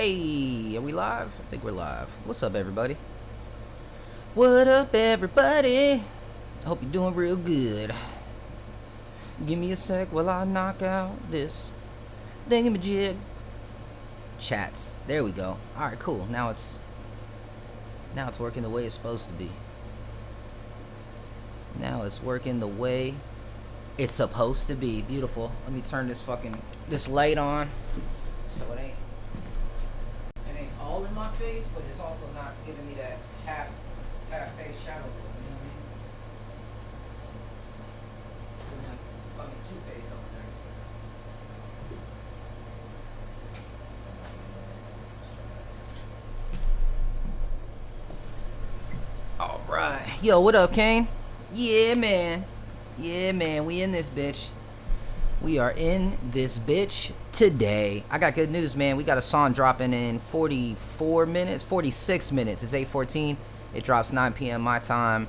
Hey, are we live? I think we're live. What's up, everybody? What up, everybody? I hope you're doing real good. Give me a sec while I knock out this thingamajig. Chats. There we go. Alright, cool. Now it's working the way it's supposed to be. Now it's working the way it's supposed to be. Beautiful. Let me turn this light on so it ain't all in my face, but it's also not giving me that half face shadow look, you know what I mean? Like fucking Two-Face over there. Alright. Yo, what up, Kane? Yeah, man. Yeah, man. We in this bitch. We are in this bitch today. I got good news, man. We got a song dropping in 46 minutes. It's 8:14. It drops 9 p.m. my time,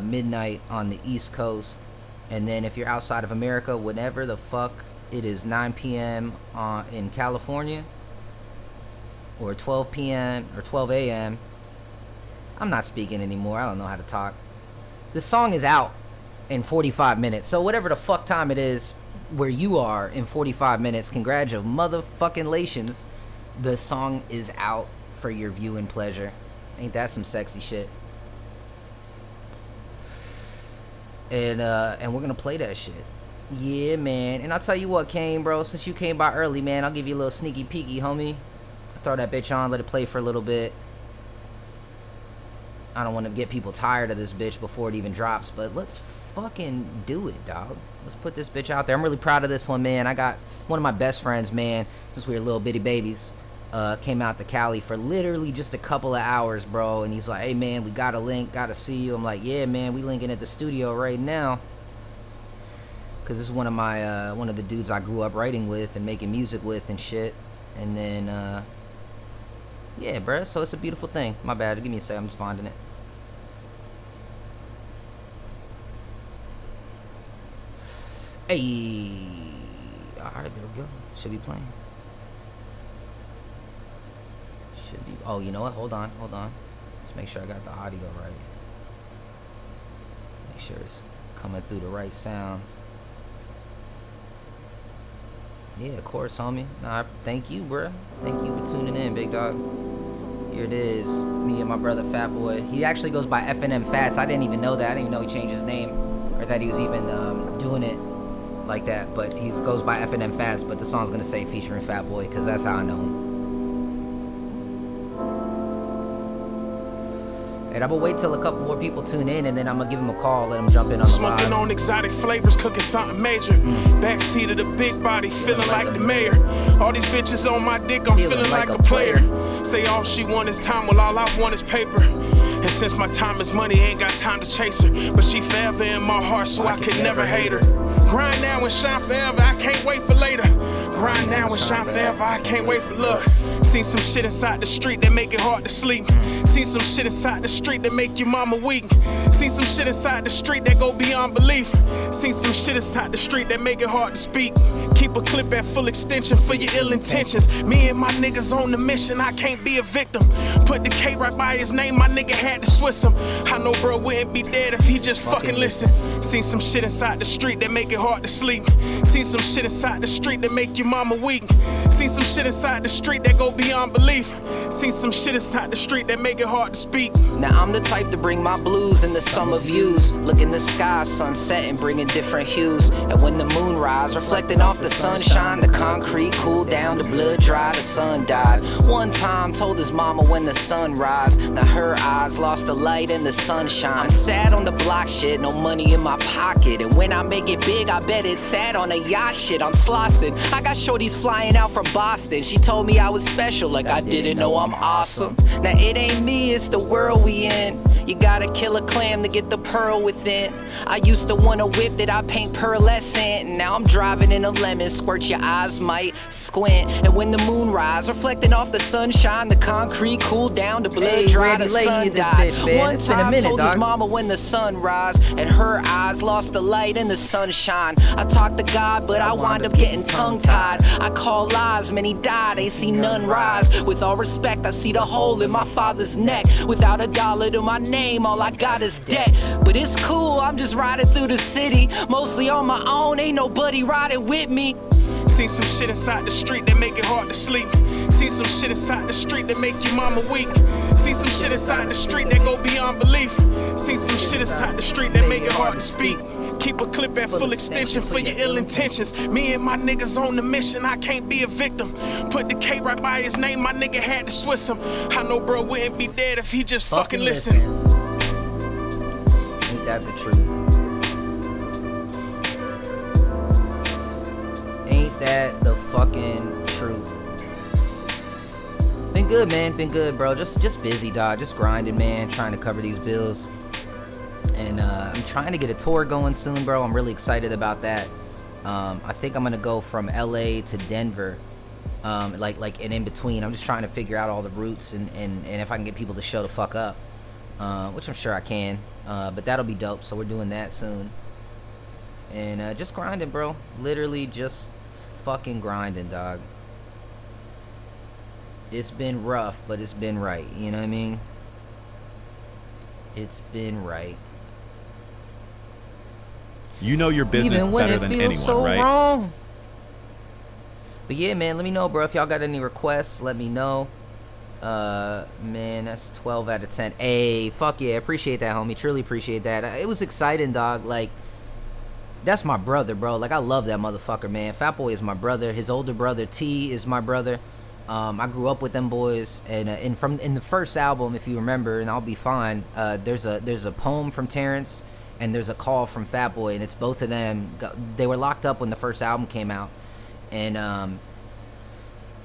midnight on the East Coast. And then if you're outside of America, whenever the fuck it is 9 p.m. In California, or 12 p.m. or 12 a.m. I'm not speaking anymore. I don't know how to talk. The song is out in 45 minutes. So whatever the fuck time it is where you are in 45 minutes, congratulations. The song is out for your viewing pleasure. Ain't that some sexy shit? And we're gonna play that shit. Yeah, man. And I'll tell you what, Kane, bro, since you came by early, man, I'll give you a little sneaky peeky, homie. I'll throw that bitch on, let it play for a little bit. I don't want to get people tired of this bitch before it even drops, but let's fucking do it, dog. Let's put this bitch out there. I'm really proud of this one, man. I got one of my best friends, man, since we were little bitty babies, came out to Cali for literally just a couple of hours, bro, and he's like, hey, man, we gotta link, gotta see you. I'm like, yeah, man, we linking at the studio right now, because this is one of the dudes I grew up writing with and making music with and shit. And then yeah, bruh, so it's a beautiful thing. My bad, give me a sec, I'm just finding it. Hey, alright, there we go. Should be playing. Should be. Oh, you know what? Hold on. Let's make sure I got the audio right. Make sure it's coming through the right sound. Yeah, of course, homie. Nah, thank you, bruh. Thank you for tuning in, big dog. Here it is. Me and my brother Fat Boy. He actually goes by FNM Fats. I didn't even know that. I didn't even know he changed his name, or that he was even doing it like that. But he goes by FNM Fats. But the song's gonna say featuring Fat Boy, because that's how I know him. And I'm gonna wait till a couple more people tune in, and then I'm gonna give him a call, let him jump in on the live. Smoking on exotic flavors, cooking something major. Backseat of the big body, feeling like the mayor. All these bitches on my dick, I'm feeling like a player. Say all she want is time, well all I want is paper. And since my time is money, ain't got time to chase her. But she forever in my heart, so I could never hate her. Grind now and shine forever, I can't wait for later. Grind now and shine forever, I can't wait for love. Seen some shit inside the street that make it hard to sleep. Seen some shit inside the street that make your mama weak. Seen some shit inside the street that go beyond belief. Seen some shit inside the street that make it hard to speak. Keep a clip at full extension for your ill intentions. Me and my niggas on the mission, I can't be a victim. Put the K right by his name, my nigga had to Swiss him. I know bro wouldn't be dead if he just fucking listen. Seen some shit inside the street that make it hard to sleep. Seen some shit inside the street that make your mama weak. Seen some shit inside the street that go beyond belief. Seen some shit inside the street that make it hard to speak. Now I'm the type to bring my blues in the summer views. Look in the sky, sunset and bringing different hues. And when the moon rise, reflecting off the sunshine, the concrete cooled down, the blood dry, the sun died. One time told his mama when the sun rise. Now her eyes lost the light and the sunshine. I'm sad on the block shit, no money in my pocket. And when I make it big, I bet it's sad on a yacht shit on Slauson. I got shorties flying out from Boston. She told me I was special, like I didn't know I'm awesome. Now it ain't me, it's the world we in. You gotta kill a clam to get the pearl within. I used to want a whip that I paint pearlescent, and now I'm driving in a lemon. Squirt, your eyes might squint. And when the moon rise, reflecting off the sunshine, the concrete cooled down, the blood dry, the sun died. One time told his mama when the sun rise, and her eyes lost the light and the sunshine. I talked to God, but I wound up getting tongue-tied. I call lies, many died, they see none rise. rise. With all respect, I see the hole in my father's neck. Without a dollar to my name, all I got is debt. But it's cool, I'm just riding through the city, mostly on my own, ain't nobody riding with me. Seen some shit inside the street that make it hard to sleep. See some shit inside the street that make your mama weak. See some shit inside the street that go beyond belief. See some shit inside the street that make it hard to speak. Keep a clip at full extension for your ill intentions. Me and my niggas on the mission, I can't be a victim. Put the K right by his name, my nigga had to Swiss him. I know bro wouldn't be dead if he just fucking listened. Ain't that the truth? Ain't that the fucking truth? Been good, man. Been good, bro. Just busy, dog. Just grinding, man. Trying to cover these bills. And I'm trying to get a tour going soon, bro. I'm really excited about that. I think I'm gonna go from LA to Denver, like and in between. I'm just trying to figure out all the routes and if I can get people to show the fuck up, which I'm sure I can. But that'll be dope. So we're doing that soon. And just grinding, bro. Literally just fucking grinding, dog. It's been rough, but it's been right. You know what I mean? It's been right. You know your business better than anyone, so right? Wrong. But yeah, man, let me know, bro. If y'all got any requests, let me know. Man, that's 12 out of 10. Hey, fuck yeah, appreciate that, homie. Truly appreciate that. It was exciting, dog. Like, that's my brother, bro. Like, I love that motherfucker, man. Fat Boy is my brother. His older brother T is my brother. I grew up with them boys, and in the first album, if you remember, and I'll be fine. There's a poem from Terrence, and there's a call from Fat Boy, and it's both of them. They were locked up when the first album came out, and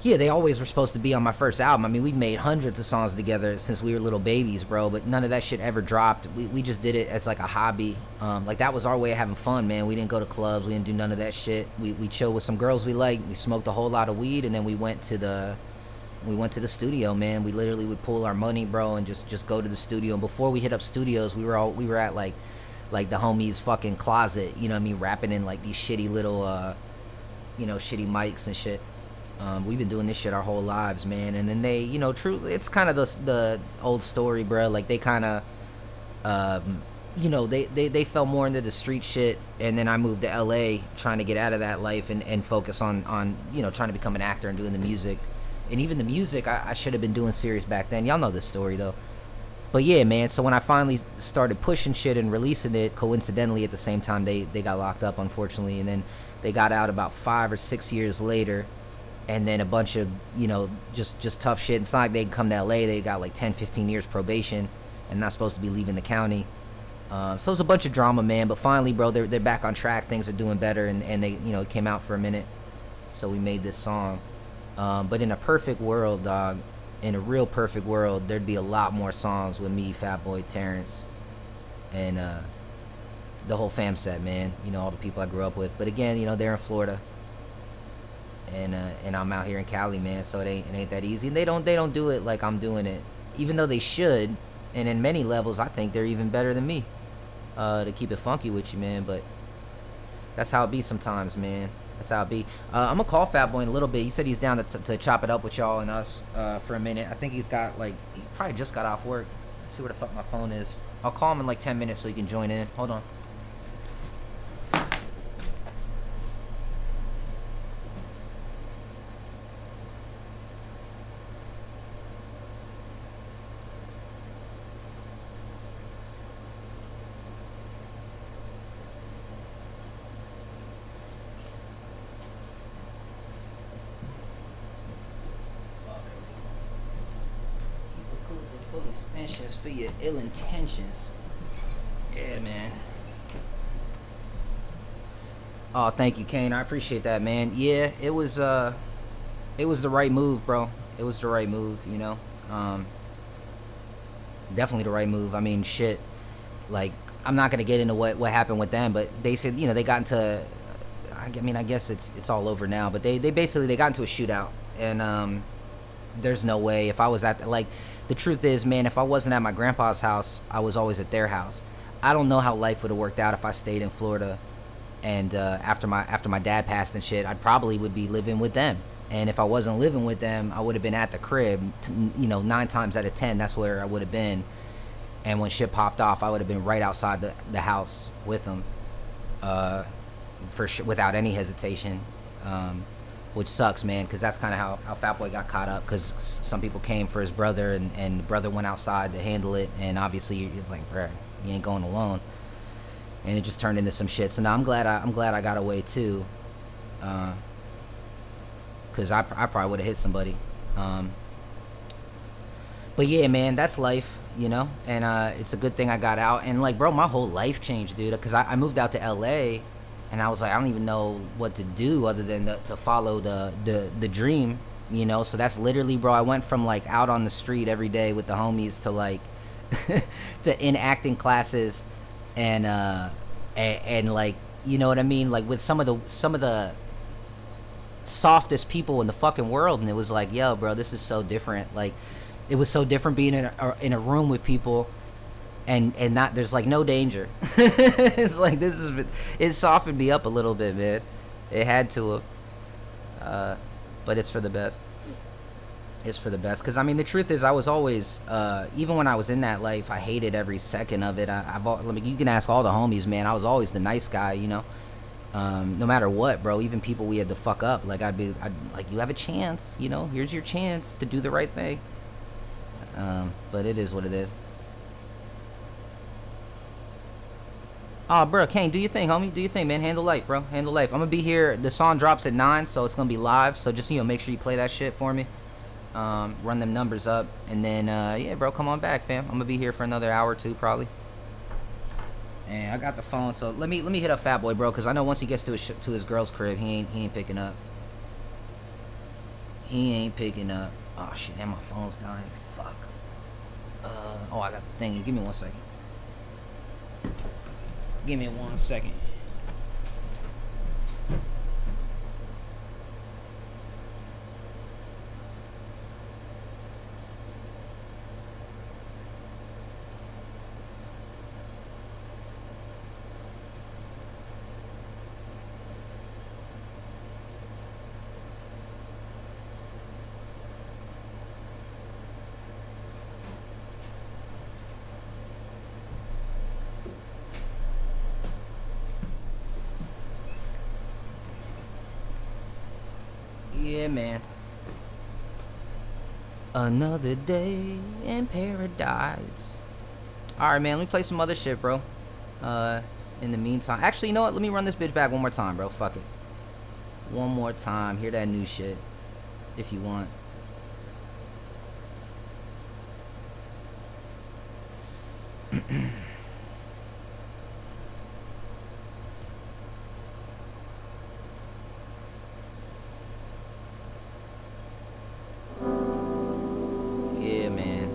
yeah, they always were supposed to be on my first album. I mean, we made hundreds of songs together since we were little babies, bro. But none of that shit ever dropped. We just did it as like a hobby. Like that was our way of having fun, man. We didn't go to clubs. We didn't do none of that shit. We chilled with some girls we liked. We smoked a whole lot of weed, and then we went to the studio, man. We literally would pool our money, bro, and just go to the studio. And before we hit up studios, we were at like the homies' fucking closet. You know what I mean? Rapping in like these shitty little shitty mics and shit. We've been doing this shit our whole lives, man. And then they, truly, it's kind of the old story, bro. Like they kind of, they fell more into the street shit. And then I moved to LA trying to get out of that life and focus on trying to become an actor and doing the music. And even the music, I should have been doing serious back then. Y'all know this story though. But yeah, man, so when I finally started pushing shit and releasing it, coincidentally at the same time, they got locked up, unfortunately. And then they got out about 5 or 6 years later. And then a bunch of, just tough shit. It's not like they can come to LA. They got like 10, 15 years probation and not supposed to be leaving the county. So it was a bunch of drama, man. But finally, bro, they're back on track. Things are doing better. And they, it came out for a minute. So we made this song. But in a perfect world, dog, in a real perfect world, there'd be a lot more songs with me, Fat Boy, Terrence, and the whole fam set, man. All the people I grew up with. But again, they're in Florida. And I'm out here in Cali, man, so it ain't that easy. And they don't do it like I'm doing it, even though they should. And in many levels, I think they're even better than me, to keep it funky with you, man. But that's how it be sometimes, man. That's how it be. I'm gonna call Fat Boy in a little bit. He said he's down to chop it up with y'all and us for a minute. I think he probably just got off work. Let's see where the fuck my phone is. I'll call him in like 10 minutes so he can join in. Hold on. Extensions for your ill intentions. Yeah, man. Oh, thank you, Kane. I appreciate that, man. Yeah, it was the right move, bro. It was the right move, definitely the right move. I mean, shit. Like, I'm not gonna get into what happened with them, but basically, they got into. I guess it's all over now. But they basically got into a shootout, and there's no way if I was at the truth is, man, if I wasn't at my grandpa's house, I was always at their house. I don't know how life would have worked out if I stayed in Florida, and after my dad passed and shit, I probably would be living with them. And if I wasn't living with them, I would have been at the crib. 9 times out of 10, that's where I would have been. And when shit popped off, I would have been right outside the house with them, for sure, without any hesitation. Which sucks, man, because that's kind of how Fat Boy got caught up, because some people came for his brother, and the brother went outside to handle it, and obviously it's like, bruh, you ain't going alone, and it just turned into some shit. So now I'm glad I got away too, because I probably would have hit somebody. But yeah, man, that's life, and it's a good thing I got out. And like, bro, my whole life changed, dude, because I moved out to LA. And I was like, I don't even know what to do other than to follow the dream, So that's literally, bro, I went from like out on the street every day with the homies to like to in acting classes, and like, you know what I mean, like with some of the softest people in the fucking world. And it was like, yo, bro, this is so different. Like, it was so different being in a room with people. And not, there's like no danger. It's like, it softened me up a little bit, man. It had to have. But it's for the best. It's for the best. Because, I mean, the truth is, I was always, even when I was in that life, I hated every second of it. You can ask all the homies, man. I was always the nice guy, no matter what, bro. Even people we had to fuck up. Like, I'd like, you have a chance, here's your chance to do the right thing. But it is what it is. Oh, bro, Kane, do your thing, homie. Do your thing, man. Handle life, bro. Handle life. I'm going to be here. The song drops at 9, so it's going to be live. So just, make sure you play that shit for me. Run them numbers up. And then, yeah, bro, come on back, fam. I'm going to be here for another hour or two, probably. And I got the phone, so let me hit up Fat Boy, bro, because I know once he gets to his girl's crib, he ain't picking up. He ain't picking up. Oh, shit, and my phone's dying. Fuck. I got the thingy. Give me 1 second. Give me 1 second. Yeah, man. Another day in paradise. Alright, man, let me play some other shit, bro. In the meantime, actually, you know what? Let me run this bitch back one more time, bro. Fuck it. One more time. Hear that new shit if you want. Yeah, man.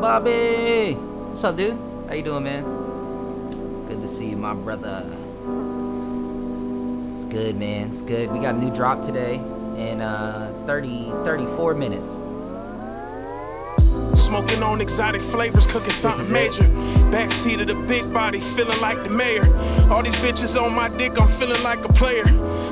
Bobby! What's up, dude? How you doing, man? Good to see you, my brother. It's good, man. It's good. We got a new drop today in 34 minutes. Smoking on exotic flavors, cooking something major. Backseat of the big body, feeling like the mayor. All these bitches on my dick, I'm feeling like a player.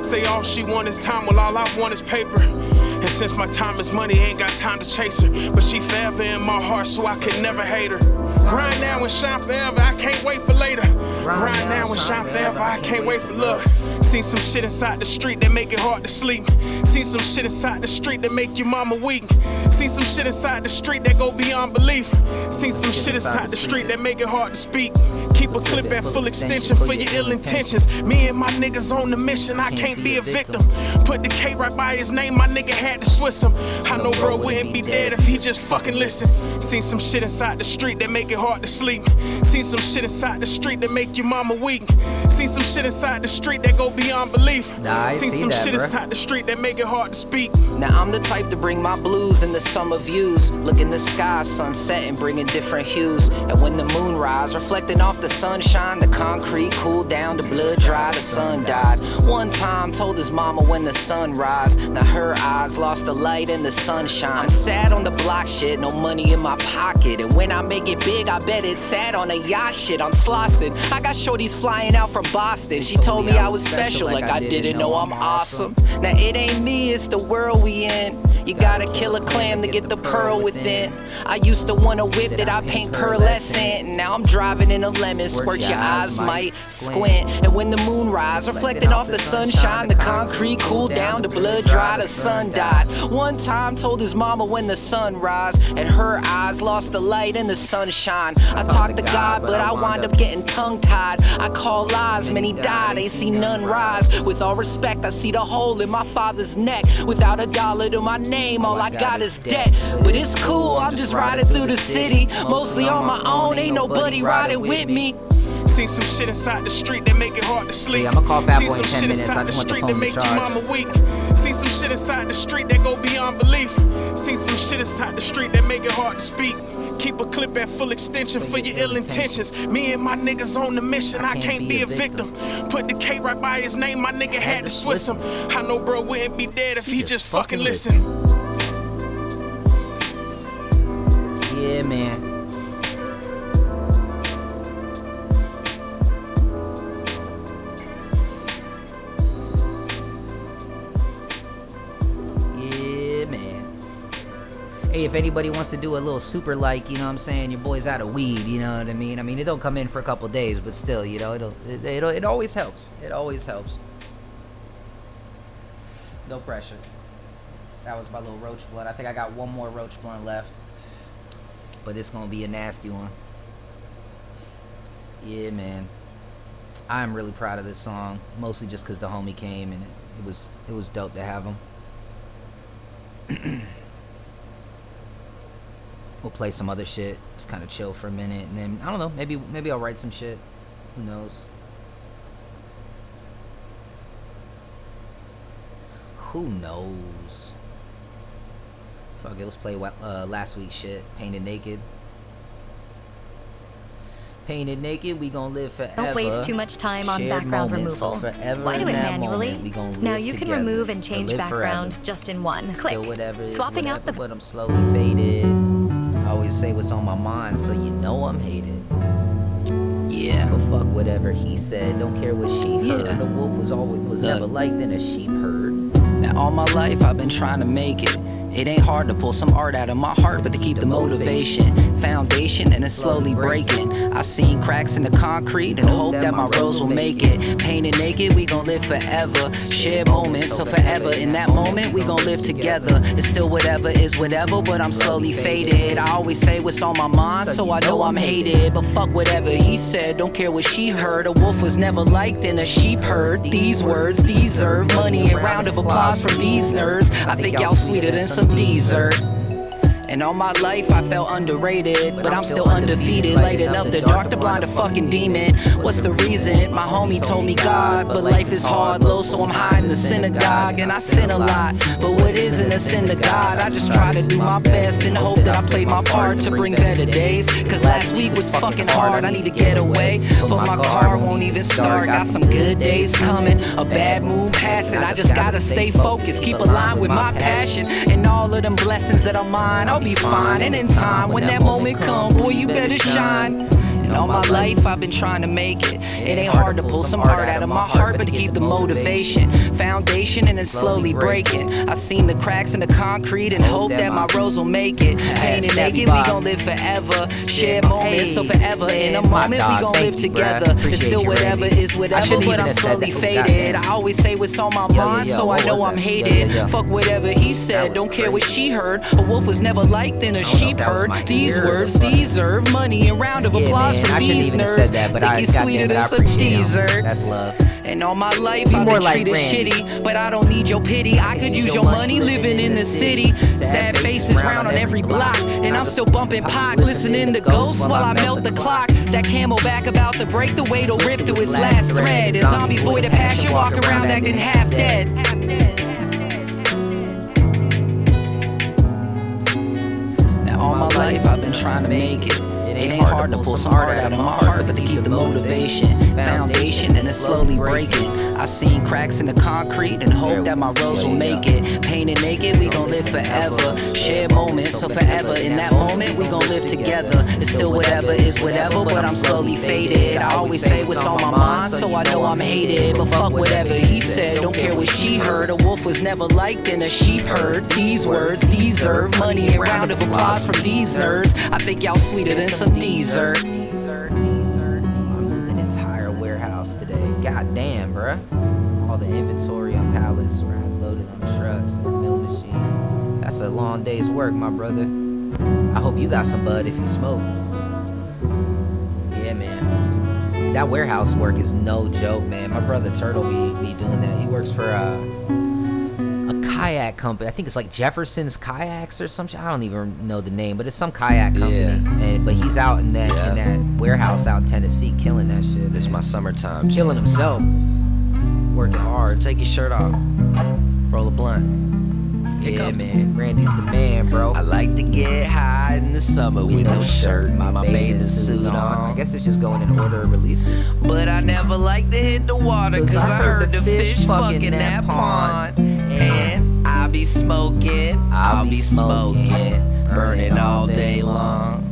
Say all she want is time, well all I want is paper. And since my time is money, ain't got time to chase her. But she forever in my heart, so I could never hate her. Grind now and shine forever, I can't wait for later. Grind now and shine forever, I can't wait for love. Seen some shit inside the street that make it hard to sleep. Seen some shit inside the street that make your mama weak. Seen some shit inside the street that go beyond belief. Seen some shit inside the street that make it hard to speak. Keep a clip at full extension for your ill intentions. Me and my niggas on the mission, I can't be a victim. Put the K right by his name, my nigga had to Swiss him. I know bro wouldn't be dead if he just fucking listened. Seen some shit inside the street that make it hard to sleep. Seen some shit inside the street that make your mama weak. Seen some shit inside the street that go beyond belief. Nah, I Seen see some that, shit bruh. inside the street that make it hard to speak. Now I'm the type to bring my blues in the summer views. Look in the sky, sunset and bringing different hues. And when the moon rise, reflecting off the sunshine, the concrete cooled down, the blood dry, the sun died. One time told his mama when the sun rise. Now her eyes lost the light and the sunshine. I'm sad on the block shit, no money in my pocket. And when I make it big, I bet it's sad on a yacht shit. I'm slossing. I got shorties flying out from Boston. She told me I was special, like I didn't know I'm awesome. Now it ain't me, it's the world we in. You gotta kill a clam to get the pearl within. I used to want a whip that I paint pearlescent. And now I'm driving in a lemon, squirt your eyes might squint. And when the moon rise, reflecting off the sunshine, the concrete cooled down, the blood dry, the sun died. One time told his mama when the sun rise, and her eyes lost the light and the sunshine. I talked to God, but I wind up getting tongue-tied. I call lies, many died, ain't see none rise. With all respect, I see the hole in my father's neck. Without a dollar to my name, all I got is debt. But it's cool, I'm just riding through the city. Mostly on my own, ain't nobody riding with me. Seen some shit inside the street that make it hard to sleep. Yeah, I'ma call Fat Seen Boy in some 10 shit minutes. I inside the just want the street phone that to make your charge. mama weak. Seen some shit inside the street that go beyond belief. Seen some shit inside the street that make it hard to speak. Keep a clip at full extension for your ill intentions. Me and my niggas on the mission, I can't be a victim. Put the K right by his name, my nigga had to Swiss him. I know bro wouldn't be dead if he just fucking listened. Yeah, man. Yeah, man. Hey, if anybody wants to do a little super like, you know what I'm saying, your boy's out of weed, you know what I mean? I mean, it don't come in for a couple days, but still, you know, it always helps. It always helps. No pressure. That was my little roach blunt. I think I got one more roach blunt left, but it's gonna be a nasty one. Yeah, man. I'm really proud of this song, mostly just because the homie came and it was dope to have him. We'll play some other shit, just kind of chill for a minute, and then I don't know, maybe I'll write some shit. Who knows? Who knows? Fuck it, let's play last week's shit. Painted Naked. Painted Naked, we gon' live forever. Don't waste too much time on background removal. Why do it manually? Now you can remove and change background just in one click. Swapping out the... But I'm slowly faded. I always say what's on my mind, so you know I'm hated. Yeah. But fuck whatever he said, don't care what she heard. The wolf was never liked in a sheep herd. Now all my life I've been trying to make it. It ain't hard to pull some art out of my heart, but to keep the motivation, foundation, and then slowly breaking. I seen cracks in the concrete and hope that my rose will make it. Painted naked, we gon' live forever. Shared moments, so forever. In that moment, we gon' live together. It's still whatever is whatever, but I'm slowly faded. I always say what's on my mind, so I know I'm hated. But fuck whatever he said, don't care what she heard. A wolf was never liked in a sheep herd. These words deserve money and round of applause from these nerds. I think y'all sweeter than some dessert. And all my life I felt underrated, but I'm still undefeated, lighting up the dark to blind a fucking demon. What's the reason? My homie told me God, but life is hard, low, so I'm high in the synagogue. And I sin a lot, but what isn't a sin to God? I just try to do my best and hope that I played my part to bring better days. Cause last week was fucking hard, I need to get away, but my car won't even start. Got some good days coming, a bad mood passing. I just gotta stay focused, keep aligned with my passion, and all of them blessings that are mine. I'll be fine, and in time, when that moment come, boy, you better shine. And all my life I've been trying to make it. It ain't hard to pull some art out of my heart, but to keep the motivation, foundation, and then slowly breaking. I seen the cracks in the concrete and hope that my rose will make it. Painted naked, we gon' live forever. Shared moments, so forever. In a moment, we gon' live together. It's still whatever is whatever, but I'm slowly faded. I always say what's on my mind, so I know I'm hated. Fuck whatever he said, don't care what she heard. A wolf was never liked in a sheep herd. These words deserve money and round of applause bars from I shouldn't these even have nerds. said that, but I goddamn it, I appreciate it. That's love. And all my life I've been treated shitty, but I don't need your pity. I could use your money living in the city. Sad faces round on every block, and I'm still bumping Pac, listening to Ghosts while I melt the clock. That Camelback about to break, the way to rip through its last thread. And zombies void of passion walk around acting half dead. Now all my life I've been trying to make it. It ain't hard to pull some heart out of my heart, but to keep the motivation, foundation, and it's slowly breaking. I seen cracks in the concrete and hope that my rose will make it. Painted naked, we gon' live forever. Share moments, so forever. In that moment, we gon' live together. It's still whatever is whatever, but I'm slowly faded. I always say what's on my mind, so I know I'm hated. But fuck whatever he said, don't care what she heard. A wolf was never liked in a sheep herd. These words deserve money and round of applause from these nerds. I think y'all sweeter than some dessert. I moved an entire warehouse today. God damn, bruh. All the inventory on pallets, right, loaded on trucks and the mill machine. That's a long day's work, my brother. I hope you got some bud if you smoke. Yeah, man. That warehouse work is no joke, man. My brother Turtle be doing that. He works for a kayak company. I think it's like Jefferson's Kayaks or some shit. I don't even know the name, but it's some kayak company. But he's out in that warehouse out in Tennessee killing that shit. This is my summertime. Killing himself. Working hard. So take your shirt off. Roll a blunt. Yeah, man. Randy's the man, bro. I like to get high in the summer with no shirt, my bathing suit on. I guess it's just going in order of releases. But I never like to hit the water, cause I heard the fish fucking that pond. And I'll be smoking, burning all day long.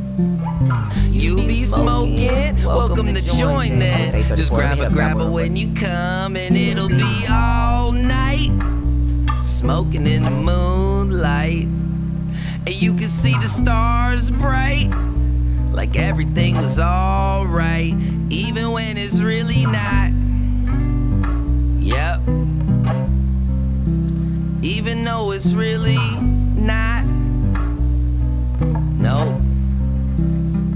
You be smoking, welcome to join then. Just grab a grabber when you come, and it'll be all night. Smoking in the moonlight, and you can see the stars bright, like everything was alright, even when it's really not. Yep. Even though it's really not. Nope.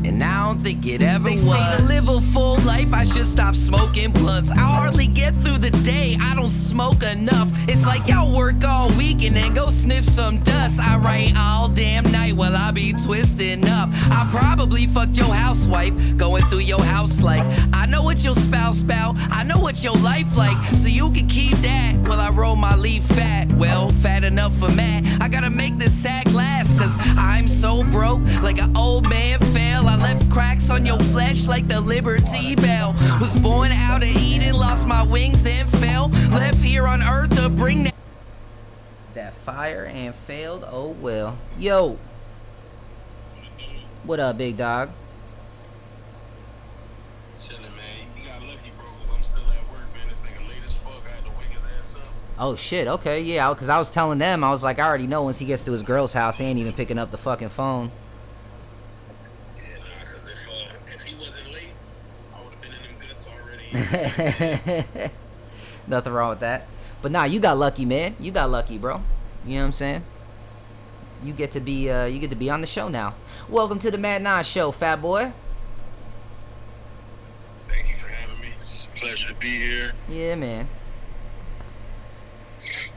And I don't think it ever was. They say to live a full life, I should stop smoking blunts. I hardly get through the day, I don't smoke enough. It's like y'all work all week and then go sniff some dust. I write all damn night while I be twisting up. I probably fucked your housewife, going through your house like I know what your spouse bout, I know what your life like, so you can keep that while I roll my leaf fat. Well, fat enough for Matt. I gotta make this sack last, cause I'm so broke, like an old man fell. I left cracks on your flesh like the Liberty Bell. Was born out of Eden, lost my wings, then fell. Left here on earth to bring that fire and failed, oh well. Yo. What up, big dog? Chillin', man. You got lucky, bro, cause I'm still at work, man. This nigga late as fuck. I had to wake his ass up. Oh, shit. Okay, yeah, because I was telling them, I was like, I already know once he gets to his girl's house, he ain't even picking up the fucking phone. Yeah, nah, cause if he wasn't late, I would have been in them guts already. Nothing wrong with that. But nah, you got lucky, man. You got lucky, bro. You know what I'm saying? You get to be on the show now. Welcome to the Mad Nine Show, fat boy. Thank you for having me. It's a pleasure to be here. Yeah, man.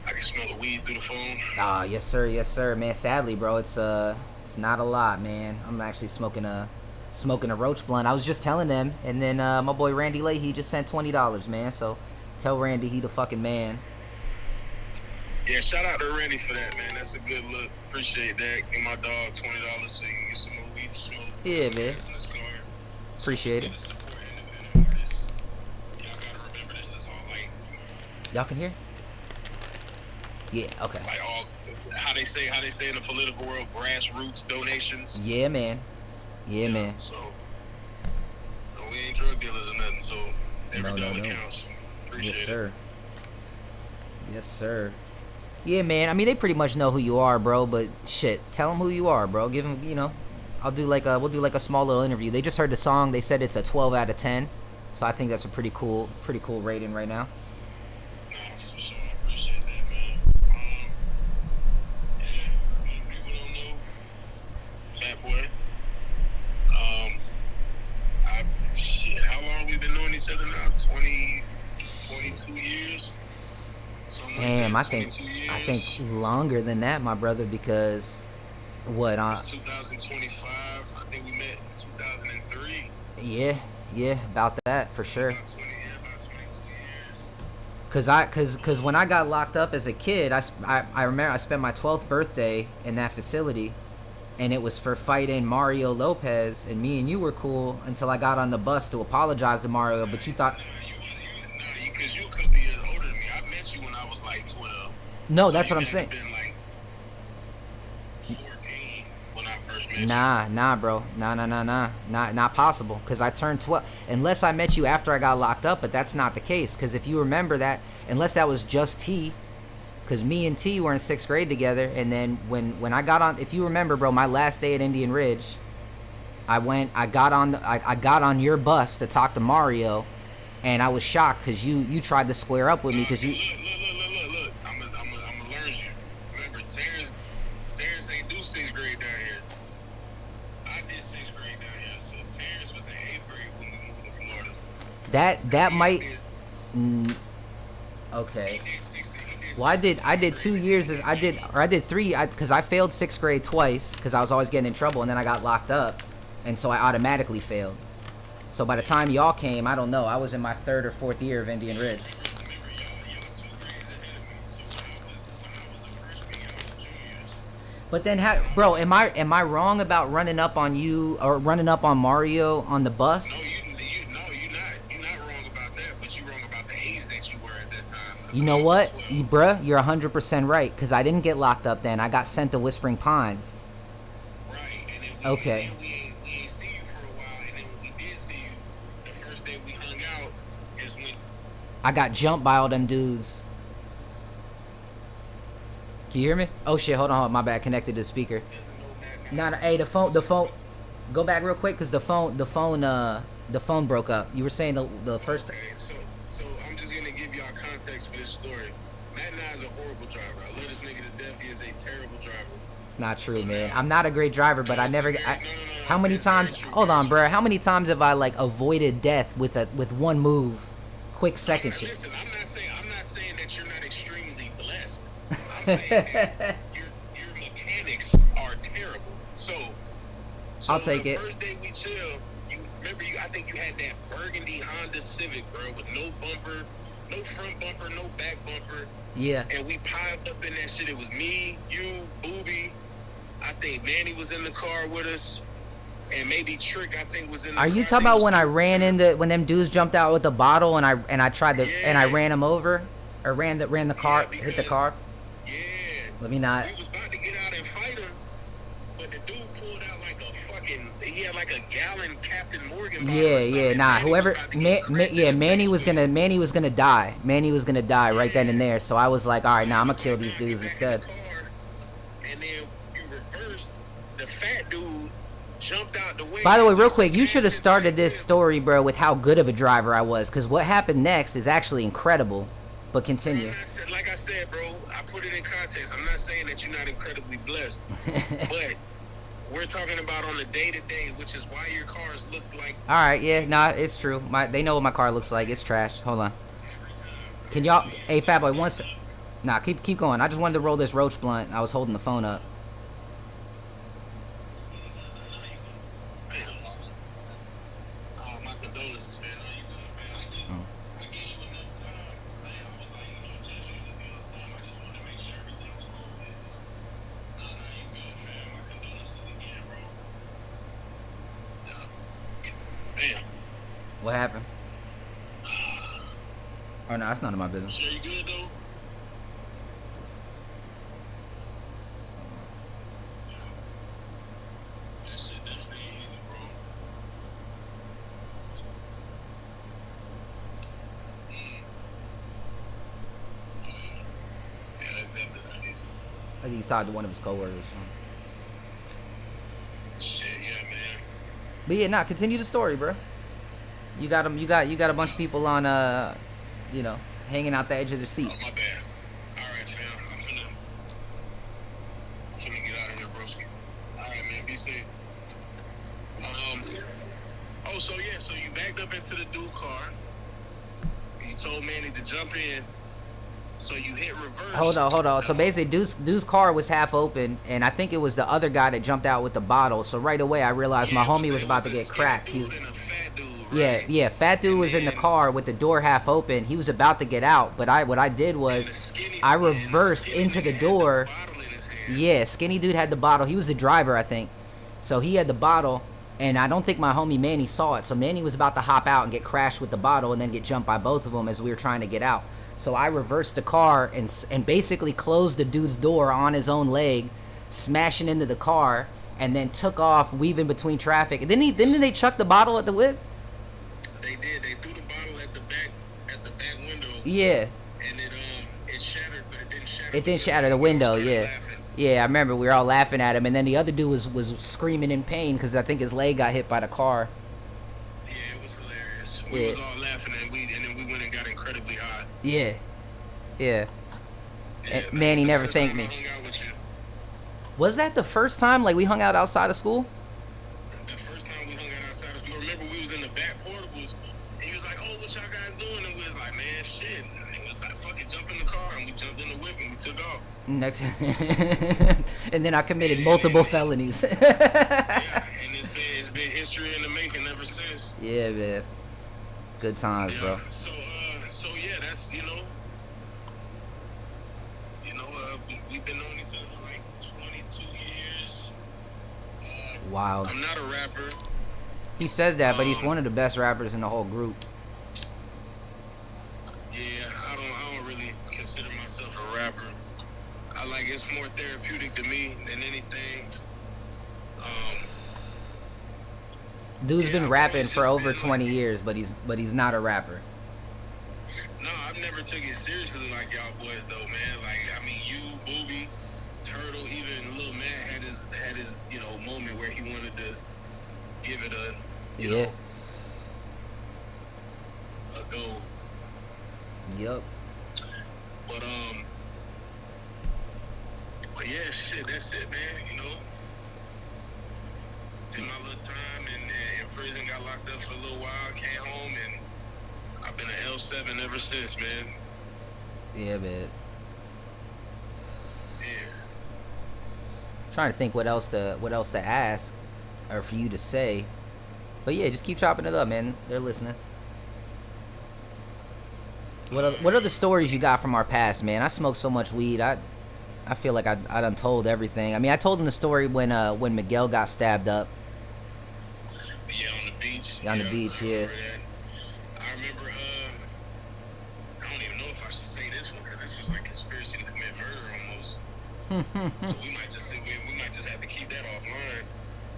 I can smell the weed through the phone. Ah, yes sir, man. Sadly, bro, it's not a lot, man. I'm actually smoking a roach blunt. I was just telling them, and then my boy Randy Leahy just sent $20, man. So tell Randy he the fucking man. Yeah, shout out to Randy for that, man. That's a good look. Appreciate that. Give my dog $20 so you can get some more weed to smoke. Yeah, man. Appreciate it. Y'all gotta remember, this is all like. Y'all can hear? Yeah. Okay. It's like all how they say in the political world, grassroots donations. Yeah, man. Yeah, man. So, no, we ain't drug dealers or nothing. So every dollar counts. Appreciate yes, sir. Yes, sir. Yeah, man. I mean, they pretty much know who you are, bro. But shit, tell them who you are, bro. Give them, you know. We'll do like a small little interview. They just heard the song. They said it's a 12 out of 10. So I think that's a pretty cool rating right now. Nah, for sure. I appreciate that, man. Yeah, some people don't know Fat Boy. 22 years. Damn, I think longer than that, my brother, because what? It's 2025. I think we met in 2003. Yeah, about that for sure. About 22 years. Cause when I got locked up as a kid, I remember I spent my 12th birthday in that facility, and it was for fighting Mario Lopez, and me and you were cool until I got on the bus to apologize to Mario, but you thought. Because you a couple years older than me. I met you when I was like 12. No, so that's what I'm saying. Been like 14 when I first met you. Nah, bro. Nah. Not possible. Because I turned 12. Unless I met you after I got locked up, but that's not the case. Because if you remember that, unless that was just T, because me and T were in 6th grade together, and then when I got on, if you remember, bro, my last day at Indian Ridge, I got on your bus to talk to Mario. And I was shocked because you tried to square up with me because you. Look. I'm gonna learn you. Remember, Terrence ain't do 6th grade down here. I did 6th grade down here, so Terrence was in 8th grade when we moved to Florida. That might. Okay. Well, I did 2 years. I did 3 because I failed 6th grade twice because I was always getting in trouble, and then I got locked up, and so I automatically failed. So by the time y'all came, I don't know. I was in my 3rd or 4th year of Indian Ridge. But then, bro, am I wrong about running up on you or running up on Mario on the bus? No, you're not wrong about that. But you're wrong about the age that you were at that time. You know what, bruh? You're 100% right. Cause I didn't get locked up then. I got sent to Whispering Pines. Right. And then okay. I got jumped by all them dudes. Can you hear me? Oh shit, hold on, my bad, connected to the speaker. No, hey, the phone, go back real quick, cause the phone broke up. You were saying the first. Okay, so I'm just gonna give y'all context for this story. Matt Nye is a horrible driver. I love this nigga to death. He is a terrible driver. It's not true, man. I'm not a great driver, but I never. How many times? Hold on, bro. How many times have I like avoided death with one move? Quick second shit. Listen, I'm not saying that you're not extremely blessed. I'm saying that your mechanics are terrible. So I'll take it. The first day we chill, I think you had that burgundy Honda Civic, bro, with no bumper, no front bumper, no back bumper. Yeah. And we piled up in that shit. It was me, you, Booby. I think Manny was in the car with us. And maybe Trick, I think, was in the car. Are you talking about when I ran when them dudes jumped out with the bottle and I tried to and I ran them over? Or ran the car, hit the car? Yeah. Let me not. We was about to get out and fight him, but the dude pulled out like a fucking, he had like a gallon Captain Morgan bottle or something. Yeah, nah, whoever, Manny was gonna die. Manny was gonna die right then and there. So I was like, all right, nah, I'm gonna kill these dudes instead. And then you reversed, the fat dude jumped out the way. By the way, real quick, you should have started this story, bro, with how good of a driver I was, because what happened next is actually incredible. But continue. Like I said, bro, I put it in context. I'm not saying that you're not incredibly blessed, but we're talking about on the day-to-day, which is why your cars look like. All right, yeah, nah, it's true. They know what my car looks like. It's trash. Hold on. Can y'all? Hey, Fat Boy, one sec. Nah, keep going. I just wanted to roll this roach blunt. I was holding the phone up. What happened? Oh no, that's none of my business. Sure you good though? That shit definitely easy, bro. Yeah, that's definitely easy. I think he's talking to one of his coworkers. Shit, yeah, man. But yeah, nah, continue the story, bro. You got them. You got a bunch of people on, hanging out the edge of the seat. Oh, my bad. All right, fam. I'm finna get out of here, broski. All right, man. Be safe. So you backed up into the dude car. You You told Manny to jump in. So you hit reverse. Hold on. So basically, Dude's car was half open, and I think it was the other guy that jumped out with the bottle. So right away, I realized my homie was about to get cracked. He's a fat dude, right? Yeah. Fat dude was in the car with the door half open. He was about to get out, but what I did was I reversed into the door. Yeah, skinny dude had the bottle. He was the driver, I think. So he had the bottle, and I don't think my homie Manny saw it. So Manny was about to hop out and get crashed with the bottle and then get jumped by both of them as we were trying to get out. So I reversed the car and basically closed the dude's door on his own leg, smashing into the car, and then took off, weaving between traffic. And didn't they chuck the bottle at the whip? They did. They threw the bottle at the back window. Yeah. And it shattered, but it didn't shatter. It didn't shatter the window. Yeah. Yeah, I remember we were all laughing at him, and then the other dude was screaming in pain because I think his leg got hit by the car. Yeah, it was hilarious. We was all laughing, and then we went and got incredibly high. Yeah. Manny never thanked me. Was that the first time, like, we hung out outside of school? The first time we hung out outside of school. Remember, we was in the back portables, and he was like, "Oh, what y'all guys doing?" And we was like, "Man, shit." And we was like, "Fucking jump in the car," and we jumped in the whip and we took off. Next, and then I committed multiple felonies. Yeah, and it's been history in the making ever since. Yeah, man. Good times, bro. So yeah, that's we've been knowing each other for like 22 years. Wow. I'm not a rapper. He says that, but he's one of the best rappers in the whole group. Yeah, I don't really consider myself a rapper. I like it's more therapeutic to me than anything. Dude's been rapping for over 20 years, but he's not a rapper. No, I've never took it seriously like y'all boys though, man. Like, I mean, you, Booby, Turtle, even Lil Matt had his moment where he wanted to give it a go. Yup. But yeah, shit, that's it, man. Did my little time in prison, got locked up for a little while, came home, and I've been an L7 ever since, man. Yeah, man. Yeah. Trying to think what else to ask or for you to say. But yeah, just keep chopping it up, man. They're listening. What other stories you got from our past, man? I smoked so much weed. I feel like I done told everything. I mean, I told him the story when Miguel got stabbed up. Yeah, on the beach. On the beach, yeah. I remember, I don't even know if I should say this one because this was like conspiracy to commit murder almost. So we might just have to keep that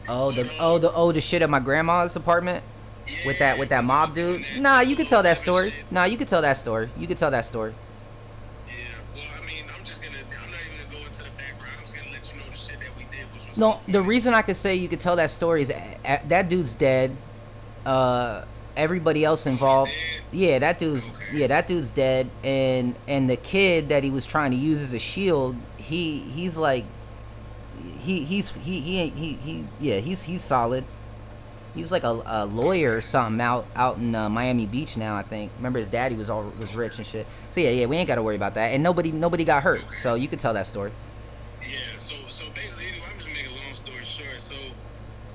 offline. The shit at my grandma's apartment? Yeah, with that mob dude? Nah, you could tell that story. You could tell that story. Yeah, well, I mean, I'm not even gonna go into the background. I'm just gonna let you know the shit that we did, which was No, the reason I could say you could tell that story is that dude's dead. Everybody else involved. That dude's dead, and the kid that he was trying to use as a shield, he's like he's solid. He's like a lawyer or something out in Miami Beach now, I think. Remember his daddy was rich and shit. So yeah, we ain't got to worry about that. And nobody got hurt, so you could tell that story. Yeah, so basically, anyway, I'm just making a long story short. So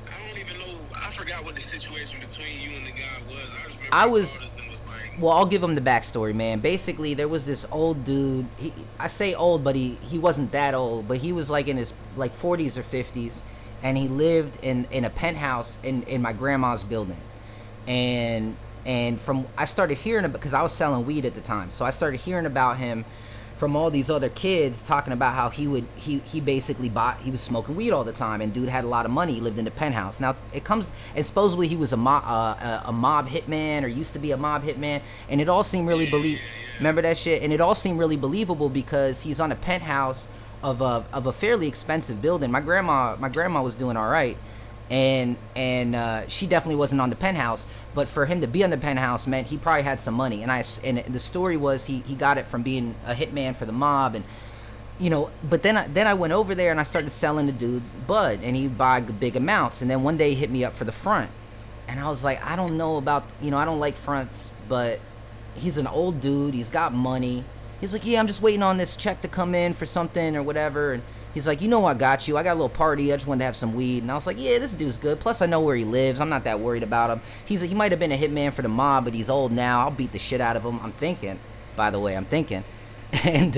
I don't even know. I forgot what the situation between you and the guy was. I just remember Well, I'll give him the backstory, man. Basically, there was this old dude. I say old, but he wasn't that old. But he was like in his 40s or 50s. And he lived in a penthouse in my grandma's building. And I started hearing about, because I was selling weed at the time. So I started hearing about him from all these other kids talking about how he was smoking weed all the time, and dude had a lot of money. He lived in the penthouse. Now and supposedly he was a mob hitman, or used to be a mob hitman, and it all seemed really remember that shit? And it all seemed really believable because he's on a penthouse of a fairly expensive building. My grandma was doing all right, and she definitely wasn't on the penthouse. But for him to be on the penthouse meant he probably had some money. And the story was he got it from being a hitman for the mob, and But then I went over there and I started selling the dude bud, and he'd buy big amounts. And then one day he hit me up for the front, and I was like, I don't know about I don't like fronts, but he's an old dude. He's got money. He's like, yeah, I'm just waiting on this check to come in for something or whatever. And he's like, you know, I got you. I got a little party. I just wanted to have some weed. And I was like, yeah, this dude's good. Plus, I know where he lives. I'm not that worried about him. He might have been a hitman for the mob, but he's old now. I'll beat the shit out of him. I'm thinking. By the way, I'm thinking. And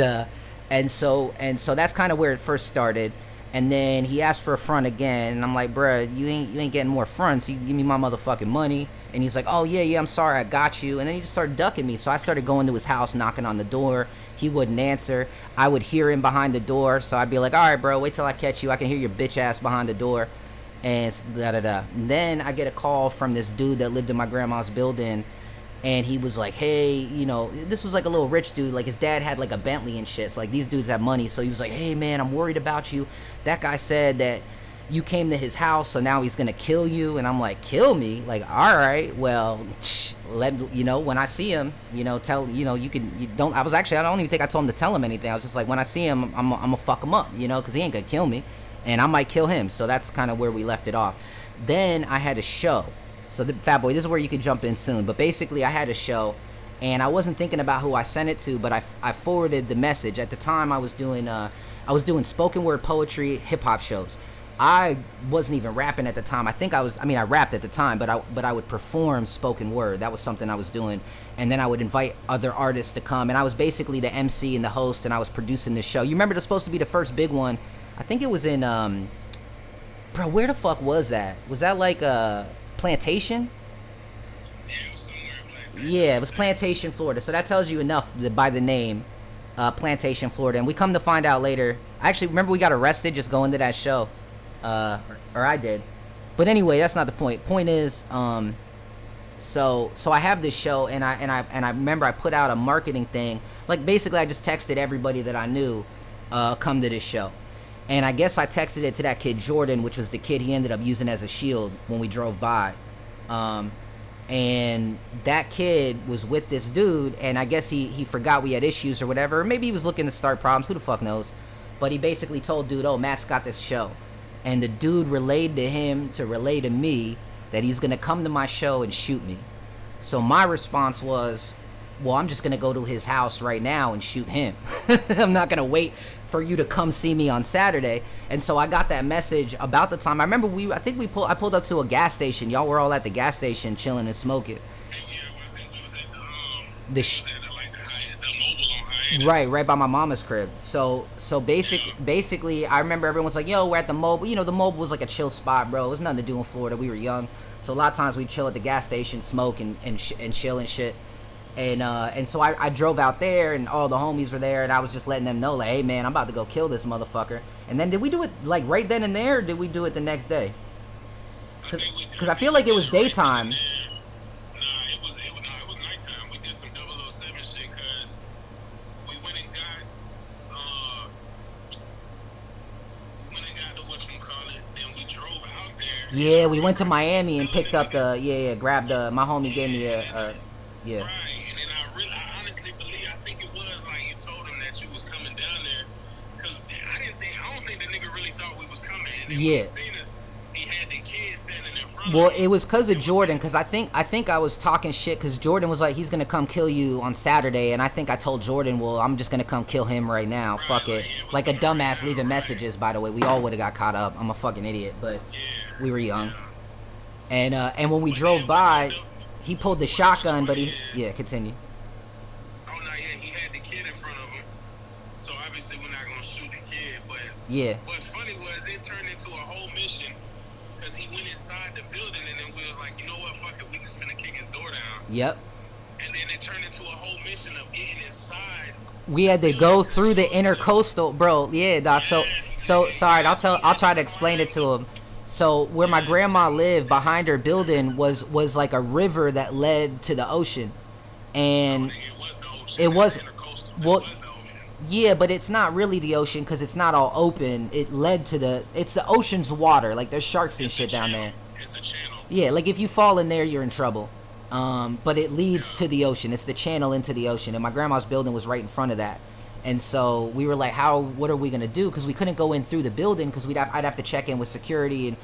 so that's kind of where it first started. And then he asked for a front again, and I'm like, bruh, you ain't getting more fronts. You give me my motherfucking money. And he's like, oh yeah, I'm sorry, I got you. And then he just started ducking me. So I started going to his house, knocking on the door. He wouldn't answer. I would hear him behind the door, so I'd be like, all right, bro, wait till I catch you. I can hear your bitch ass behind the door. And da-da-da. And then I get a call from this dude that lived in my grandma's building. And he was like, hey, you know, this was like a little rich dude. Like, his dad had like a Bentley and shit. So, like, these dudes have money. So he was like, hey, man, I'm worried about you. That guy said that you came to his house, so now he's going to kill you. And I'm like, kill me? Like, all right, well, when I see him, I don't even think I told him to tell him anything. I was just like, when I see him, I'm going to fuck him up, because he ain't going to kill me. And I might kill him. So that's kind of where we left it off. Then I had a show. So, Fat Boy, this is where you can jump in soon. But basically, I had a show, and I wasn't thinking about who I sent it to, but I forwarded the message. At the time, I was doing spoken word poetry, hip hop shows. I wasn't even rapping at the time. I rapped at the time, but I would perform spoken word. That was something I was doing, and then I would invite other artists to come, and I was basically the MC and the host, and I was producing this show. You remember, it was supposed to be the first big one. I think it was in bro, where the fuck was that? Was that like Plantation? Yeah, it was somewhere in Plantation. Yeah, it was Plantation, Florida. So that tells you enough by the name, Plantation, Florida. And we come to find out later. I actually remember we got arrested just going to that show, or I did. But anyway, that's not the point. Point is, so I have this show, and I remember I put out a marketing thing. Like, basically, I just texted everybody that I knew, come to this show. And I guess I texted it to that kid Jordan, which was the kid he ended up using as a shield when we drove by. And that kid was with this dude, and I guess he forgot we had issues or whatever. Or maybe he was looking to start problems. Who the fuck knows? But he basically told dude, oh, Matt's got this show. And the dude relayed to him to relay to me that he's going to come to my show and shoot me. So my response was, well, I'm just going to go to his house right now and shoot him. I'm not going to wait for you to come see me on Saturday. And so I got that message about the time. I remember I pulled up to a gas station. Y'all were all at the gas station chilling and smoking. Yeah, I think we was at the Mobile on hiatus. Right by my mama's crib. So basically, I remember everyone's like, yo, we're at the Mobile. The Mobile was like a chill spot, bro. It was nothing to do in Florida. We were young. So a lot of times we'd chill at the gas station, smoke and chill and shit. And so I drove out there, and all the homies were there, and I was just letting them know, like, hey, man, I'm about to go kill this motherfucker. And then did we do it, like, right then and there, or did we do it the next day? Because I feel like it was daytime. Nah, it was nighttime. We did some 007 shit, because we went and got the whatchamacallit, then we drove out there. Yeah, we went to Miami and picked up grabbed my homie gave me a yeah. Right. I honestly believe, I think it was like you told him that you was coming down there, because I don't think the nigga really thought we was coming. And then when he seen us, he had the kids standing in front of him. Well, it was because of Jordan, because I think I was talking shit, because Jordan was like, he's gonna come kill you on Saturday, and I think I told Jordan, well, I'm just gonna come kill him right now. Right, fuck it. Like a dumbass leaving messages, by the way. We all would have got caught up. I'm a fucking idiot, but we were young. Yeah. And when we drove by, he pulled the shotgun, but continue. Oh, no, yeah, he had the kid in front of him. So obviously we're not going to shoot the kid, but what's funny was it turned into a whole mission, because he went inside the building, and then we was like, you know what, fuck it, we just finna kick his door down. Yep. And then it turned into a whole mission of getting inside. We had to go through the intercoastal, bro. Yeah, dog. So sorry, I'll try to explain it to him. So where my grandma lived, behind her building was like a river that led to the ocean, and it was yeah, but it's not really the ocean, because it's not all open. It led to it's the ocean's water. Like, there's sharks and shit down there. It's a channel. Yeah, like if you fall in there, you're in trouble. But it leads to the ocean. It's the channel into the ocean, and my grandma's building was right in front of that. And so we were like, what are we gonna do? Because we couldn't go in through the building, because I'd have to check in with security, and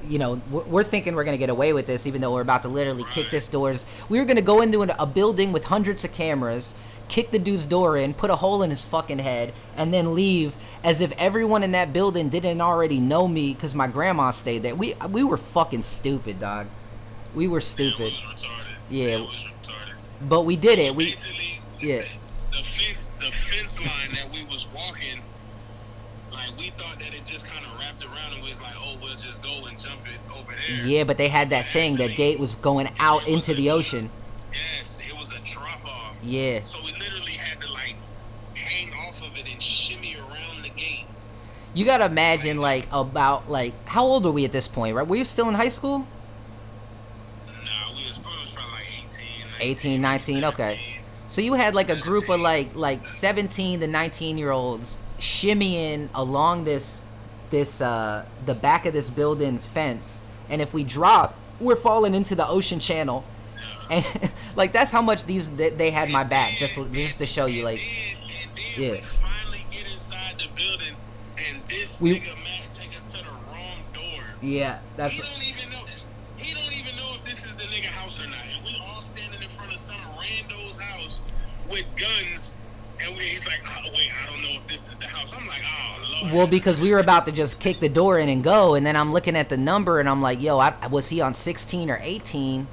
you know, we're thinking we're gonna get away with this, even though we're about to literally kick this doors. We were gonna go into a building with hundreds of cameras, kick the dude's door in, put a hole in his fucking head, and then leave as if everyone in that building didn't already know me because my grandma stayed there. We were fucking stupid, dog. We were stupid. Yeah. But we did it. We the fence line that we was walking, like we thought that it just kind of wrapped around and was like, oh, we'll just go and jump it over there. Yeah, but they had that thing. The gate was going out into the ocean. Yes, it was a drop off. Yeah. So we literally had to like hang off of it and shimmy around the gate. You gotta imagine like about like how old were we at this point, right? Were you still in high school? Nah, we was probably like 18, 19, okay. So you had like a group of like 17 to 19-year-olds shimmying along this the back of this building's fence, and if we drop, we're falling into the ocean channel. And like that's how much they had my back, just to show you, like, yeah. We finally get inside the building, and this nigga Matt take us to the wrong door. Yeah, that's. He don't even know if this is the nigga house or not, and we all standing in front of some rando's house with guns, and he's like, oh, wait, I don't know if this is the house. I'm like, oh Lord. Well, because we were about to just kick the door in and go, and then I'm looking at the number, and I'm like, yo, was he on 16 or 18?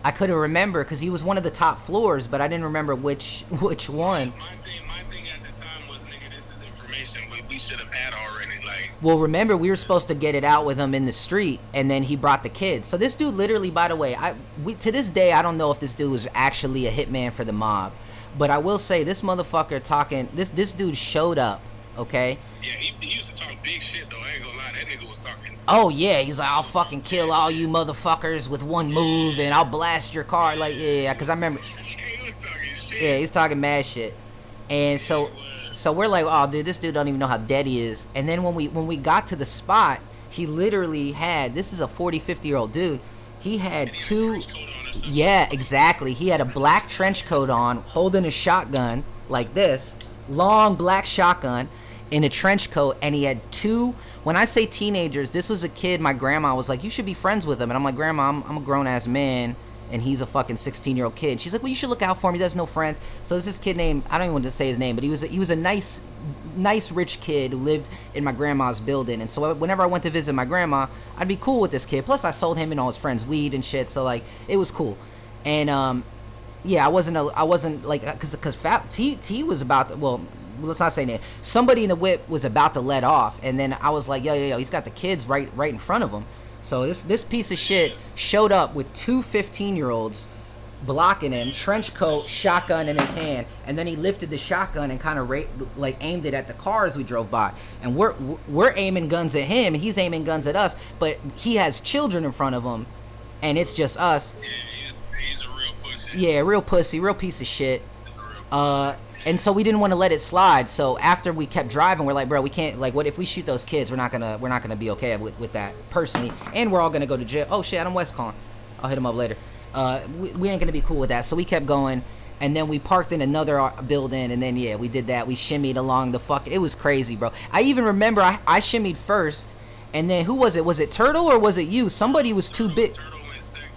I couldn't remember because he was one of the top floors, but I didn't remember which one. My thing at the time was, nigga, this is information we should have had already. Like, well, remember, we were supposed to get it out with him in the street, and then he brought the kids. So this dude literally, by the way, to this day, I don't know if this dude was actually a hitman for the mob, but I will say this motherfucker talking, this dude showed up, okay? Yeah, he used to talk big shit, though. I ain't gonna lie, that nigga was talking. Oh, yeah, he's like, I'll fucking kill all you motherfuckers with one move, and I'll blast your car. Like, yeah, because I remember. He was talking shit. Yeah, he's talking mad shit. And so we're like, oh, dude, this dude don't even know how dead he is. And then when we got to the spot, he literally had, this is a 40, 50-year-old dude. He had two. Yeah, exactly. He had a black trench coat on, holding a shotgun like this, long black shotgun in a trench coat, and he had two. When I say teenagers, this was a kid my grandma was like, you should be friends with him. And I'm like, Grandma, I'm a grown-ass man, and he's a fucking 16-year-old kid. She's like, well, you should look out for him. He does no friends. So there's this kid named, I don't even want to say his name, but he was a nice rich kid who lived in my grandma's building. And so whenever I went to visit my grandma, I'd be cool with this kid. Plus, I sold him and all his friends weed and shit, so, like, it was cool. And, yeah, I wasn't like, because T was about to, well, let's not say that. Somebody in the whip was about to let off, and then I was like, yo, he's got the kids right in front of him. So this piece of shit showed up with two 15-year-olds blocking him, trench coat, shotgun in his hand, and then he lifted the shotgun and kind of aimed it at the cars we drove by. And we're aiming guns at him, and he's aiming guns at us, but he has children in front of him, and it's just us. Yeah, he's a real pussy. Yeah, real pussy, real piece of shit. And so we didn't want to let it slide. So after we kept driving, we're like, bro, we can't, like, what if we shoot those kids? We're not gonna be okay with that personally, and we're all gonna go to jail. Oh shit, Adam West calling. I'll hit him up later. We ain't gonna be cool with that. So we kept going, and then we parked in another building, and then yeah, we did that. We shimmied along the fuck. It was crazy, bro. I even remember I shimmied first, and then who was it? Was it Turtle or was it you? Somebody was too big. Turtle went sick.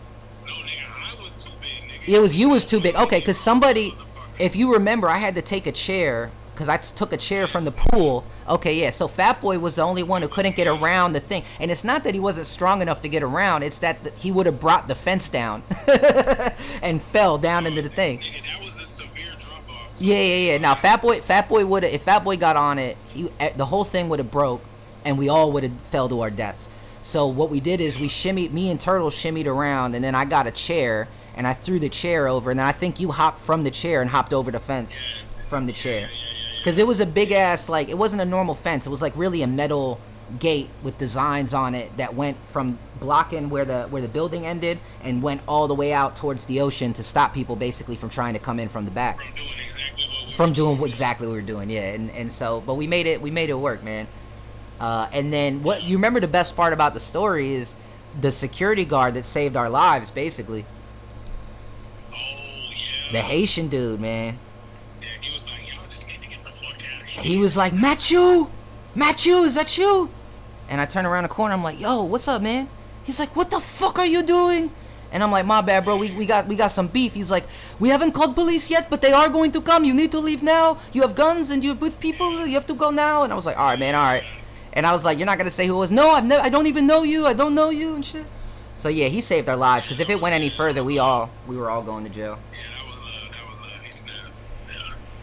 No, nigga, I was too big, nigga. It was you was too big. Okay, because somebody. If you remember, I had to take a chair because I took a chair from the pool. Okay, yeah. So Fat Boy was the only one who couldn't get around the thing. And it's not that he wasn't strong enough to get around. It's that he would have brought the fence down and fell down into the thing. Nigga, that was a severe drop-off. Yeah. Now, Fat Boy would have, if Fat Boy got on it, the whole thing would have broke, and we all would have fell to our deaths. So what we did is me and Turtle shimmied around, and then I got a chair, and I threw the chair over, and then I think you hopped from the chair and hopped over the fence from the chair. Because it was a big-ass, like, it wasn't a normal fence. It was, like, really a metal gate with designs on it that went from blocking where the building ended and went all the way out towards the ocean to stop people, basically, from trying to come in from the back. From doing exactly what we were doing, yeah. And so, but we made it work, man. And then, what you remember the best part about the story is the security guard that saved our lives, basically. The Haitian dude, man. Yeah, he was like, y'all just need to get the fuck out of here. He was like, Matthew, is that you? And I turn around the corner, I'm like, yo, what's up, man? He's like, what the fuck are you doing? And I'm like, my bad, bro, we got some beef. He's like, we haven't called police yet, but they are going to come. You need to leave now. You have guns and you're with people. You have to go now. And I was like, all right, man, all right. And I was like, you're not going to say who it was? No, I don't even know you. I don't know you and shit. So, yeah, he saved our lives, because if it went any further, we were all going to jail. Yeah, that was love. He snapped.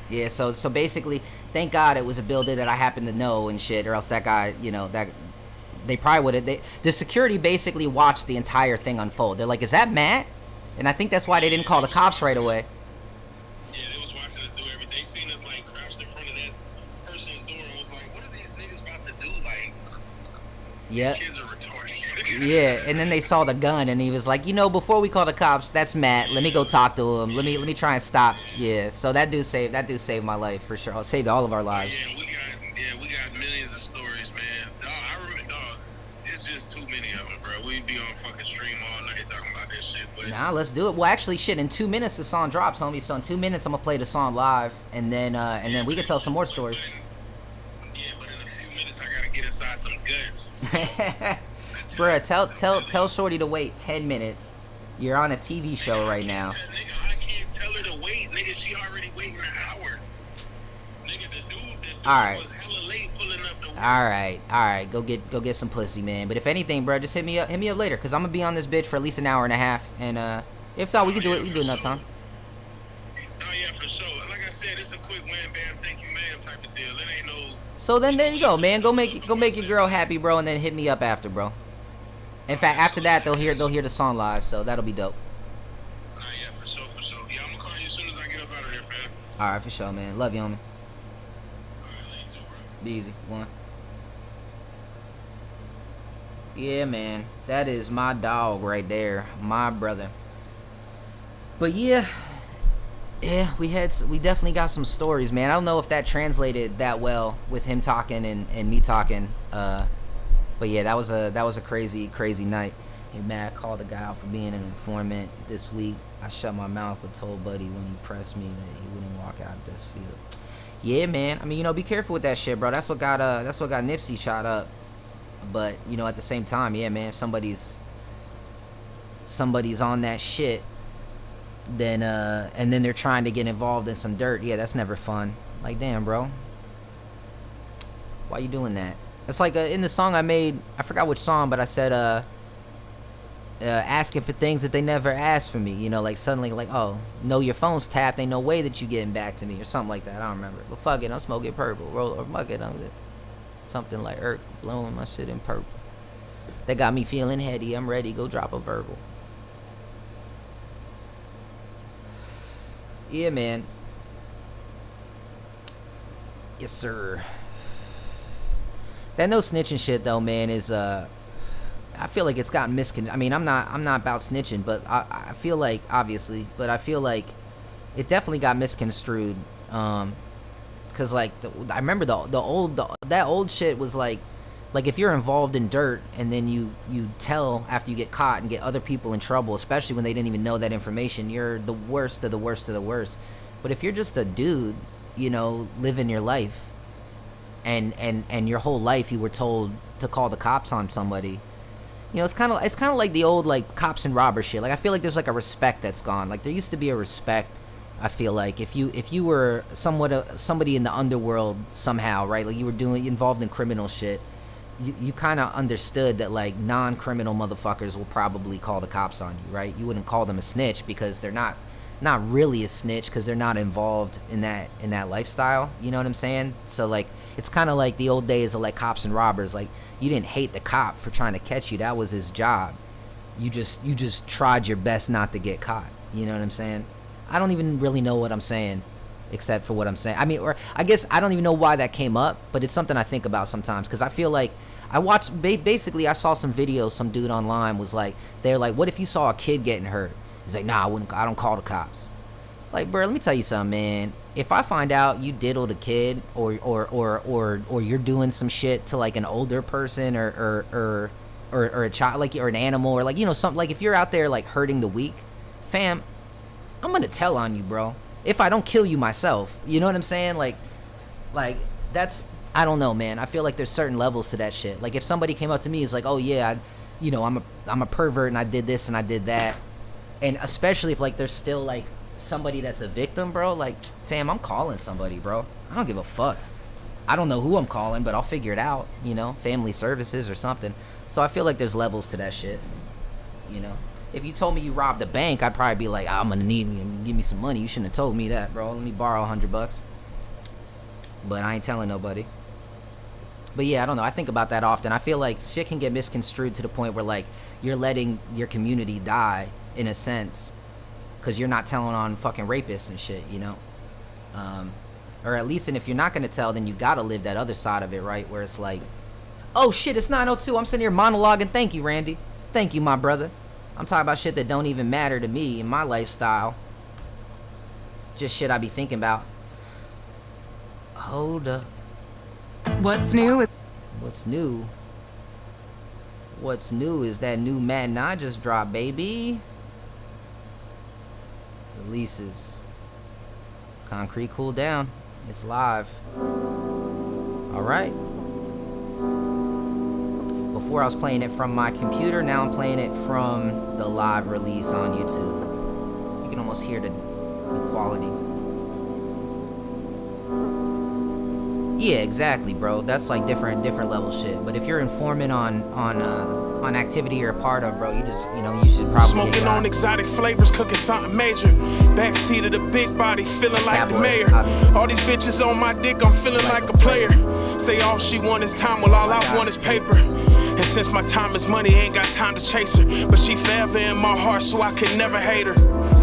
Yeah, so basically, thank God it was a builder that I happened to know and shit, or else that guy, you know, that they probably would have. The security basically watched the entire thing unfold. They're like, is that Matt? And I think that's why they didn't call the cops right away. Yeah, they was watching us do everything. They seen us like crouched in front of that person's door and was like, what are these niggas about to do? Like, these kids are retarded. Yeah, and then they saw the gun, and he was like, you know, before we call the cops, that's Matt. Let me go talk to him. Let me try and stop. Yeah, so that dude saved my life for sure. Saved all of our lives. Yeah, we got millions of stories, man. Dog, I remember, dog. It's just too many of them, bro. We'd be on fucking stream all night talking about this shit. But nah, let's do it. Well, actually, shit. In 2 minutes, the song drops, homie. So in 2 minutes, I'm gonna play the song live, and then we can tell some more stories. Yeah, but in a few minutes, I gotta get inside some guts. So. Bruh, tell Shorty to wait 10 minutes. You're on a TV show right now. Nigga, I can't tell her to wait. Nigga, she already waiting an hour. Nigga, the dude was hella late pulling up the work. Alright. Go get some pussy, man. But if anything, bro, just hit me up later, cause I'm gonna be on this bitch for at least an hour and a half. And if not, we can do it. We can do another time. Oh yeah, for sure. Like I said, it's a quick wham bam, thank you, ma'am type of deal. It ain't no. So then there you go, man. Go make your girl happy, bro, and then hit me up after, bro. In fact, after that, they'll hear the song live, so that'll be dope. Yeah, for sure. Yeah, I'm gonna call you as soon as I get up out of there, fam. All right, for sure, man. Love you, homie. All right, late too, bro. Be easy. One. Yeah, man. That is my dog right there, my brother. But yeah, we definitely got some stories, man. I don't know if that translated that well with him talking and me talking. But yeah, that was a crazy night. Hey man, I called the guy out for being an informant this week. I shut my mouth but told Buddy when he pressed me that he wouldn't walk out of this field. Yeah, man. I mean, you know, be careful with that shit, bro. That's what got Nipsey shot up. But you know, at the same time, yeah, man. If somebody's on that shit, then and then they're trying to get involved in some dirt. Yeah, that's never fun. Like, damn, bro. Why you doing that? It's like in the song I made, I forgot which song, but I said, asking for things that they never asked for me. You know, like suddenly, like, oh, no, your phone's tapped. Ain't no way that you getting back to me or something like that. I don't remember. But fuck it, I'm smoking purple. Roll or fuck it, something like Irk blowing my shit in purple. That got me feeling heady. I'm ready. Go drop a verbal. Yeah, man. Yes, sir. That no snitching shit though, man, is I feel like it's got I mean, I'm not about snitching, but I feel like, obviously, but I feel like it definitely got misconstrued. Cause like I remember that old shit was like if you're involved in dirt and then you tell after you get caught and get other people in trouble, especially when they didn't even know that information, you're the worst of the worst of the worst. But if you're just a dude, you know, living your life, and your whole life you were told to call the cops on somebody, you know, it's kind of like the old like cops and robbers shit. Like I feel like there's like a respect that's gone. Like there used to be a respect. I feel like if you were somebody in the underworld somehow, right? Like you were involved in criminal shit, you kind of understood that like non-criminal motherfuckers will probably call the cops on you, right? You wouldn't call them a snitch because they're not really a snitch because they're not involved in that lifestyle. You know what I'm saying? So like it's kind of like the old days of like cops and robbers. Like you didn't hate the cop for trying to catch you. That was his job. You just tried your best not to get caught. You know what I'm saying? I don't even really know what I'm saying except for what I'm saying. I mean, or I guess I don't even know why that came up, but it's something I think about sometimes because I feel like I watched basically I saw some videos. Some dude online was like, they're like, what if you saw a kid getting hurt? He's like, nah, I don't call the cops. Like, bro, let me tell you something, man. If I find out you diddled a kid or you're doing some shit to like an older person or a child, like, or an animal, or like, you know, something, like if you're out there like hurting the weak, fam, I'm gonna tell on you, bro. If I don't kill you myself, you know what I'm saying? Like that's I don't know, man. I feel like there's certain levels to that shit. Like if somebody came up to me, it's like, oh yeah, I'm a pervert and I did this and I did that, and especially if like there's still like somebody that's a victim, bro. Like, fam, I'm calling somebody, bro. I don't give a fuck. I don't know who I'm calling, but I'll figure it out. Family services or something. So I feel like there's levels to that shit. If you told me you robbed a bank, I'd probably be like, I'm gonna need you, give me some money. You shouldn't have told me that, bro. Let me borrow $100. But I ain't telling nobody. But yeah, I don't know. I think about that often. I feel like shit can get misconstrued to the point where like you're letting your community die in a sense, because you're not telling on fucking rapists and shit, or at least, and if you're not gonna tell, then you gotta live that other side of it, right? Where it's like, oh shit, it's 9:02. I'm sitting here monologuing. Thank you, Randy. Thank you, my brother. I'm talking about shit that don't even matter to me in my lifestyle. Just shit I be thinking about. Hold up. What's new? What's new? What's new is that new Madden I just dropped, baby. Releases. Concrete Cool Down. It's live. Alright. Before I was playing it from my computer, now I'm playing it from the live release on YouTube. You can almost hear the quality. Yeah, exactly, bro. That's like different level shit. But if you're informing on activity you're a part of, bro, you just, you should probably smoking on exotic flavors, cooking something major. Backseat of the big body, feeling like the mayor. Obviously. All these bitches on my dick, I'm feeling like a player. Say all she want is time, well all I want is paper. And since my time is money, ain't got time to chase her. But she forever in my heart, so I could never hate her.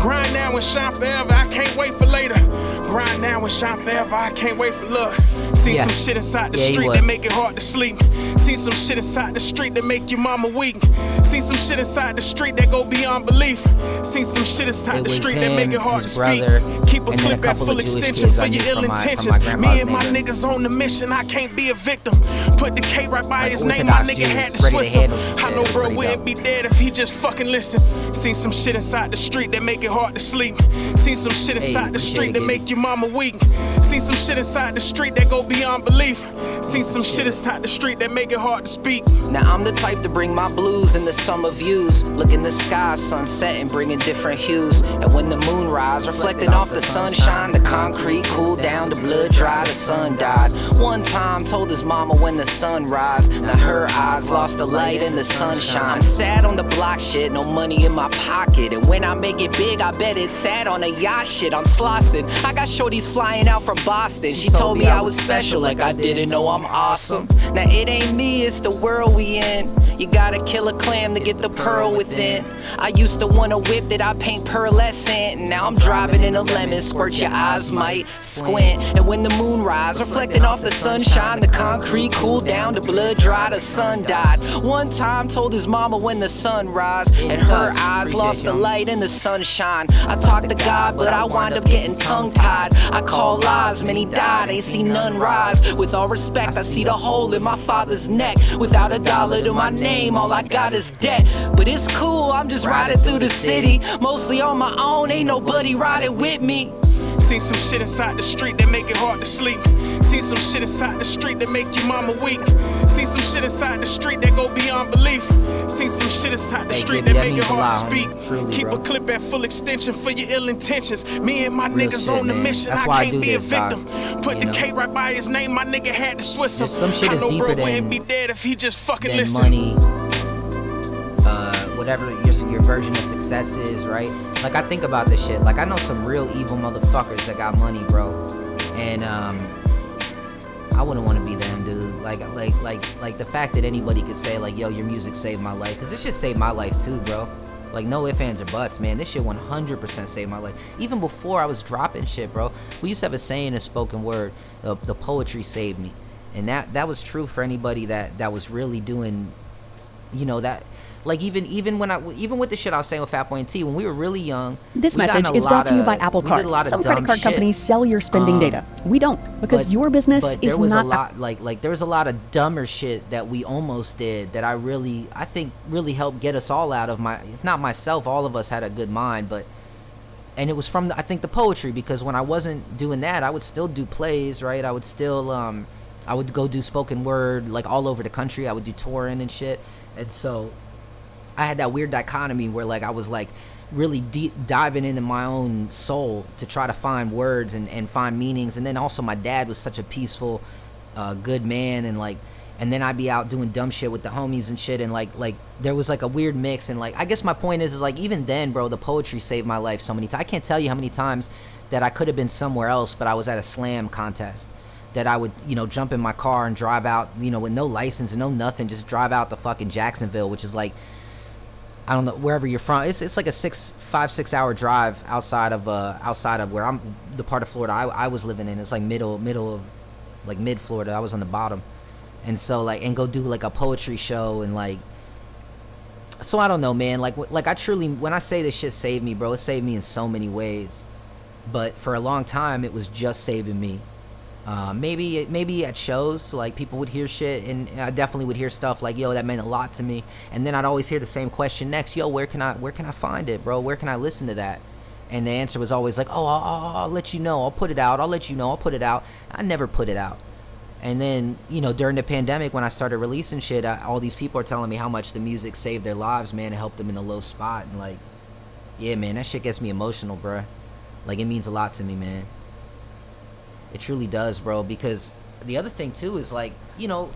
Grind now and shine forever, I can't wait for later. Grind now and shine forever, I can't wait for love. See some shit inside the street that make it hard to sleep. See some shit inside the street that make your mama weak. See some shit inside the street that go beyond belief. See some shit inside the street that make it hard to speak. Keep a clip at full extension for your ill intentions. Me and my niggas on the mission, I can't be a victim. Put the K right by his name, my nigga had to Swiss him. I know bro wouldn't be dead if he just fucking listened. See some shit inside the street that make it hard to sleep. See some shit inside the street that make your mama weak. See some shit inside the street that go beyond belief. See some shit inside the street that make it hard to speak. Now I'm the type to bring my blues in the summer views. Look in the sky, sunset and bringing different hues. And when the moon rise, reflecting off the sunshine, the concrete cooled down, the blood dry, the sun died. One time told his mama when the sun rise. Now her eyes lost the light and the sunshine. I'm sad on the block shit, no money in my pocket. And when I make it big, I bet it's sad on a yacht shit on Slauson. I got shorties flying out from Boston. She told me I was special, like I didn't know I'm awesome. Now it ain't me, it's the world we in. You gotta kill a clam to get the pearl within. I used to want a whip that I paint pearlescent. And now I'm driving in a lemon, squirt your eyes might squint. And when the moon rise, reflecting off the sunshine, the concrete cooled down, the blood dry, the sun died. One time told his mama when the sun rise, and her eyes lost the light and the sunshine. I talked to God, but I wind up getting tongue-tied. I call lies, many died, ain't see none rise. With all respect, I see the hole in my father's neck. Without a dollar to my name, all I got is debt. But it's cool, I'm just riding through the city, mostly on my own, ain't nobody riding with me. See some shit inside the street that make it hard to sleep. See some shit inside the street that make your mama weak. See some shit inside the street that go beyond belief. See some shit inside the street that make it hard to speak. Truly, keep bro. a clip at full extension for your ill intentions. Me and my niggas shit, on the man. mission, That's I why I can't do be this, a victim. dog. Put the K right by his name, my nigga had to Swiss him. Some shit I is know deeper bro than wouldn't be dead if he just fucking than listened. money, whatever your version of success is, right? Like I think about this shit. Like I know some real evil motherfuckers that got money, bro, and I wouldn't want to be them, dude. Like the fact that anybody could say like, yo, your music saved my life, because this shit saved my life too, bro. Like no ifs, ands, or buts, man. This shit 100% saved my life. Even before I was dropping shit, bro. We used to have a saying in spoken word, the poetry saved me, and that was true for anybody that was really doing, that. Like even with the shit I was saying with Fatboy and T, when we were really young. This message is brought to you by Apple Card. Some credit card companies sell your spending data. We don't, because your business is not. There was a lot like there was a lot of dumber shit that we almost did that I think really helped get us all out of if not myself, all of us had a good mind, and it was from I think the poetry, because when I wasn't doing that, I would still do plays, right? I would still I would go do spoken word like all over the country. I would do touring and shit. And so I had that weird dichotomy where like I was like really deep diving into my own soul to try to find words and find meanings. And then also my dad was such a peaceful, good man, and like, and then I'd be out doing dumb shit with the homies and shit, and like there was like a weird mix. And like, I guess my point is like, even then, bro, the poetry saved my life so many times. I can't tell you how many times that I could have been somewhere else, but I was at a slam contest, that I would, you know, jump in my car and drive out, you know, with no license and no nothing, just drive out to fucking Jacksonville, which is like, I don't know, wherever you're from, it's like a 5-6 hour drive outside of where I'm, the part of Florida I was living in. It's like middle of like mid Florida. I was on the bottom. And so like, and go do like a poetry show, and like, so I don't know, man, like I truly, when I say this shit saved me, bro, it saved me in so many ways, but for a long time it was just saving me. Maybe at shows, like people would hear shit, and I definitely would hear stuff like, yo, that meant a lot to me. And then I'd always hear the same question next, yo, where can I find it, bro? Where can I listen to that? And the answer was always like, oh, I'll let you know, I'll put it out, I'll let you know, I'll put it out. I never put it out. And then, you know, during the pandemic, when I started releasing shit, all these people are telling me how much the music saved their lives, man, and helped them in a low spot. And like, yeah, man, that shit gets me emotional, bro. Like, it means a lot to me, man. It truly does, bro, because the other thing too is like, you know,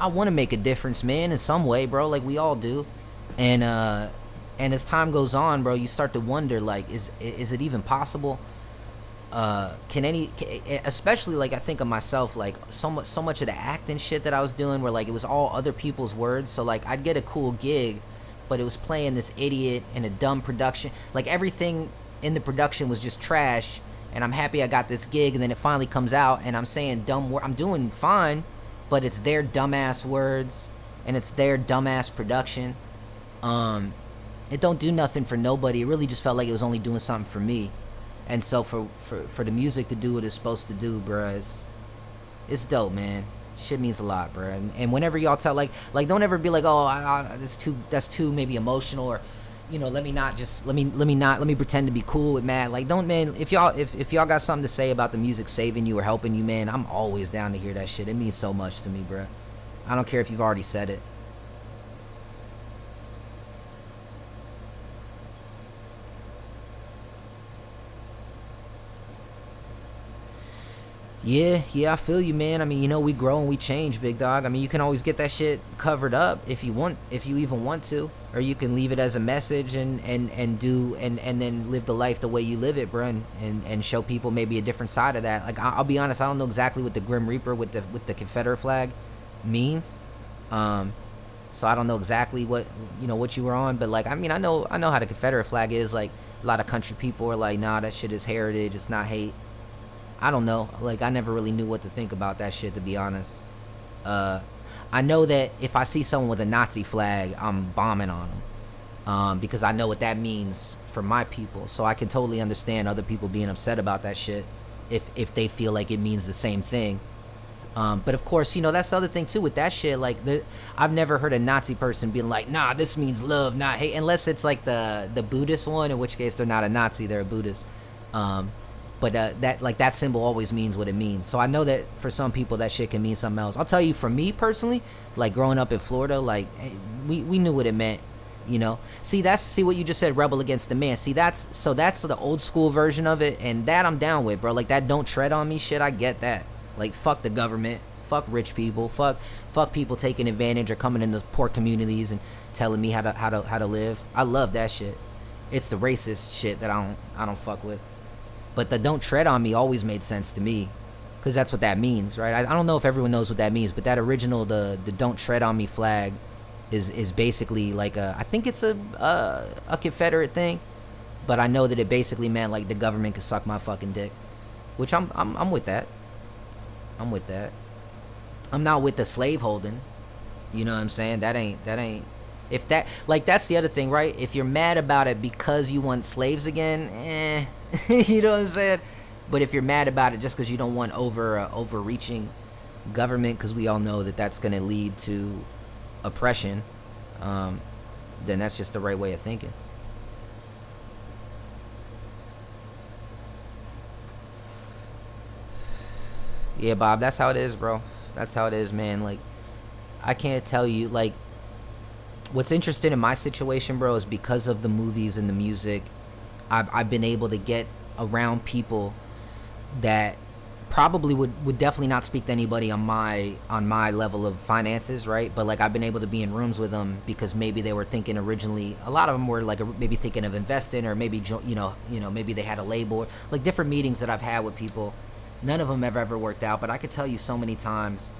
I want to make a difference, man, in some way, bro, like we all do. And as time goes on, bro, you start to wonder, like, is it even possible? Especially like I think of myself, like so much of the acting shit that I was doing where like it was all other people's words. So like I'd get a cool gig, but it was playing this idiot and a dumb production. Like everything in the production was just trash. And I'm happy I got this gig, and then it finally comes out, and I'm saying dumb words. I'm doing fine, but it's their dumbass words, and it's their dumbass production. It don't do nothing for nobody. It really just felt like it was only doing something for me. And so for the music to do what it's supposed to do, bruh, it's dope, man. Shit means a lot, bruh. And whenever y'all tell, like don't ever be like, oh, that's too maybe emotional, or, you know, let me pretend to be cool with Matt. Like, don't, man, if y'all got something to say about the music saving you or helping you, man, I'm always down to hear that shit. It means so much to me, bruh. I don't care if you've already said it. Yeah, I feel you, man. I mean, you know, we grow and we change, big dog. I mean, you can always get that shit covered up if you even want to, or you can leave it as a message and then live the life the way you live it, bro, and show people maybe a different side of that. Like, I'll be honest, I don't know exactly what the Grim Reaper with the Confederate flag means, so I don't know exactly what you were on, but like, I mean, I know how the Confederate flag is. Like, a lot of country people are like, nah, that shit is heritage, it's not hate. I don't know. Like, I never really knew what to think about that shit, to be honest. I know that if I see someone with a Nazi flag, I'm bombing on them, because I know what that means for my people. So I can totally understand other people being upset about that shit if they feel like it means the same thing. But of course, you know, that's the other thing too with that shit. Like, I've never heard a Nazi person being like, nah, this means love, not hate, unless it's like the Buddhist one, in which case they're not a Nazi, they're a Buddhist. But that symbol always means what it means. So I know that for some people that shit can mean something else. I'll tell you, for me personally, like growing up in Florida, like we knew what it meant, you know. See what you just said, rebel against the man. See, that's the old school version of it, and that I'm down with, bro. Like, that don't tread on me shit, I get that. Like, fuck the government, fuck rich people, fuck people taking advantage or coming into poor communities and telling me how to live. I love that shit. It's the racist shit that I don't fuck with. But the don't tread on me always made sense to me, because that's what that means, right? I don't know if everyone knows what that means, but that original, the don't tread on me flag is basically like I think it's a Confederate thing, but I know that it basically meant like the government could suck my fucking dick, which I'm with that. I'm with that. I'm not with the slave holding. You know what I'm saying? That ain't. If that, like, that's the other thing, right? If you're mad about it because you want slaves again, you know what I'm saying? But if you're mad about it just because you don't want overreaching government, because we all know that that's going to lead to oppression, then that's just the right way of thinking. Yeah, Bob, that's how it is, bro. That's how it is, man. Like, I can't tell you, like, what's interesting in my situation, bro, is because of the movies and the music, I've been able to get around people that probably would definitely not speak to anybody on my level of finances, right? But like, I've been able to be in rooms with them because maybe they were thinking originally, a lot of them were like maybe thinking of investing, or maybe maybe they had a label, like different meetings that I've had with people. None of them have ever worked out, but I could tell you so many times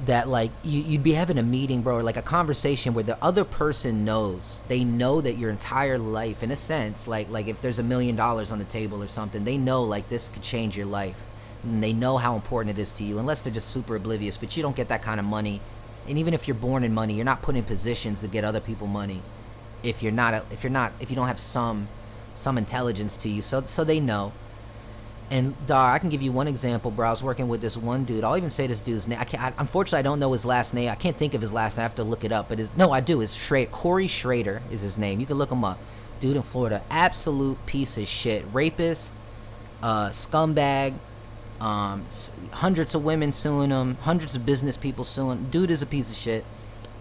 that like you'd be having a meeting, bro, or like a conversation where the other person knows, they know that your entire life, in a sense, like if there's $1 million on the table or something, they know like this could change your life, and they know how important it is to you, unless they're just super oblivious. But you don't get that kind of money, and even if you're born in money, you're not put in positions to get other people money if you don't have some intelligence to you. So they know. And I can give you one example, bro. I was working with this one dude. I'll even say this dude's name. Unfortunately, I don't know his last name. I can't think of his last name. I have to look it up. But I do. It's Corey Schrader is his name. You can look him up. Dude in Florida, absolute piece of shit, rapist, scumbag. Hundreds of women suing him. Hundreds of business people suing him. Dude is a piece of shit.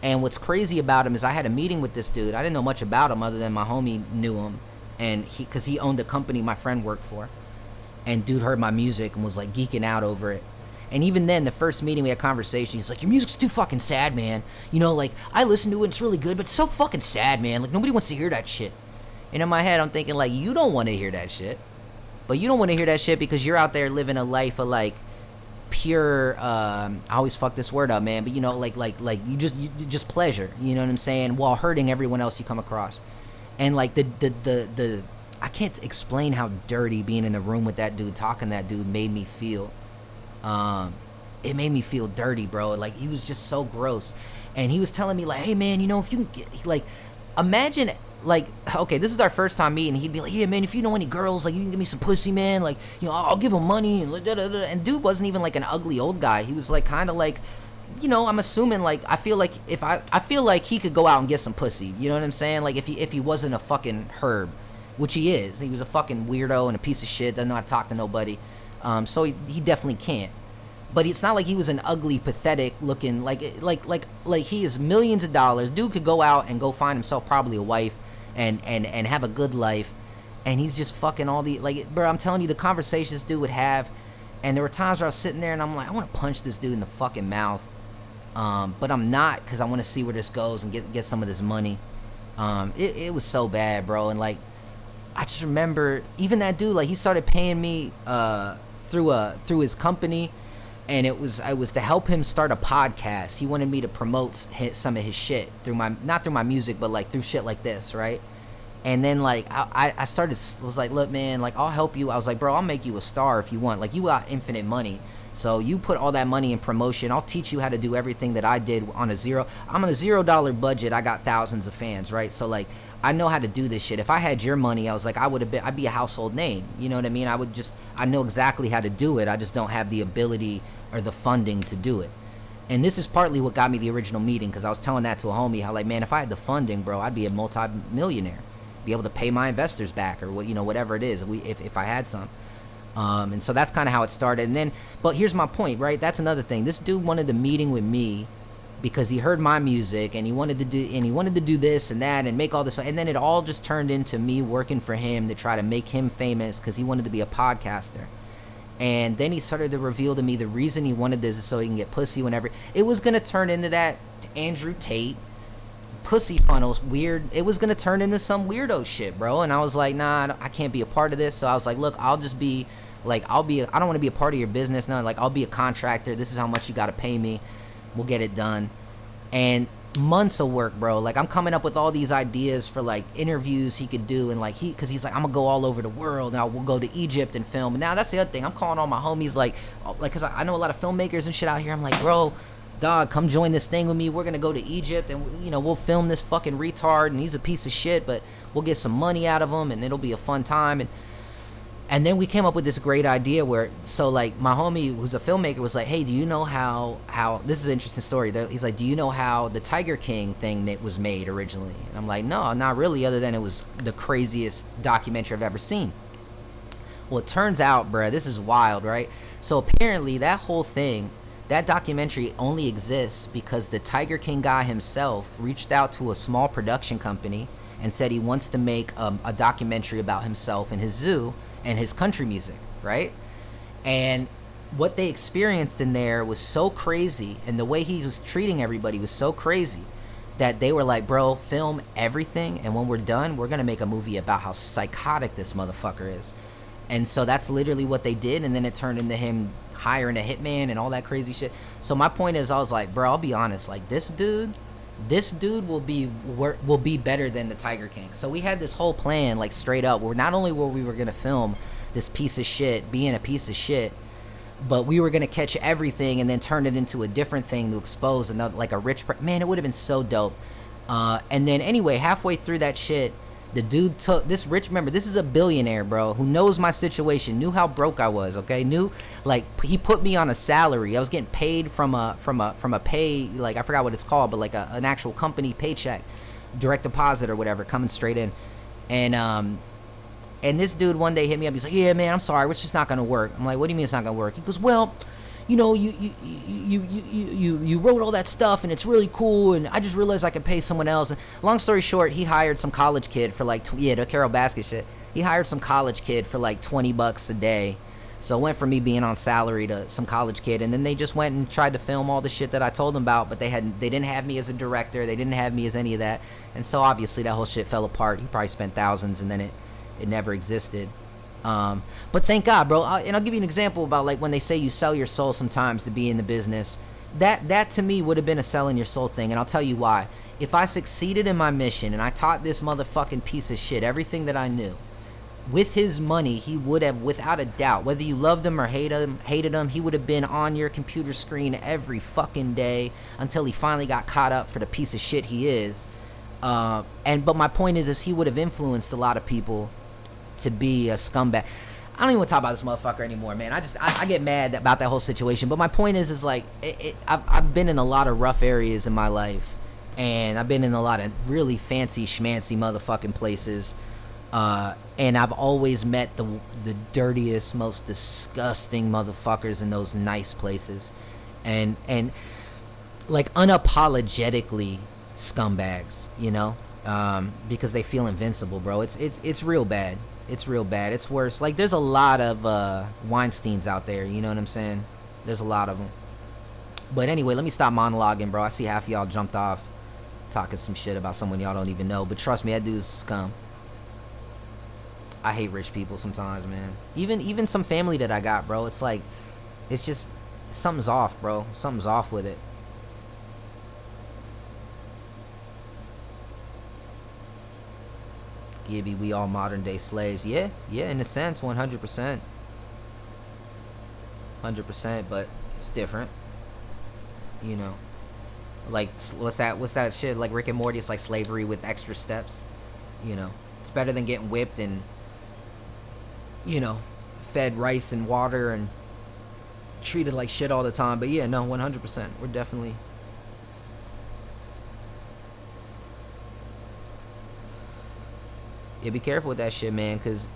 And what's crazy about him is I had a meeting with this dude. I didn't know much about him other than my homie knew him, and because he owned a company my friend worked for. And dude heard my music and was like geeking out over it. And even then, the first meeting we had conversation, he's like, your music's too fucking sad, man. You know, like, I listen to it, it's really good, but it's so fucking sad, man. Like, nobody wants to hear that shit. And in my head, I'm thinking, like, you don't want to hear that shit. But you don't want to hear that shit because you're out there living a life of, like, pure, I always fuck this word up, man, but, you know, like you just pleasure, you know what I'm saying, while hurting everyone else you come across. And, like, the I can't explain how dirty being in the room with that dude, talking to that dude, made me feel. It made me feel dirty, bro. Like, he was just so gross. And he was telling me, like, hey, man, you know, if you can get, like, imagine, like, okay, this is our first time meeting. He'd be like, yeah, man, if you know any girls, like, you can give me some pussy, man. Like, you know, I'll give them money. And da-da-da. And dude wasn't even, like, an ugly old guy. He was, like, kind of, like, you know, I'm assuming, like, I feel like I feel like he could go out and get some pussy. You know what I'm saying? Like, if he wasn't a fucking herb. Which he is. He was a fucking weirdo and a piece of shit, doesn't know how to talk to nobody. So he definitely can't. But it's not like he was an ugly, pathetic looking, like he is millions of dollars. Dude could go out and go find himself probably a wife and have a good life. And he's just fucking all the, like, bro, I'm telling you, the conversations this dude would have. And there were times where I was sitting there and I'm like, I want to punch this dude in the fucking mouth. But I'm not, because I want to see where this goes and get some of this money. It was so bad, bro. And like, I just remember even that dude, like, he started paying me through his company, and it was to help him start a podcast. He wanted me to promote some of his shit not through my music, but like through shit like this, right? And then like I was like, look, man, like, I'll help you. I was like, bro, I'll make you a star if you want. Like, you got infinite money. So you put all that money in promotion. I'll teach you how to do everything that I did I'm on a $0 budget. I got thousands of fans, right? So like, I know how to do this shit. If I had your money, I was like, I'd be a household name. You know what I mean? I know exactly how to do it. I just don't have the ability or the funding to do it. And this is partly what got me the original meeting, because I was telling that to a homie, how like, man, if I had the funding, bro, I'd be a multi-millionaire, be able to pay my investors back, or what, you know, whatever it is, if I had some. And so that's kind of how it started. And then, but here's my point, right? That's another thing. This dude wanted the meeting with me because he heard my music and he wanted to do this and that and make all this. And then it all just turned into me working for him to try to make him famous because he wanted to be a podcaster. And then he started to reveal to me the reason he wanted this is so he can get pussy whenever. It was going to turn into that Andrew Tate pussy funnels weird. It was going to turn into some weirdo shit, bro. And I was like, nah, I can't be a part of this. So I was like, look, I'll just be like, I don't want to be a part of your business. No, like, I'll be a contractor. This is how much you got to pay me. We'll get it done. And months of work, bro. Like, I'm coming up with all these ideas for like interviews he could do, and like because he's like, I'm gonna go all over the world. Now we'll go to Egypt and film. And now that's the other thing. I'm calling all my homies, like because I know a lot of filmmakers and shit out here. I'm like, bro, dog, come join this thing with me. We're gonna go to Egypt, and you know, we'll film this fucking retard, and he's a piece of shit, but we'll get some money out of him, and it'll be a fun time. And then we came up with this great idea where, so like my homie who's a filmmaker was like, hey, do you know how this is an interesting story. He's like, do you know how the Tiger King thing that was made originally? And I'm like, no, not really, other than it was the craziest documentary I've ever seen. Well, it turns out, bruh, this is wild, right? So apparently that whole thing, that documentary only exists because the Tiger King guy himself reached out to a small production company and said he wants to make a documentary about himself and his zoo and his country music, right? And what they experienced in there was so crazy, and the way he was treating everybody was so crazy, that they were like, bro, film everything, and when we're done, we're gonna make a movie about how psychotic this motherfucker is. And so that's literally what they did, and then it turned into him hiring a hitman and all that crazy shit. So my point is, I was like, bro, I'll be honest, like this dude will be better than the Tiger King. So we had this whole plan, like straight up, where not only were we gonna film this piece of shit being a piece of shit, but we were gonna catch everything and then turn it into a different thing to expose another, like a rich man. It would have been so dope. And then anyway, halfway through that shit, the dude took this rich, remember, this is a billionaire, bro, who knows my situation, knew how broke I was, okay? Knew, like, he put me on a salary. I was getting paid from a pay, like, I forgot what it's called, but like an actual company paycheck, direct deposit or whatever, coming straight in. And this dude one day hit me up. He's like, yeah, man, I'm sorry, it's just not gonna work. I'm like, what do you mean it's not gonna work? He goes, well, you know, you wrote all that stuff and it's really cool, and I just realized I could pay someone else. And long story short, he hired some college kid for like the Carol Baskin shit. He hired some college kid for like $20 a day. So it went from me being on salary to some college kid, and then they just went and tried to film all the shit that I told them about, but they didn't have me as a director, they didn't have me as any of that, and so obviously that whole shit fell apart. He probably spent thousands, and then it never existed. But thank God, bro. And I'll give you an example about like when they say you sell your soul sometimes to be in the business. That to me would have been a selling your soul thing, and I'll tell you why. If I succeeded in my mission and I taught this motherfucking piece of shit everything that I knew, with his money, he would have, without a doubt, whether you loved him or hated him, he would have been on your computer screen every fucking day until he finally got caught up for the piece of shit he is. But my point is he would have influenced a lot of people to be a scumbag. I don't even want to talk about this motherfucker anymore, man. I get mad about that whole situation. But my point is like, I've been in a lot of rough areas in my life, and I've been in a lot of really fancy schmancy motherfucking places, and I've always met the dirtiest, most disgusting motherfuckers in those nice places, and like unapologetically scumbags, you know, because they feel invincible, bro. It's real bad. It's real bad. It's worse. Like, there's a lot of Weinsteins out there, you know what I'm saying? There's a lot of them. But anyway, let me stop monologuing, bro. I see half of y'all jumped off talking some shit about someone y'all don't even know. But trust me, that dude's scum. I hate rich people sometimes, man. Even some family that I got, bro. It's like, it's just, something's off, bro. Something's off with it. Gibby, we all modern day slaves. Yeah, in a sense, 100%. 100%, but it's different. You know, like, what's that shit, like Rick and Morty? It's like slavery with extra steps. You know, it's better than getting whipped and, you know, fed rice and water and treated like shit all the time. But yeah, no, 100%. We're definitely... Yeah, be careful with that shit, man, because,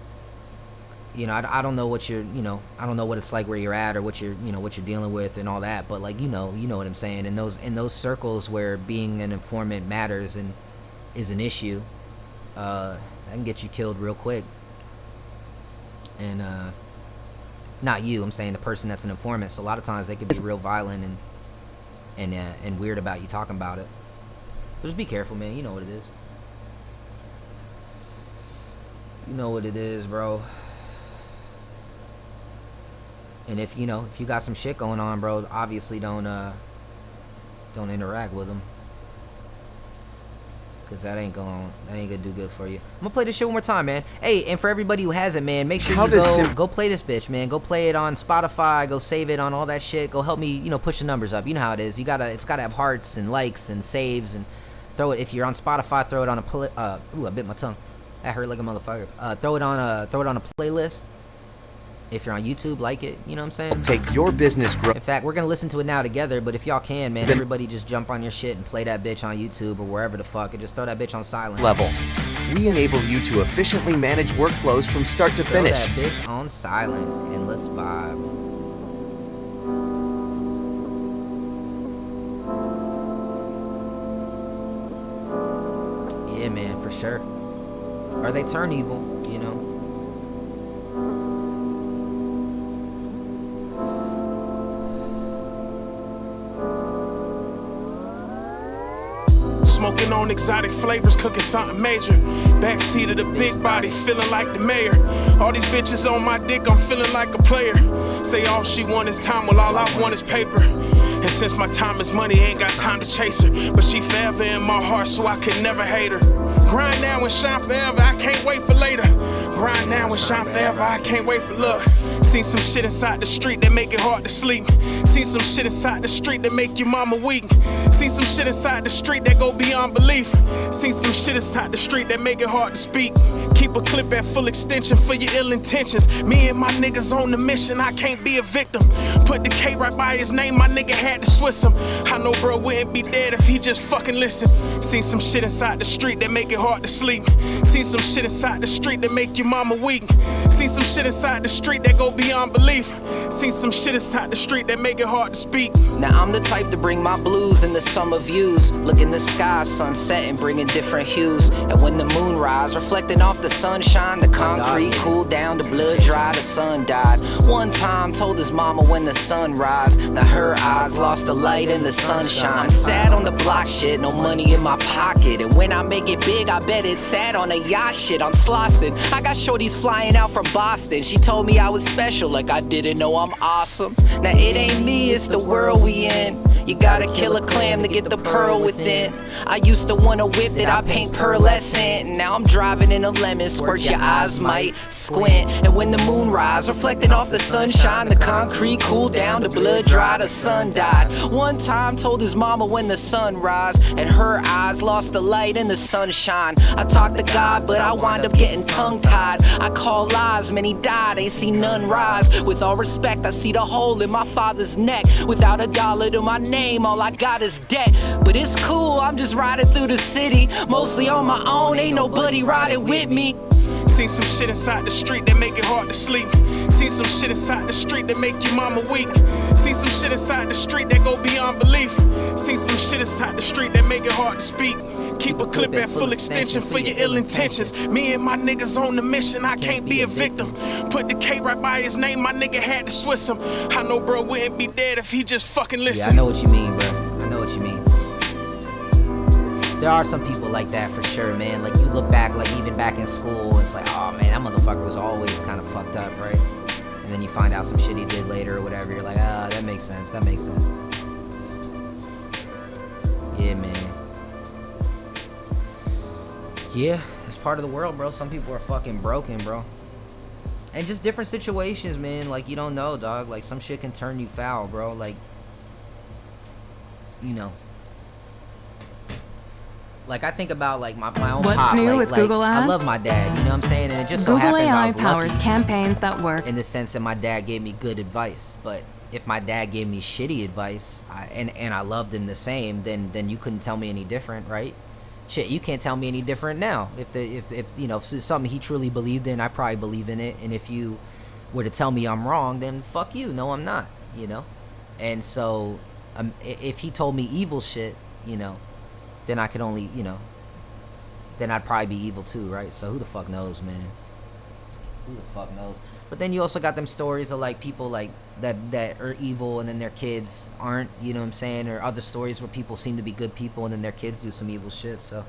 you know, I don't know what you're, you know, I don't know what it's like where you're at or what you're, you know, what you're dealing with and all that, but, like, you know what I'm saying. In those circles where being an informant matters and is an issue, that can get you killed real quick. And not you, I'm saying the person that's an informant. So a lot of times they can be real violent and weird about you talking about it. So just be careful, man. You know what it is. You know what it is, bro. And if you got some shit going on, bro, obviously don't interact with them, cause that ain't gonna do good for you. I'm gonna play this shit one more time, man. Hey, and for everybody who hasn't, man, make sure you go play this bitch, man. Go play it on Spotify. Go save it on all that shit. Go help me, you know, push the numbers up. You know how it is. It's gotta have hearts and likes and saves, and throw it. If you're on Spotify, throw it on I bit my tongue. That hurt like a motherfucker. Throw it on a playlist. If you're on YouTube, like it. You know what I'm saying? Take your business growth. In fact, we're gonna listen to it now together. But if y'all can, man, everybody just jump on your shit and play that bitch on YouTube or wherever the fuck, and just throw that bitch on silent. Level. we enable you to efficiently manage workflows from start to finish. Throw that bitch on silent and let's vibe. Yeah, man, for sure. Or they turn evil, you know. Smoking on exotic flavors, cooking something major. Backseat of the big body, feeling like the mayor. All these bitches on my dick, I'm feeling like a player. Say all she want is time, well all I want is paper. And since my time is money, ain't got time to chase her. But she forever in my heart, so I could never hate her. Grind now and shine forever, I can't wait for later. Grind now and shine forever, I can't wait for luck. Seen some shit inside the street that make it hard to sleep. Seen some shit inside the street that make your mama weak. Seen some shit inside the street that go beyond belief. Seen some shit inside the street that make it hard to speak. Keep a clip at full extension for your ill intentions. Me and my niggas on the mission, I can't be a victim. Put the K right by his name, my nigga had to Swiss him. I know bro wouldn't be dead if he just fucking listened. Seen some shit inside the street that make it hard to sleep. Seen some shit inside the street that make your mama weak. Seen some shit inside the street that go beyond belief. Seen some shit inside the street that make it hard to speak. Now I'm the type to bring my blues in the summer views. Look in the sky, sunset and bringing different hues. And when the moon rise, reflecting off the sunshine, the concrete cooled down, the blood dry, the sun died. One time told his mama when the sun rise. Now her eyes lost the light in the sunshine. I'm sad on the block shit, no money in my pocket. And when I make it big, I bet it's sad on a yacht shit on Slauson. I got shorties flying out from Boston. She told me I was special, like I didn't know I'm awesome. Now it ain't me, it's the world we in. You gotta kill a clam to get the pearl within. I used to want a whip that I paint pearlescent. Now I'm driving in a lemon, squirt your eyes might squint. And when the moon rise, reflecting off the sunshine, the concrete cooled down, the blood dry, the sun died. One time told his mama when the sun rise, and her eyes lost the light in the sunshine. I talked to God, but I wind up getting tongue-tied. I call lies, many died, ain't seen none rise. With all respect, I see the hole in my father's neck. Without a dollar to my name, all I got is debt. But it's cool, I'm just riding through the city, mostly on my own, ain't nobody riding with me. Seen some shit inside the street that make it hard to sleep. Seen some shit inside the street that make your mama weak. Seen some shit inside the street that go beyond belief. Seen some shit inside the street that make it hard to speak. Keep a clip at full extension for your ill intentions. Me and my niggas on the mission, I can't be a victim. Put the K right by his name, my nigga had to Swiss him. I know bro wouldn't be dead if he just fucking listened. Yeah, I know what you mean, bro. I know what you mean. There are some people like that for sure, man. Like you look back, like even back in school, it's like, oh man, that motherfucker was always kind of fucked up, right? And then you find out some shit he did later or whatever. You're like, ah, that makes sense. That makes sense. Yeah, man. Yeah, it's part of the world, bro. Some people are fucking broken, bro. And just different situations, man. Like, you don't know, dog. Like, some shit can turn you foul, bro. Like, you know. Like, I think about, like, my own What's pop. new like, with Google Ads? I love my dad, you know what I'm saying? And it just so Google happens AI I was powers lucky campaigns that work. in the sense that my dad gave me good advice. But if my dad gave me shitty advice, and I loved him the same, then you couldn't tell me any different, right? Shit, you can't tell me any different now. If you know, if it's something he truly believed in, I probably believe in it. And if you were to tell me I'm wrong, then fuck you. No, I'm not, you know? And so if he told me evil shit, you know, then I could only, you know, then I'd probably be evil too, right? So who the fuck knows, man? Who the fuck knows? But then you also got them stories of like people like that are evil and then their kids aren't, you know what I'm saying? Or other stories where people seem to be good people and then their kids do some evil shit. So,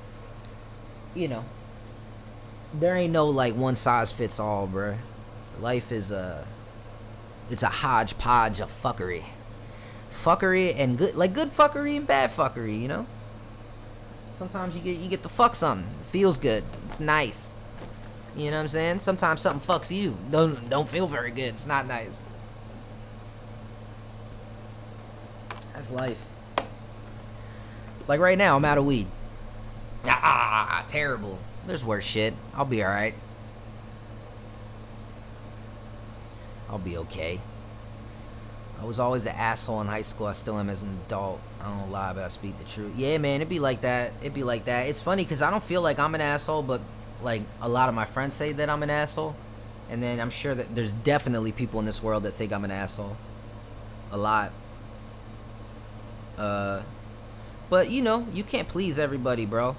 you know, there ain't no like one size fits all, bruh. Life is it's a hodgepodge of fuckery. Fuckery and good fuckery and bad fuckery, you know? Sometimes you get to fuck something. It feels good. It's nice. You know what I'm saying? Sometimes something fucks you. Don't feel very good. It's not nice. That's life. Like right now, I'm out of weed. Terrible. There's worse shit. I'll be alright. I'll be okay. I was always the asshole in high school. I still am as an adult. I don't lie, but I speak the truth. Yeah, man, it'd be like that. It's funny because I don't feel like I'm an asshole, but like a lot of my friends say that I'm an asshole, and then I'm sure that there's definitely people in this world that think I'm an asshole. A lot. But you know, you can't please everybody, bro.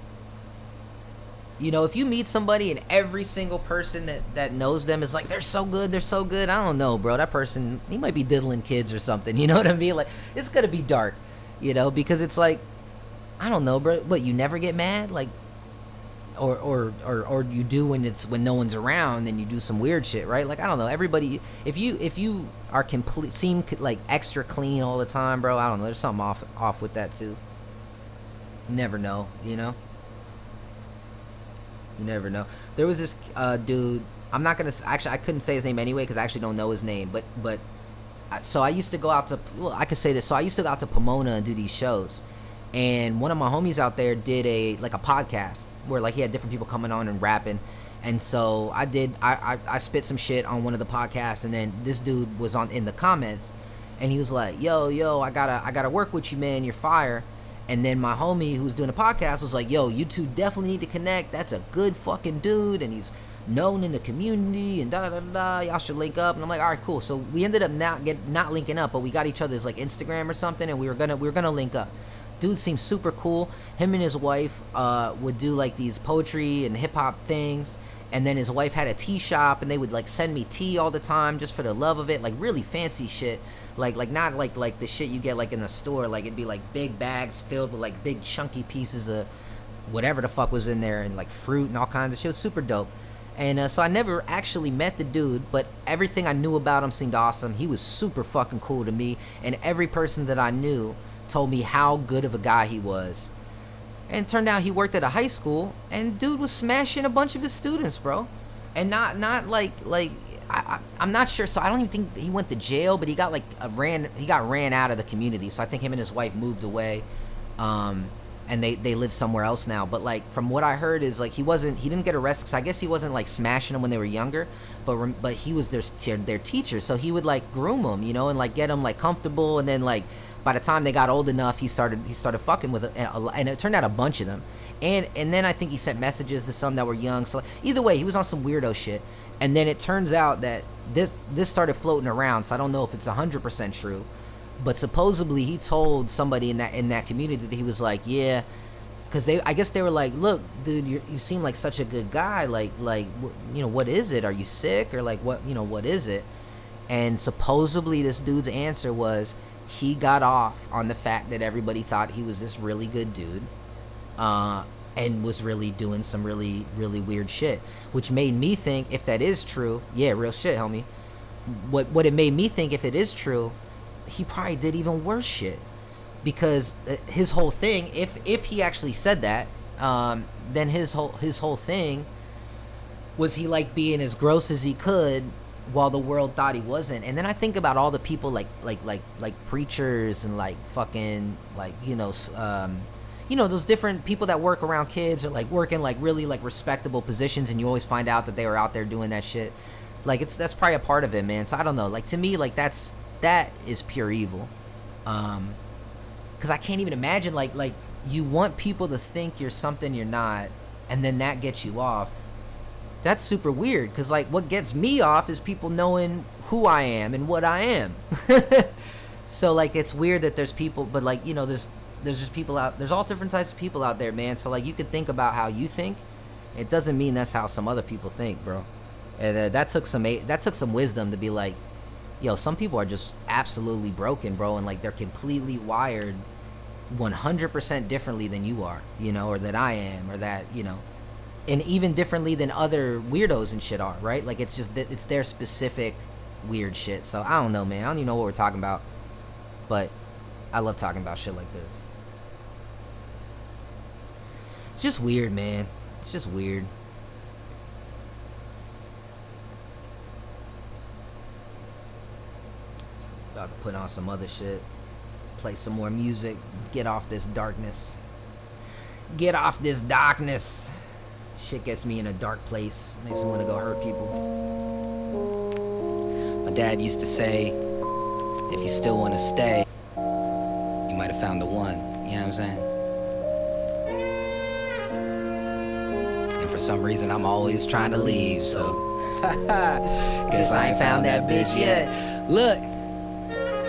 You know, if you meet somebody and every single person that knows them is like, they're so good, I don't know, bro. That person, he might be diddling kids or something, you know what I mean? Like, it's gonna be dark, you know, because it's like, I don't know, bro. But you never get mad, like, or you do when no one's around and you do some weird shit, right? Like, I don't know. Everybody, if you are seem like extra clean all the time, bro, I don't know. There's something off with that too. You never know, you know. You never know. There was this dude. I'm not gonna actually. I couldn't say his name anyway because I actually don't know his name. But so I used to go out to. Well, I could say this. So I used to go out to Pomona and do these shows, and one of my homies out there did a podcast where like he had different people coming on and rapping, and so I spit some shit on one of the podcasts, and then this dude was in the comments, and he was like, yo, I gotta work with you, man. You're fire. And then my homie who was doing the podcast was like, yo, you two definitely need to connect. That's a good fucking dude, and he's known in the community, and da-da-da-da. Y'all should link up. And I'm like, all right, cool. So we ended up not linking up, but we got each other's like Instagram or something, and we were gonna link up. Dude seems super cool. Him and his wife would do like these poetry and hip-hop things, and then his wife had a tea shop, and they would like send me tea all the time just for the love of it, like really fancy shit. Like not like the shit you get like in the store. Like it'd be like big bags filled with like big chunky pieces of whatever the fuck was in there, and like fruit and all kinds of shit. It was super dope. And so I never actually met the dude, but everything I knew about him seemed awesome. He was super fucking cool to me, and every person that I knew told me how good of a guy he was. And it turned out he worked at a high school, and dude was smashing a bunch of his students, bro. And not like I'm not sure. So I don't even think he went to jail, but he got ran out of the community. So I think him and his wife moved away, and they live somewhere else now. But like from what I heard is like he didn't get arrested. So I guess he wasn't like smashing them when they were younger, but he was their teacher. So he would like groom them, you know, and like get them like comfortable, and then like by the time they got old enough, he started fucking with it, and it turned out a bunch of them. And then I think he sent messages to some that were young. So either way, he was on some weirdo shit. And then it turns out that this started floating around. So I don't know if it's 100% true, but supposedly he told somebody in that community that he was like, yeah, because I guess they were like, look, dude, you seem like such a good guy. Like you know, what is it? Are you sick or like what? You know, what is it? And supposedly this dude's answer was he got off on the fact that everybody thought he was this really good dude. And was really doing some really, really weird shit, which made me think, if that is true, yeah, real shit, homie. What it made me think, if it is true, he probably did even worse shit, because his whole thing, if he actually said that, then his whole thing was he liked being as gross as he could while the world thought he wasn't. And then I think about all the people like preachers and like fucking like you know, those different people that work around kids or like work in like really like respectable positions, and you always find out that they were out there doing that shit. Like that's probably a part of it, man. So I don't know. Like to me, like that is pure evil. Cause I can't even imagine like you want people to think you're something you're not, and then that gets you off. That's super weird. Cause like what gets me off is people knowing who I am and what I am. So like it's weird that there's people, but like, you know, there's just people out, there's all different types of people out there, man. So like you could think about how you think, it doesn't mean that's how some other people think, bro. And that took some wisdom to be like, yo, some people are just absolutely broken, bro, and like they're completely wired 100% differently than you are, you know, or that I am, or that, you know, and even differently than other weirdos and shit are, right? Like it's just that it's their specific weird shit. So I don't know, man. I don't even know what we're talking about, but I love talking about shit like this. It's just weird, man. It's just weird. About to put on some other shit. Play some more music. Get off this darkness. Get off this darkness. Shit gets me in a dark place. Makes me want to go hurt people. My dad used to say, if you still want to stay, you might have found the one. You know what I'm saying? And for some reason I'm always trying to leave, so guess I ain't found that bitch yet. Look.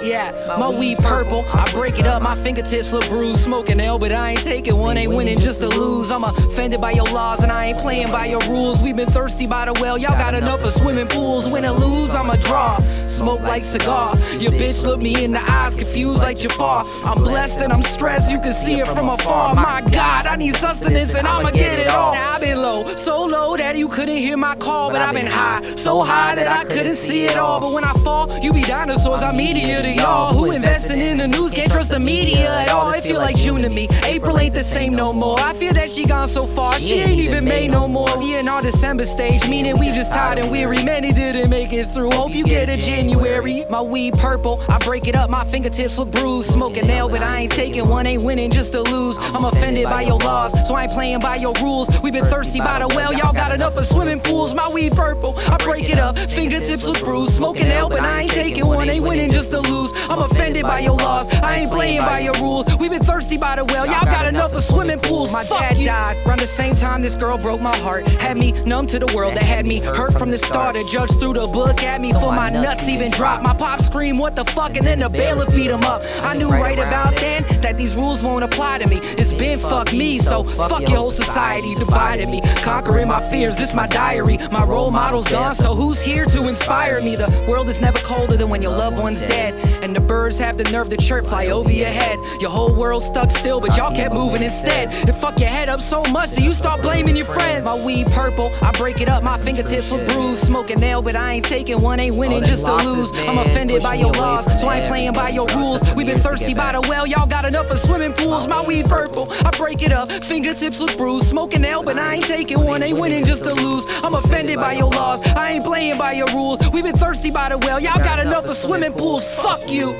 Yeah, my weed purple, I break it up, my fingertips look bruised. Smoking L, but I ain't taking one, ain't winning just to lose. I'm offended by your laws and I ain't playing by your rules. We've been thirsty by the well, y'all got enough of swimming pools. Win or lose, I'm a draw, smoke like cigar. Your bitch look me in the eyes, confused like Jafar. I'm blessed and I'm stressed, you can see it from afar. My God, I need sustenance and I'ma get it all. Now I've been low, so low that you couldn't hear my call, but I've been high, so high that I couldn't see it all. But when I fall, you be dinosaurs, I'm meteor to y'all. Who investing in the news can't trust the media at all. It feel like June to me. April ain't the same no more. I feel that she gone so far, she ain't even made no more. We in our December stage, meaning we just tired and weary. Many didn't make it through. Hope you get a January. My weed purple, I break it up, my fingertips look bruised. Smoking nail, but I ain't taking one, ain't winning just to lose. I'm offended by your laws, so I ain't playing by your rules. We been thirsty by the well, y'all got enough of swimming pools. My weed purple, I break it up, fingertips look bruised. Smoking nail, but I ain't taking one, ain't winning just to lose. I'm offended by your laws, I ain't playing by your rules. We been thirsty by the well, y'all got enough of swimming pools. My dad died around the same time this girl broke my heart. Had me numb to the world that had me hurt from the start. A judge threw the book at me for my nuts even dropped. My pop screamed, what the fuck, and then the bailiff beat him up. I knew right about then that these rules won't apply to me. It's been fuck me, so fuck your whole society divided me. Conquering my fears, this my diary. My role model's gone, so who's here to inspire me? The world is never colder than when your loved one's dead, and the birds have the nerve to chirp, fly over your head. Your whole world stuck still, but y'all kept moving instead. And fuck your head up so much that you start blaming your friends. My weed purple, I break it up, my fingertips look bruised. Smoking nail, but I ain't taking one, ain't winning just to lose. I'm offended by your laws, so I ain't playing by your rules. We been thirsty by the well, y'all got enough of swimming pools. My weed purple, I break it up, fingertips look bruised. Smoking nail, but I ain't taking one, ain't winning just to lose. I'm offended by your laws, I ain't playing by your rules. We been thirsty by the well, y'all got enough of swimming pools. Fuck you.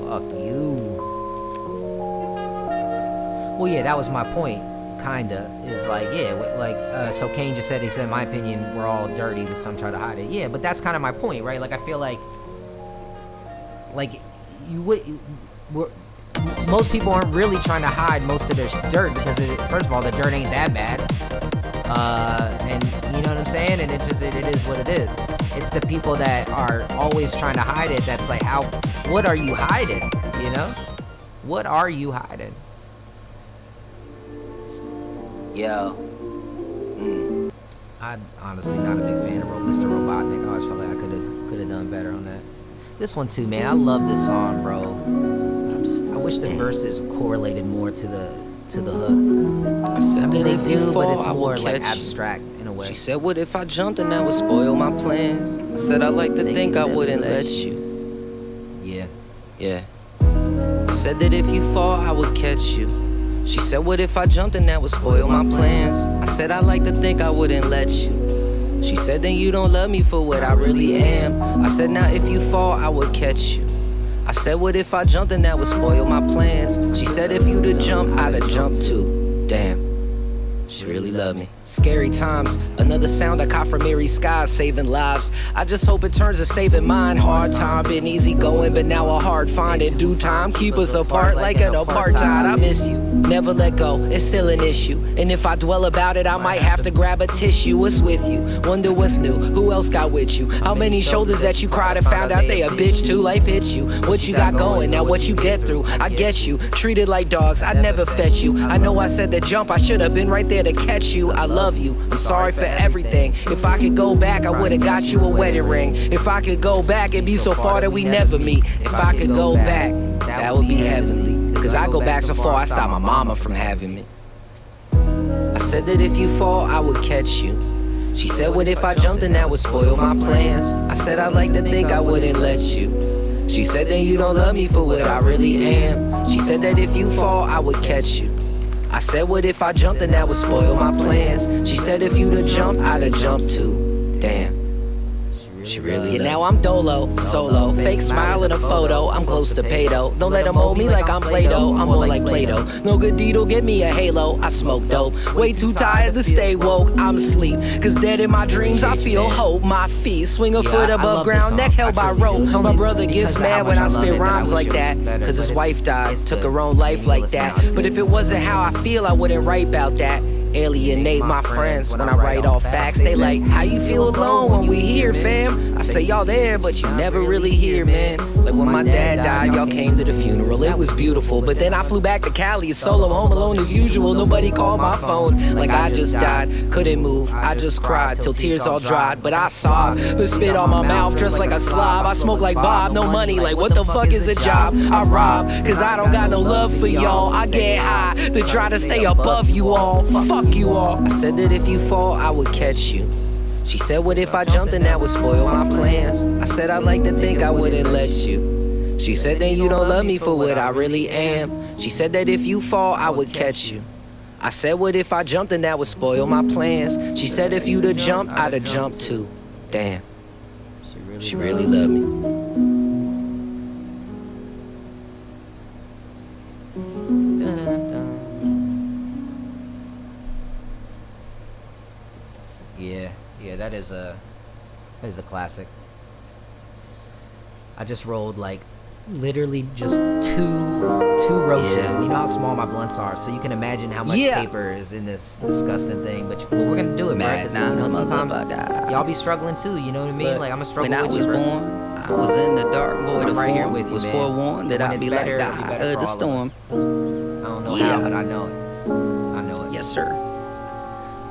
Fuck you. Well, yeah, that was my point, kinda. Is like, yeah, like, so Kane just said, he said, in my opinion, we're all dirty, but some try to hide it. Yeah, but that's kind of my point, right? Like, I feel like most people aren't really trying to hide most of their dirt because, first of all, the dirt ain't that bad. And you know what I'm saying? And it is what it is. It's the people that are always trying to hide it that's like, what are you hiding? You know? What are you hiding? Yo. I'm honestly not a big fan of Mr. Robotnik. I always felt like I could have done better on that. This one too, man. I love this song, bro. But I wish the verses correlated more to the hook. I said, I mean, they do, fall, but it's more like abstract in a way. She said, what if I jumped and that would spoil my plans? I said, I like to think I wouldn't let you. Yeah. I said that if you fall, I would catch you. She said, what if I jumped and that would spoil my plans? I said, I like to think I wouldn't let you. She said, then you don't love me for what I really am. I said, now if you fall, I would catch you. I said, what if I jumped and that would spoil my plans? She said, if you'd have jumped, I'd have jumped too. Damn. She really loved me. Scary times, another sound I caught from Mary Skies, saving lives. I just hope it turns to saving mine. Hard time, been easy going, but now a hard find. In due time, keep us apart like an apartheid. I miss you, never let go, it's still an issue. And if I dwell about it, I might have to grab a tissue. What's with you? Wonder what's new, who else got with you? How many shoulders that you cried and found out they a bitch too? Life hits you, what you got going, now what you get through. I get you, treated like dogs, I never fetch you. I know I said the jump, I should have been right there to catch you. I love you, I'm sorry for everything. If I could go back, I would've got you a wedding ring. If I could go back, it'd be so far that we never meet. If I could go back, that would be heavenly. Cause I go back so far, I stopped my mama from having me. I said that if you fall, I would catch you. She said, what if I jumped and that would spoil my plans? I said, I'd like to think I wouldn't let you. She said, then you don't love me for what I really am. She said that if you fall, I would catch you. I said, what if I jumped and that would spoil my plans? She said, if you'd have jumped, I'd have jumped too. Damn. Yeah, now I'm dolo, solo, fake smile in a photo. I'm close to Pato. Don't let them mold me like I'm Play-Doh. I'm more like Play-Doh. No good deed'll get me a halo. I smoke dope. Way too tired to stay woke. I'm asleep. Cause dead in my dreams, I feel hope. My feet swing a foot above ground, neck held by rope. My brother gets mad when I spit rhymes like that. Cause his wife died, took her own life like that. But if it wasn't how I feel, I wouldn't write about that. Alienate my friends when I write all facts. They like, how you feel alone when we here, fam? I say y'all there, but you never really here, man. Like when my dad died, y'all came to the funeral. It was beautiful, but then I flew back to Cali, solo, home alone as usual. Nobody called my phone. Like I just died, couldn't move. I just cried till tears all dried. But I sobbed, but spit on my mouth, dressed like a slob. I smoke like Bob, no money. Like what the fuck is a job? I rob, cause I don't got no love for y'all. I get high to try to stay above you all. Fuck you all. I said that if you fall, I would catch you. She said, what if I jumped and that would spoil my plans? I said, I'd like to think I wouldn't let you. She said, then you don't love me for what I really am. She said that if you fall, I would catch you. I said, what if I jumped and that would spoil my plans? She said, if you'd have jumped, I'd have jumped too. Damn, she really loved me. Yeah, that is a classic. I just rolled like literally just two roaches, and you know how small my blunts are, so you can imagine how much paper is in this disgusting thing. But we're gonna do it, man. You know, sometimes y'all be struggling too. You know what I mean? Like I'm a struggle. When I was born, I was in the dark void of right here form. with you, was man. forewarned that I'd be like the eye of the storm. I don't know how, but I know it. I know it. Yes, sir.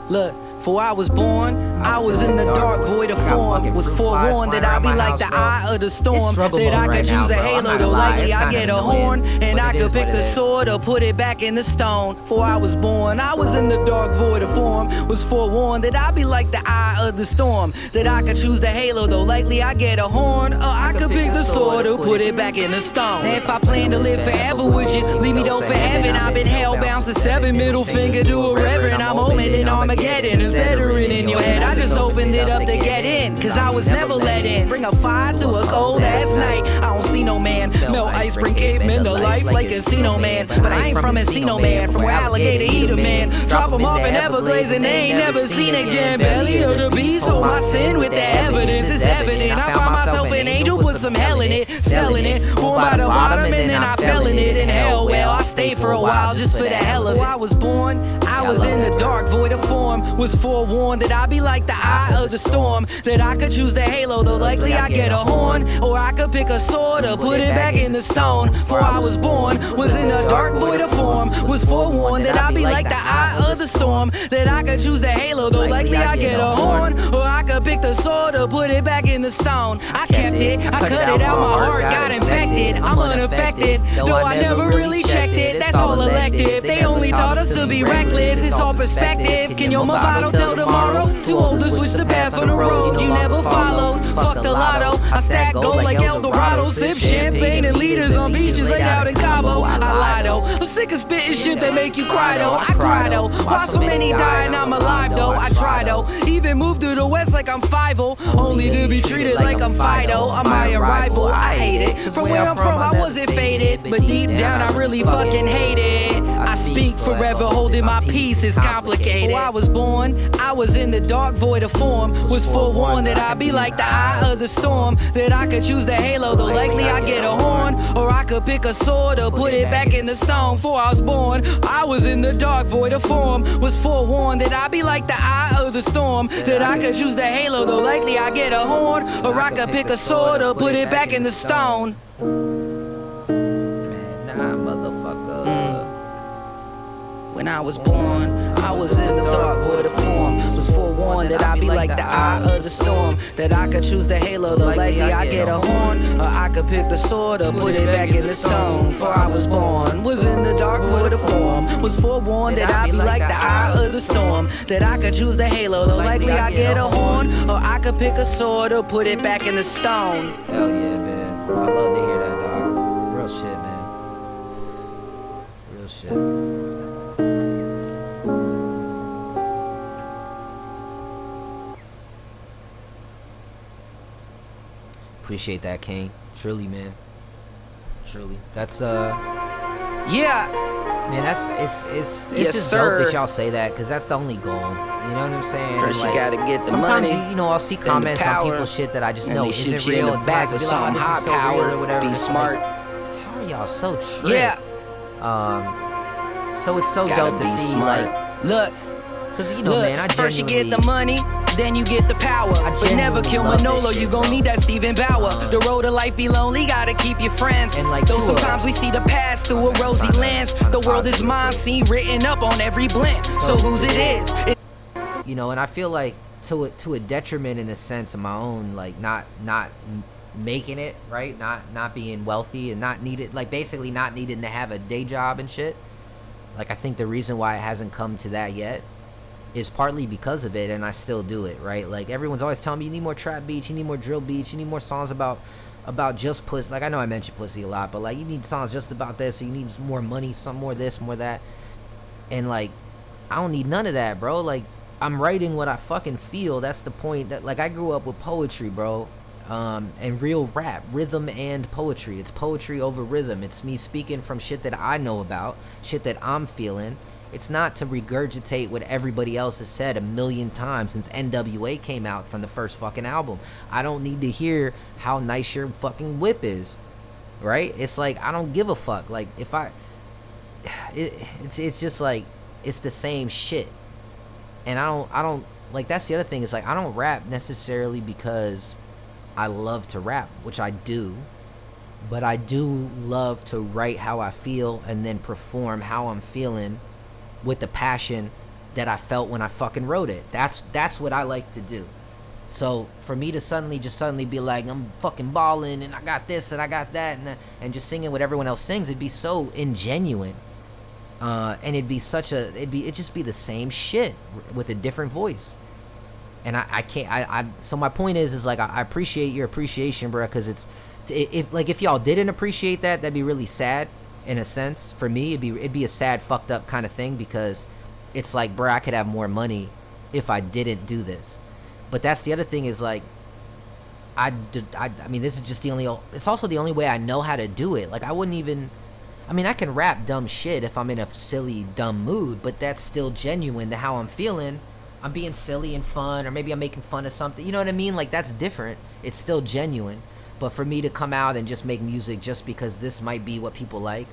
Look, before I was born, I was in the dark void of form. Was forewarned that I'd be like the eye of the storm. That I could choose a halo, though likely I get a horn. And I could pick the sword or put it back in the stone. Before I was born, I was in the dark void of form. Was forewarned that I'd be like the eye of the storm. That I could choose the halo, though likely I get a horn. Or I could pick the sword or put it back in the stone. Now if I plan to live forever, would you leave me though for heaven? I've been hellbound since 7, middle finger to a reverend. I'm omen Armageddon. Veteran in your head, I just opened it up to get in, cause I was never let in. Bring a fire to a cold ass night. I don't see no man. Melt ice, bring cavemen to life like Encino Man. But I ain't from Encino Man, from where alligator eat a man. Drop them off in Everglades and they ain't never seen again. Belly of the beast, hold my sin with the evidence. It's evident. I found myself an angel, put some hell in it, selling it. Born by the bottom and then I fell in it. In hell, well, I stayed for a while just for the hell of it. I was born, I was in the dark void of form. Was forewarned that I'd be like the eye of the storm. That I could choose the halo, though likely I get a horn. Or I could pick a sword or put it back in the stone. For I was born, was in a dark void of form. Was forewarned that I'd be like the eye of the storm. That I could choose the halo, though likely I get a horn. Or I could pick the sword or put it back in the stone. I kept it, I cut it out, my heart got infected. I'm unaffected, though I never really checked it. That's all elective, they only taught us to be reckless. It's all perspective. Can your Movado tell tomorrow? Too old to switch the path on the road you never followed. Fuck the lotto, I stack gold like El Dorado. Sip champagne and leaders on beaches laid out in Cabo. I lie though, I'm sick of spitting shit that make you cry though. I cry though, why so many die and I'm alive though. I try though, even moved to the west like I'm 5-0, only to be treated like I'm Fido. I'm my arrival, I hate it. From where I'm from I wasn't faded, but deep down I really fucking hate it. I speak forever, holding my peace is complicated. Before I was born, I was in the dark void of form. Was forewarned that I'd be like the eye of the storm. That I could choose the halo, though likely I get a horn. Or I could pick a sword or put it back in the stone. Before I was born, I was in the dark void of form. Was forewarned that I'd be like the eye of the storm. That I could choose the halo, though likely I get a horn. Or I could pick a sword or put it back in the stone. Man, nah, motherfucker. When I was born, I was in the dark void of form. Was forewarned that I'd be like the eye of the storm. That I could choose the halo, though likely I get a horn. Or I could pick the sword or put it back in the stone. For I was born, was in the dark void of form. Was forewarned that I'd be like the eye of the storm. That I could choose the halo, though likely I get a horn. Or I could pick a sword or put it back in the stone. Hell yeah, man. I love to hear that, dog. Real shit, man. Real shit. appreciate that, King. Truly, man. Truly. That's man, that's it's yes, just sir. dope that y'all say that, because that's the only goal. You know what I'm saying? First, like, you gotta get the sometimes, money. You know, I'll see comments on people's shit that I just know isn't real. It's back with some high power. Or whatever. Be smart. Like, how are y'all so tricked? Yeah. So it's so Gotta dope to be see, smart. like, Look. because you know, Look, man, I first you get the genuinely- money, then you get the power. But never kill love this Manolo, shit, you gon' bro. need that Steven Bauer. The road to life be lonely, gotta keep your friends. And like, though Tua, sometimes we see the past through a rosy lens. The world is mine, seen written up on every blend. So whose it is? You know, and I feel like to a detriment in the sense of my own, like not making it, right? Not being wealthy and not needed, like basically not needing to have a day job and shit. Like, I think the reason why it hasn't come to that yet is partly because of it, and I still do it, right? Like, everyone's always telling me you need more trap beats, you need more drill beats, you need more songs about just pussy. Like, I know I mention pussy a lot, but like, you need songs just about this, or you need more money, some more this, more that. And like, I don't need none of that, bro. Like, I'm writing what I fucking feel. That's the point. That, like, I grew up with poetry, bro. And real rap, rhythm and poetry. It's poetry over rhythm. It's me speaking from shit that I know about, shit that I'm feeling. It's not to regurgitate what everybody else has said a million times since NWA came out from the first fucking album. I don't need to hear how nice your fucking whip is, right? It's like, I don't give a fuck. Like, if it's just like, it's the same shit. And I don't like, that's the other thing, is like, I don't rap necessarily because I love to rap, which I do, but I do love to write how I feel and then perform how I'm feeling with the passion that I felt when I fucking wrote it. That's what I like to do. So for me to suddenly be like, I'm fucking balling and I got this and I got that and just singing what everyone else sings, it'd be so ingenuine. And it'd just be the same shit with a different voice. And I can't, so my point is like, I appreciate your appreciation, bro, because if y'all didn't appreciate that, that'd be really sad in a sense. For me, it'd be a sad, fucked up kind of thing, because it's like, bro, I could have more money if I didn't do this. But that's the other thing, is like, I mean, this is just it's also the only way I know how to do it. Like, I can rap dumb shit if I'm in a silly, dumb mood, but that's still genuine to how I'm feeling. I'm being silly and fun, or maybe I'm making fun of something. You know what I mean? Like, that's different. It's still genuine. But for me to come out and just make music just because this might be what people like,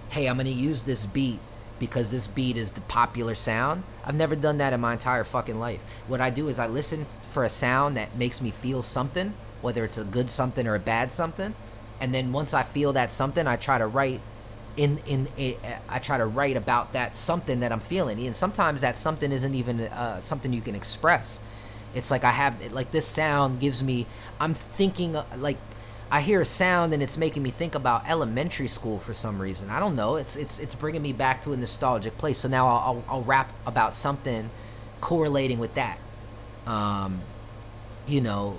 hey, I'm going to use this beat because this beat is the popular sound. I've never done that in my entire fucking life. What I do is I listen for a sound that makes me feel something, whether it's a good something or a bad something. And then once I feel that something, I try to write I try to write about that something that I'm feeling. And sometimes that something isn't even something you can express. It's like, I have, like, this sound gives me, I'm thinking, like, I hear a sound and it's making me think about elementary school for some reason. I don't know. It's bringing me back to a nostalgic place. So now I'll rap about something correlating with that. You know,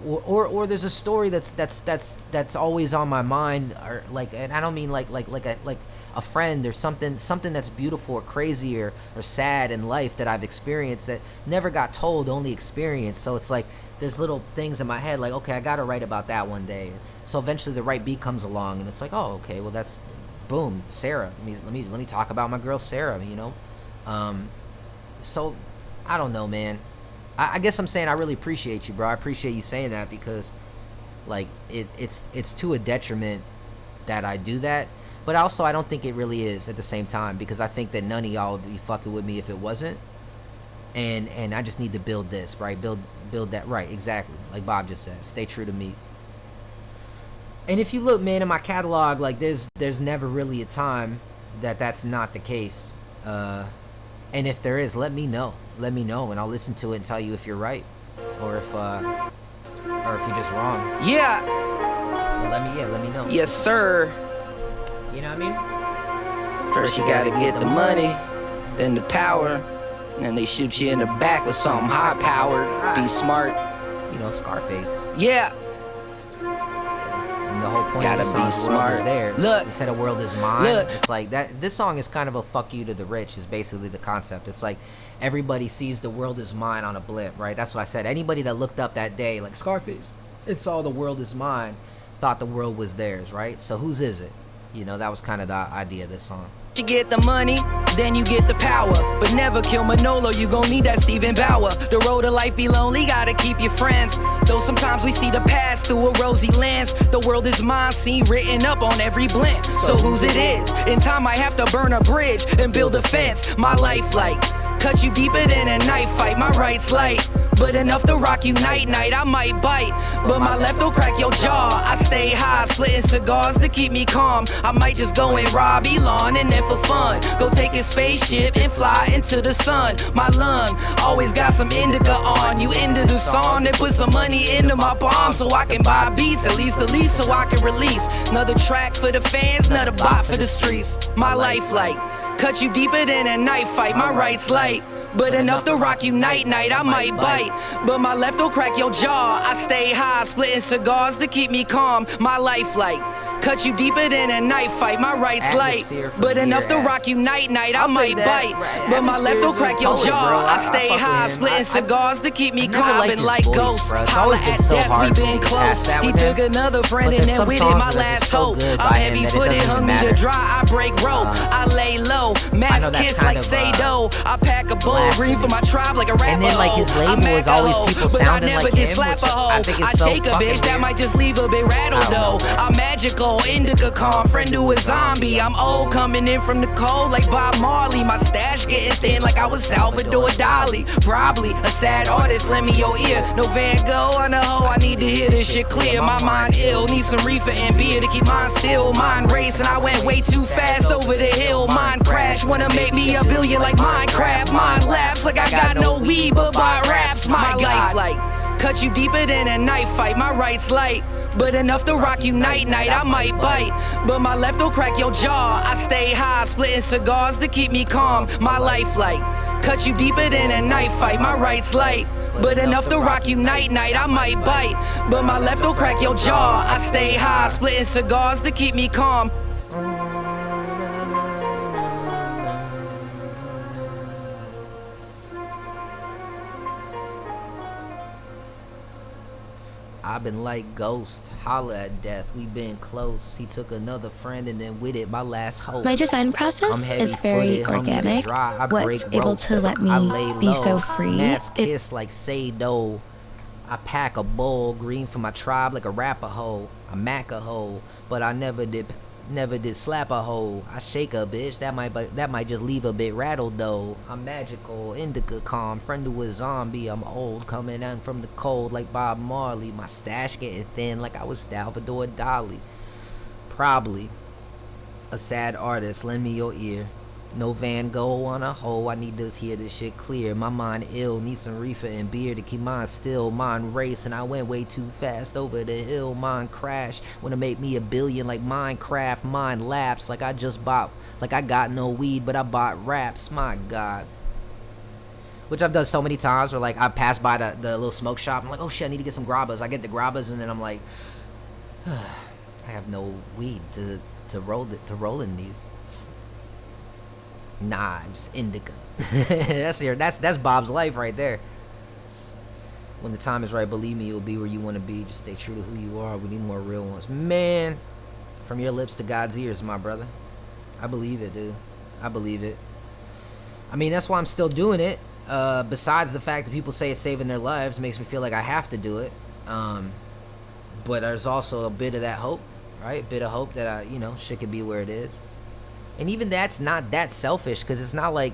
or there's a story that's always on my mind, or like, and I don't mean like a friend or something that's beautiful or crazy or sad in life that I've experienced that never got told, only experienced. So it's like, there's little things in my head like, okay, I gotta write about that one day. So eventually the right beat comes along and it's like, oh, okay, well, that's, boom, Sarah. Let me talk about my girl Sarah, you know. So I don't know, man. I guess I'm saying I really appreciate you, bro. I appreciate you saying that, because like, it's to a detriment that I do that, but also I don't think it really is at the same time, because I think that none of y'all would be fucking with me if it wasn't. And I just need to build this, right? Build that, right? Exactly, like Bob just said. Stay true to me. And if you look, man, in my catalog, like, there's never really a time that's not the case. And if there is, let me know, and I'll listen to it and tell you if you're right, or if you're just wrong. Yeah. Well, let me know. Yes, sir. You know what I mean? First you gotta get the money, then the power, and then they shoot you in the back with something high powered. Be smart. You know, Scarface. Yeah. And the whole point gotta of the song, be smart. World is theirs. Look. Instead of world is mine. Look. It's like that. This song is kind of a fuck you to the rich, is basically the concept. It's like, everybody sees the world is mine on a blimp, right? That's what I said. Anybody that looked up that day, like, Scarface, It's all the world is mine, thought the world was theirs, right? So whose is it? You know, that was kind of the idea of this song. You get the money, then you get the power. But never kill Manolo, you gon' need that Steven Bauer. The road of life be lonely, gotta keep your friends. Though sometimes we see the past through a rosy lens. The world is mine, seen written up on every blend. So whose it is? In time I have to burn a bridge and build a fence. My life like cut you deeper than a knife fight. My right's light, but enough to rock you night. I might bite, but my left will crack your jaw. I stay high, splitting cigars to keep me calm. I might just go and rob Elon and then for fun go take a spaceship and fly into the sun. My lung always got some indica on. You into the song and put some money into my palm so I can buy beats, at least the least so I can release another track for the fans, another bot for the streets. My life like cut you deeper than a knife fight. My right's light, but enough to rock you night. I might bite, but my left will crack your jaw. I stay high, splitting cigars to keep me calm. My life like cut you deeper than a knife fight. My right's light, but enough to rock you night. I might bite, but my left will crack your jaw. I stay high, splitting cigars to keep me calm. And like ghosts, holla at death, we been close. He took another friend and then with it my last hope. I'm heavy footed, hung me to dry. I break rope, I lay low, mass kiss like Sado. I pack a bowl, green for my tribe like a rapper. And then like his label is always people sounding like him, which I think is so shake a bitch that might just leave a bit rattled though. I'm magical, indica calm, friend to a zombie. I'm old, coming in from the cold like Bob Marley. My stash getting thin like I was Salvador Dali. Probably a sad artist, lend me your ear. No Van Gogh on the hoe, I need to hear this shit clear. My mind ill, need some reefer and beer to keep mine still. Mind race and I went way too fast over the hill. Mind crash, wanna make me a billion like Minecraft. Mind lapse like I got no weed but buy raps. My life like cut you deeper than a knife fight. My right's light, but enough to rock you night. I might bite, but my left will crack your jaw. I stay high, splitting cigars to keep me calm. My life like cut you deeper than a knife fight. My right's light, but enough to rock you night. I might bite, but my left will crack your jaw. I stay high, splitting cigars to keep me calm. I've been like ghost, holla at death, we been close. He took another friend and then with it my last hope. My design process is very organic. What's able to let me be so free? Mass kiss like Sado. I pack a bowl, green for my tribe like a Rapaho. I mac a hoe, but I never did slap a hoe. I shake a bitch, that might just leave a bit rattled though. I'm magical, indica calm, friend to a zombie. I'm old, coming out from the cold like Bob Marley. My stash getting thin like I was Salvador Dali. Probably a sad artist, lend me your ear. No Van Gogh on a hoe, I need to hear this shit clear. My mind ill, need some reefer and beer to keep mine still. Mind race and I went way too fast over the hill. Mind crash, wanna make me a billion like Minecraft. Mind lapse, like I just bought, like I got no weed but I bought raps. My God. Which I've done so many times where like I pass by the little smoke shop. I'm like, oh shit, I need to get some grabbas. I get the grabbas and then I'm like, I have no weed to roll in these. Nah, just indica. That's Bob's life right there. When the time is right, believe me, you'll be where you want to be. Just stay true to who you are. We need more real ones. Man, from your lips to God's ears, my brother. I believe it, dude. I believe it. I mean, that's why I'm still doing it. Besides the fact that people say it's saving their lives, makes me feel like I have to do it. But there's also a bit of that hope, right? A bit of hope that shit could be where it is. And even that's not that selfish, because it's not like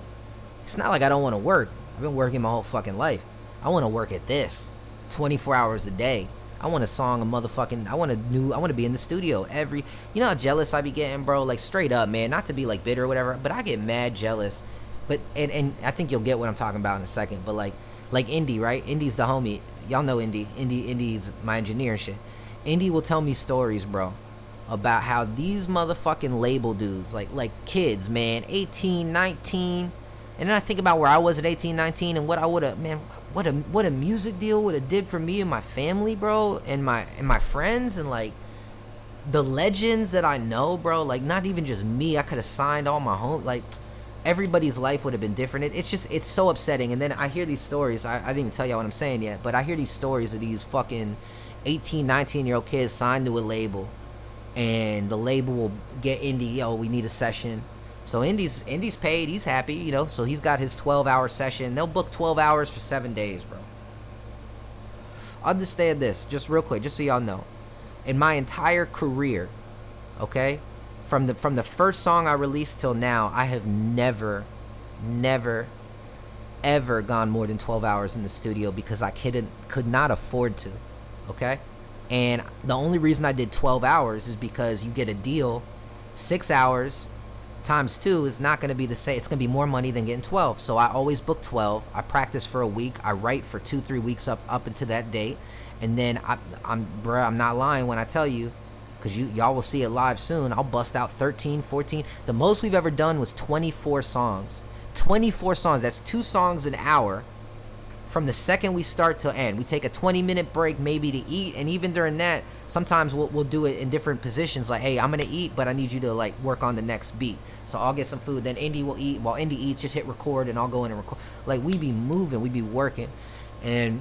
I don't want to work. I've been working my whole fucking life. I want to work at this 24 hours a day. I want a song, I want to be in the studio you know how jealous I be getting, bro? Like straight up, man, not to be like bitter or whatever, but I get mad jealous. But and I think you'll get what I'm talking about in a second. But like Indy, right? Indy's the homie. Y'all know Indy. Indy's my engineer and shit. Indy will tell me stories, bro, about how these motherfucking label dudes, like kids, man, 18, 19, and then I think about where I was at 18, 19, and what I would've, man, what a music deal would've did for me and my family, bro, and my friends, and like the legends that I know, bro. Like not even just me, I could have signed all my home, like everybody's life would have been different. It's so upsetting. And then I hear these stories, I didn't even tell y'all what I'm saying yet, but I hear these stories of these fucking 18, 19-year-old kids signed to a label, and the label will get Indy, yo, we need a session. So Indy's paid, he's happy, you know, so he's got his 12-hour session. They'll book 12 hours for 7 days, bro. Understand this, just real quick, just so y'all know. In my entire career, okay, from the first song I released till now, I have never, ever gone more than 12 hours in the studio because I could not afford to, okay? And the only reason I did 12 hours is because you get a deal, 6 hours times 2 is not going to be the same. It's going to be more money than getting 12. So I always book 12. I practice for a week. I write for 2-3 weeks up into that date. And then I'm not lying when I tell you, because y'all will see it live soon, I'll bust out 13, 14. The most we've ever done was 24 songs. 24 songs. That's 2 songs an hour from the second we start till end. We take a 20-minute break maybe to eat, and even during that, sometimes we'll do it in different positions. Like, hey, I'm gonna eat, but I need you to like work on the next beat. So I'll get some food, then Indy will eat. While Indy eats, just hit record, and I'll go in and record. Like, we be moving, we be working, and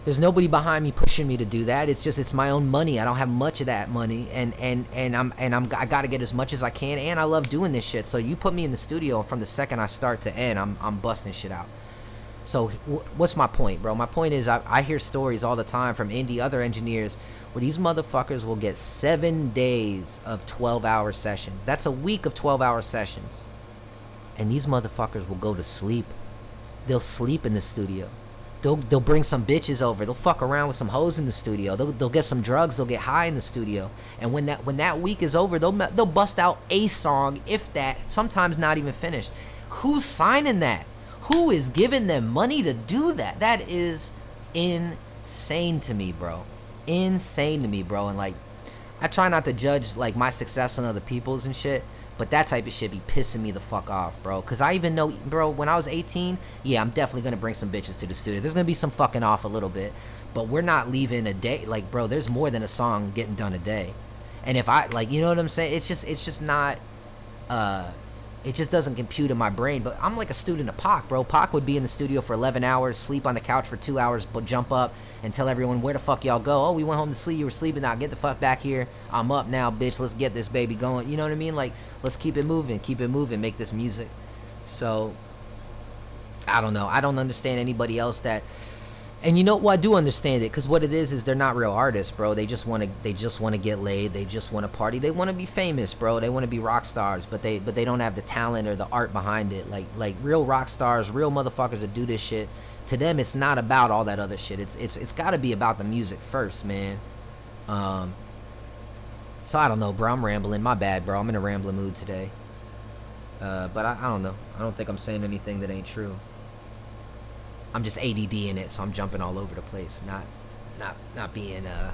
there's nobody behind me pushing me to do that. It's my own money. I don't have much of that money, and I gotta get as much as I can, and I love doing this shit. So you put me in the studio, and from the second I start to end, I'm busting shit out. So what's my point, bro? My point is I hear stories all the time from Indy, other engineers, where these motherfuckers will get 7 days of 12-hour sessions. That's a week of 12-hour sessions. And these motherfuckers will go to sleep. They'll sleep in the studio. They'll bring some bitches over. They'll fuck around with some hoes in the studio. They'll get some drugs. They'll get high in the studio. And when that week is over, they'll bust out a song, if that, sometimes not even finished. Who's signing that? Who is giving them money to do that? That is insane to me, bro. Insane to me, bro. And like, I try not to judge like my success on other people's and shit, but that type of shit be pissing me the fuck off, bro. Cause I even know, bro, when I was 18, yeah, I'm definitely gonna bring some bitches to the studio. There's gonna be some fucking off a little bit, but we're not leaving a day. Like, bro, there's more than a song getting done a day. And if I, like, you know what I'm saying? It's just not, it just doesn't compute in my brain. But I'm like a student of Pac, bro. Pac would be in the studio for 11 hours, sleep on the couch for 2 hours, but jump up and tell everyone, where the fuck y'all go? Oh, we went home to sleep. You were sleeping. Now get the fuck back here. I'm up now, bitch. Let's get this baby going. You know what I mean? Like, let's keep it moving, make this music. So, I don't know. I don't understand anybody else that... And you know what? Well, I do understand it, because what it is they're not real artists, bro. They just want to get laid. They just want to party. They want to be famous, bro. They want to be rock stars, but they don't have the talent or the art behind it. Like real rock stars, real motherfuckers that do this shit. To them, it's not about all that other shit. It's got to be about the music first, man. So I don't know, bro. I'm rambling. My bad, bro. I'm in a rambling mood today. But I don't know. I don't think I'm saying anything that ain't true. I'm just ADD in it, so I'm jumping all over the place, not being I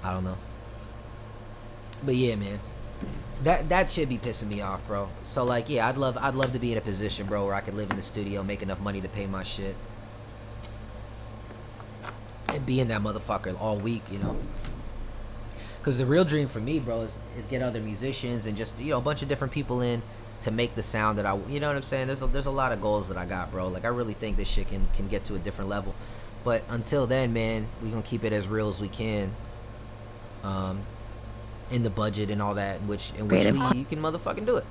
don't know. But yeah, man, that should be pissing me off, bro. So like, yeah, I'd love to be in a position, bro, where I could live in the studio, make enough money to pay my shit, and be in that motherfucker all week, you know. Because the real dream for me, bro, is get other musicians and just, you know, a bunch of different people in to make the sound that you know what I'm saying? There's a lot of goals that I got, bro. Like, I really think this shit can get to a different level. But until then, man, we gonna keep it as real as we can. In the budget and all that, in which you can motherfucking do it.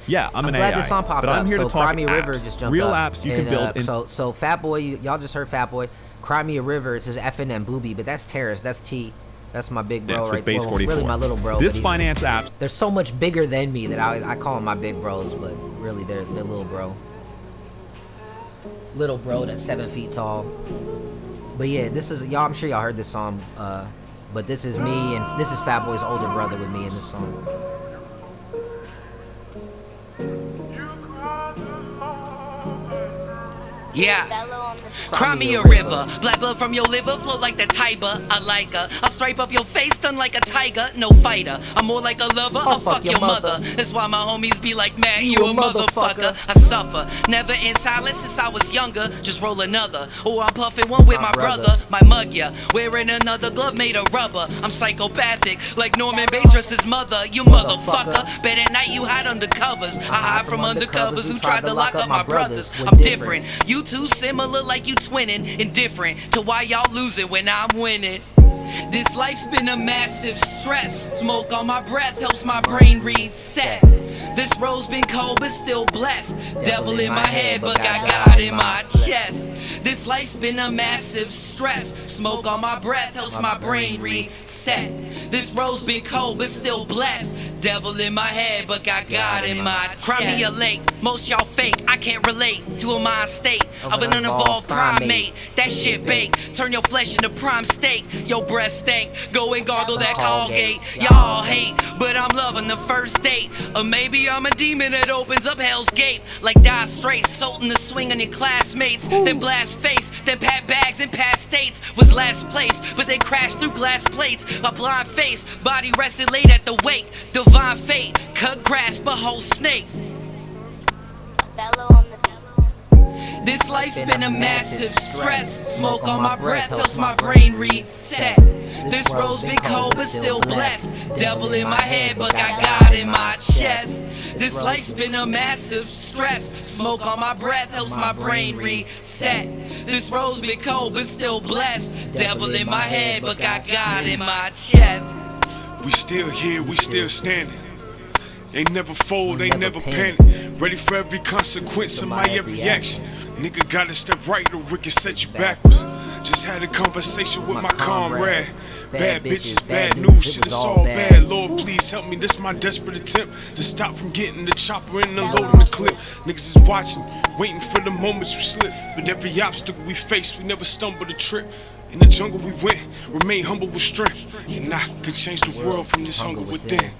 Yeah, I'm an glad AI, this song popped but I'm up. here So to talk Cry Me a apps. River just jumped Real up. apps you can build. So Fat Boy, y'all just heard Fat Boy. Cry Me a River, it says FNM Booby, but that's Terrace, that's T. That's my big bro, That's right? with Base 44. Really my little bro. This finance app. They're so much bigger than me that I call them my big bros, but really they're little bro. Little bro that's 7 feet tall. But yeah, this is y'all. I'm sure y'all heard this song, but this is me and this is Fat Boy's older brother with me in this song. Yeah. Cry me a river, black blood from your liver, flow like the Tiber. I like her. I'll stripe up your face, stun like a tiger. No fighter, I'm more like a lover. I'll fuck your mother. That's why my homies be like, man, you a motherfucker. I suffer, never in silence since I was younger. Just roll another, or I'm puffing one with my brother. My mug, yeah, wearing another glove made of rubber. I'm psychopathic, like Norman Bates dressed his mother. You motherfucker, bet at night you hide under covers. I hide from undercovers who tried to lock up my brothers. I'm different. You two similar like you twinning, indifferent to why y'all losing when I'm winning. This life's been a massive stress. Smoke on my breath helps my brain reset. This road's been cold but still blessed. Devil in my head but got God in my chest. This life's been a massive stress. Smoke on my breath helps my brain reset. This road's been cold but still blessed. Devil in my head but got God in my chest. Cry me a lake, most y'all fake. I can't relate to a mind state of an unevolved primate. That shit bake, turn your flesh into prime steak. Your breast stank, go and gargle that Colgate. Y'all hate, but I'm loving the first date. Or maybe I'm a demon that opens up hell's gate. Like die straight, salting the swing on your classmates. Then blast face, then pat bags and pass states. Was last place, but they crashed through glass plates. A blind face, body rested late at the wake. Divine fate, cut grass but whole snake. This life's been a massive stress. Smoke on my breath helps my brain reset. This road's been cold but still blessed. Devil in my head but got God in my chest. This life's been a massive stress. Smoke on my breath helps my brain reset. This road's been cold but still blessed. Devil in my head but got God in my chest. We still here, we still standing. Ain't never fold, ain't never panic. Ready for every consequence of my every action. Nigga gotta step right or Rick can set you backwards. Just had a conversation with my comrade. Bad bitches, bad news, shit is all bad. Lord, please help me, this my desperate attempt to stop from getting the chopper and unloading the clip. Niggas is watching, waiting for the moment you slip. But every obstacle we face, we never stumble to trip. In the jungle we went, remain humble with strength. And I could change the world from this hunger within.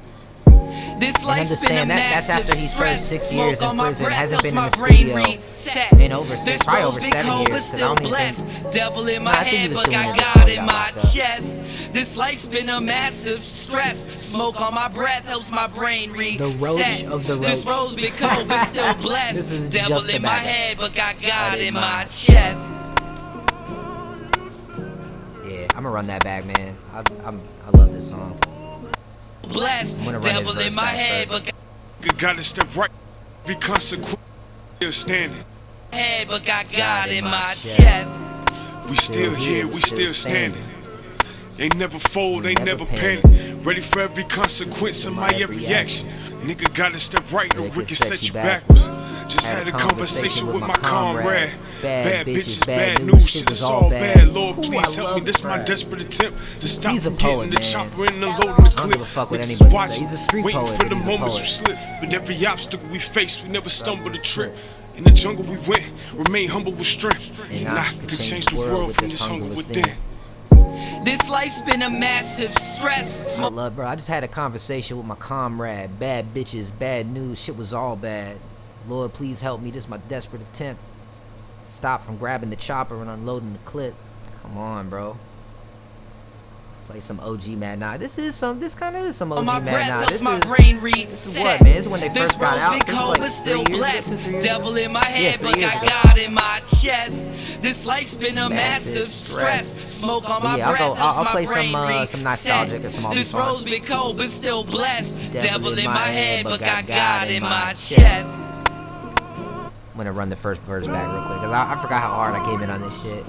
This life's been a that's massive after he served stress. 6 years in prison. Hasn't been in the brain studio reset. in over This probably road's over been 7 cold, years. but 'Cause I still don't even blessed. think, Devil in my I think he head, was but doing got that God before he in got my locked up. chest. This life's been a massive stress. Smoke on my breath helps my brain reset. The roach of the roach. This road's been cold, but still blessed. This is Devil just in my tobacco. head, but got God in my chest. Yeah, I'm gonna run that back, man. I love this song. Blessed. I'm gonna run Devil his in my verse back head, first. but Nigga gotta step right, every consequence still standing. head, but got God in my chest. We still here, we still standing. Ain't never fold, ain't never panic. Ready for every consequence of my every action. Nigga gotta step right or Rick can set you backwards. Just had a conversation with my comrade. Bad bitches, bad news, shit is all bad. Lord, please help me, this my desperate attempt to stop from getting the chopper and unloading the clip. Niggas watching, waiting for the moments you slip. But every obstacle we face, we never stumble to trip. In the jungle we went, remain humble with strength. And I could change the world from this hunger within. This life's been a massive stress. I love, bro. I just had a conversation with my comrade. Bad bitches, bad news, shit was all bad. Lord, please help me. This is my desperate attempt. Stop from grabbing the chopper and unloading the clip. Come on, bro. Play some OG Mad Nah. This kind of is some OG Mad Nah. This is what, man? This is when they first got out. This cold, but still blessed. Devil in my head, but got God in my chest. This life's been a massive stress. Smoke on my breath, I'll play some some nostalgic or some all This fun. road's been cold, but still blessed. Devil in my head, but got God in my chest. I'm gonna run the first verse back real quick, cause I forgot how hard I came in on this shit.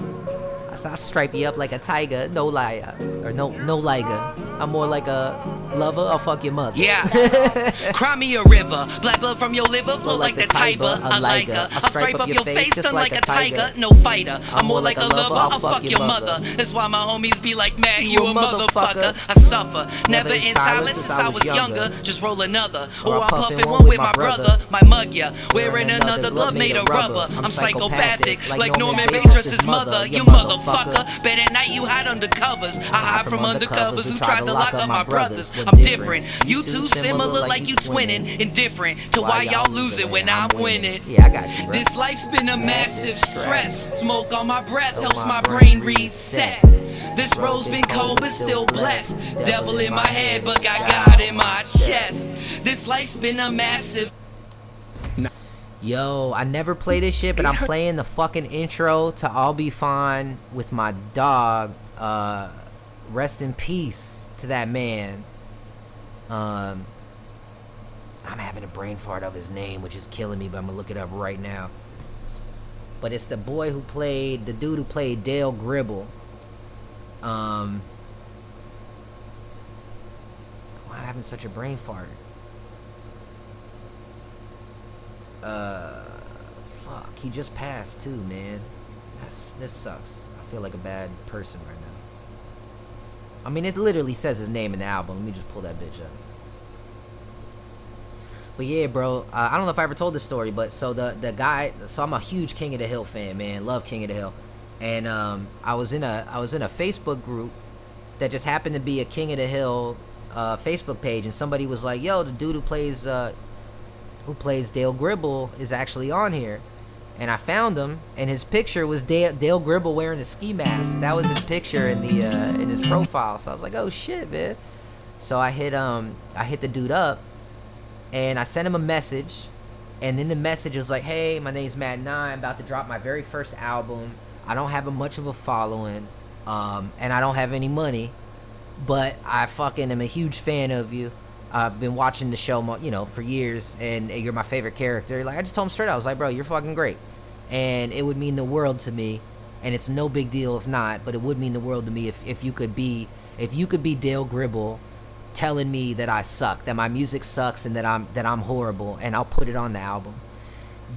I stripe you up like a tiger, no liar, or no liger. I'm more like a lover, I'll fuck your mother. Yeah, cry me a river, black blood from your liver, flow like the Tiber, a liger. I'll stripe up your face, stun like a tiger, no fighter. I'm more like a lover, I'll fuck your mother. That's why my homies be like, man, you a motherfucker. I suffer, never in silence since I was younger. Just roll another, or I'm puffing one with my brother. My mug ya, wearing another glove made of rubber. I'm psychopathic, like Norman Bates dressed his mother. You motherfucker. Bet at night you hide under covers. I hide from undercovers who tried to lock up my brothers. I'm different. You two similar like you twinning. Indifferent to why y'all losing when I'm winning. Yeah, I got you, bro. This life's been a massive stress. Smoke on my breath helps my brain reset. This road's been cold but still blessed. Devil in my head but got God in my chest. This life's been a massive. Yo, I never play this shit, but I'm playing the fucking intro to I'll Be Fine with my dog. Rest in peace to that man. I'm having a brain fart of his name, which is killing me, but I'm gonna look it up right now. but it's the dude who played Dale Gribble. Why am I having such a brain fart? Fuck, he just passed too, man. This sucks. I feel like a bad person right now. I mean, it literally says his name in the album. Let me just pull that bitch up. But yeah, bro, I don't know if I ever told this story, but so the guy, so I'm a huge King of the Hill fan, man. Love King of the Hill. And I was in a Facebook group that just happened to be a King of the Hill Facebook page, and somebody was like, yo, the dude who plays Dale Gribble is actually on here. And I found him, and his picture was Dale Gribble wearing a ski mask. That was his picture in the in his profile. So I was like, oh shit, man. So I hit the dude up, and I sent him a message, and then the message was like, hey, my name's Matt Nye. I'm about to drop my very first album. I don't have much of a following, and I don't have any money, but I fucking am a huge fan of you. I've been watching the show, you know, for years, and you're my favorite character. Like, I just told him straight out, I was like, bro, you're fucking great, and it would mean the world to me, and it's no big deal if not, but it would mean the world to me if you could be Dale Gribble, telling me that I suck, that my music sucks, and that I'm horrible, and I'll put it on the album.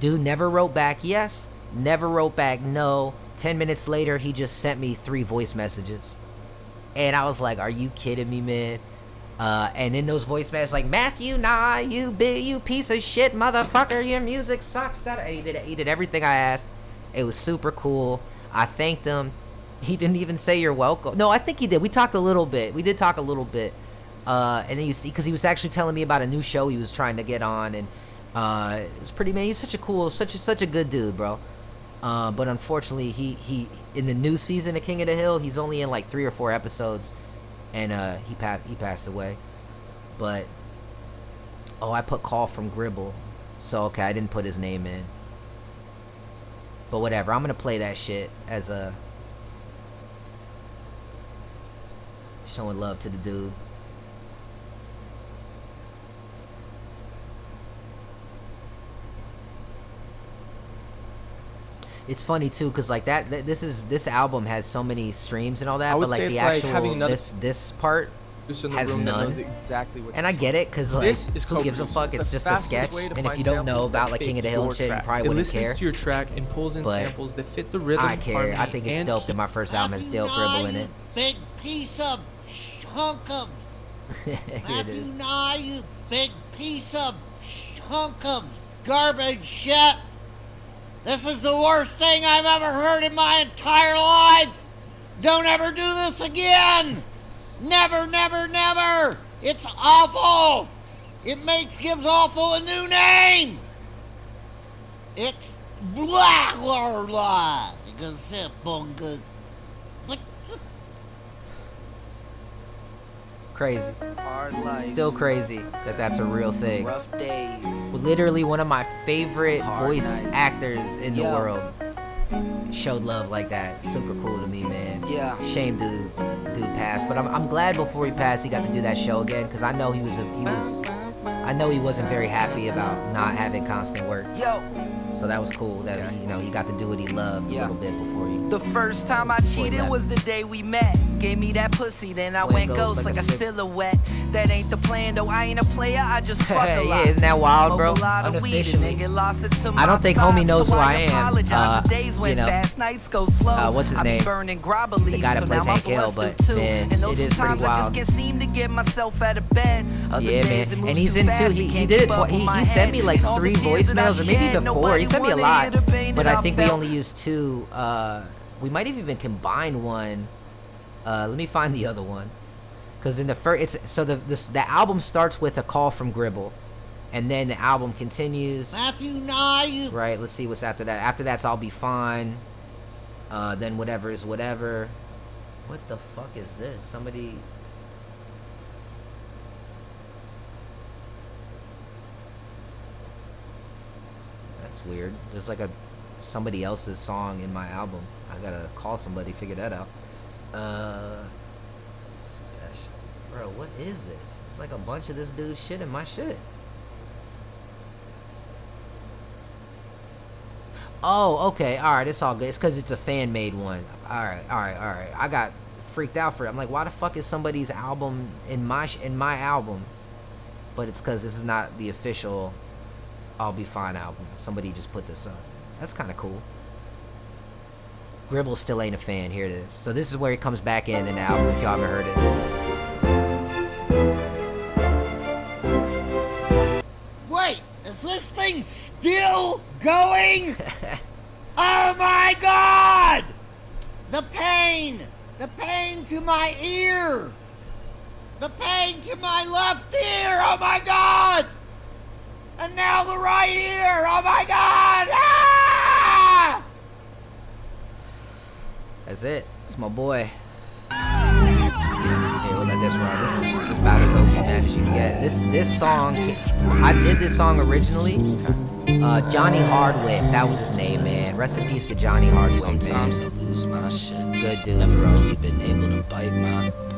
Dude never wrote back yes, never wrote back no. 10 minutes later, he just sent me 3 voice messages, and I was like, are you kidding me, man? And in those voice messages, like, Matthew Nye, you piece of shit motherfucker, your music sucks. And he did everything I asked. It was super cool. I thanked him. He didn't even say you're welcome. No, I think he did. We talked a little bit. We did talk a little bit. And then because he was actually telling me about a new show he was trying to get on, and it was pretty, man. He's such a cool, such a good dude, bro. But unfortunately, he in the new season of King of the Hill, he's only in like 3 or 4 episodes. And he passed away. But I put Call from Gribble, so okay, I didn't put his name in. But whatever, I'm gonna play that shit as a showing love to the dude. It's funny too, cause like this album has so many streams and all that, but like the actual this part has none. Exactly what, and I get it, cause like who gives a fuck? It's just a sketch, and if you don't know about like King of the Hill and shit, you probably wouldn't care. It listens to your track and pulls in samples that fit the rhythm. I care. I think it's dope that my first album has Dale Gribble in it. Big piece of chunk of Matthew Nye, you big piece of chunk of garbage shit. This is the worst thing I've ever heard in my entire life. Don't ever do this again. Never, never, never. It's awful. It gives awful a new name. It's blah, blah, blah. Crazy. Still crazy that that's a real thing. Rough days. Literally one of my favorite voice actors in the world showed love like that. Super cool to me, man. Yeah. Shame dude passed, but I'm glad before he passed he got to do that show again, because I know he wasn't very happy about not having constant work. Yo. So that was cool that he got to do what he loved a little bit before he. The first time I cheated was the day we met. Gave me that pussy, then I went ghost like a silhouette. That ain't the plan, though. I ain't a player, I just fuck a lot. Yeah, isn't that wild, bro? Unofficially. I don't think homie knows who I am. What's his name? The guy that plays Hank Hill, but man, it is pretty wild. Yeah, man, and he's in too. He did it. He sent me like 3 voicemails, or maybe even 4. He sent me a lot, but I think we only used 2. We might have even combined one. Let me find the other one, because in the first, the album starts with a call from Gribble, and then the album continues. Matthew Nye. Right. Let's see what's after that. After that's I'll Be Fine. Then Whatever Is Whatever. What the fuck is this? Somebody. That's weird. There's like somebody else's song in my album. I gotta call somebody, figure that out. Special. Bro, what is this? It's like a bunch of this dude's shit in my shit. Oh, okay. All right, it's all good. It's because it's a fan-made one. All right. I got freaked out for it. I'm like, why the fuck is somebody's album in my album? But it's because this is not the official I'll Be Fine album. Somebody just put this up. That's kind of cool. Gribble still ain't a fan. Here it is. So this is where he comes back in the album, if y'all haven't heard it. Wait, is this thing still going? Oh my God! The pain to my ear! The pain to my left ear! Oh my God! And now the right ear! Oh my God! Ah! That's it. It's my boy. Yeah, we'll let this run. This is about as OG man as you can get. This song, I did this song originally. Johnny Hardwick, that was his name, man. Rest in peace to Johnny Hardwick, man. Good dude, bro.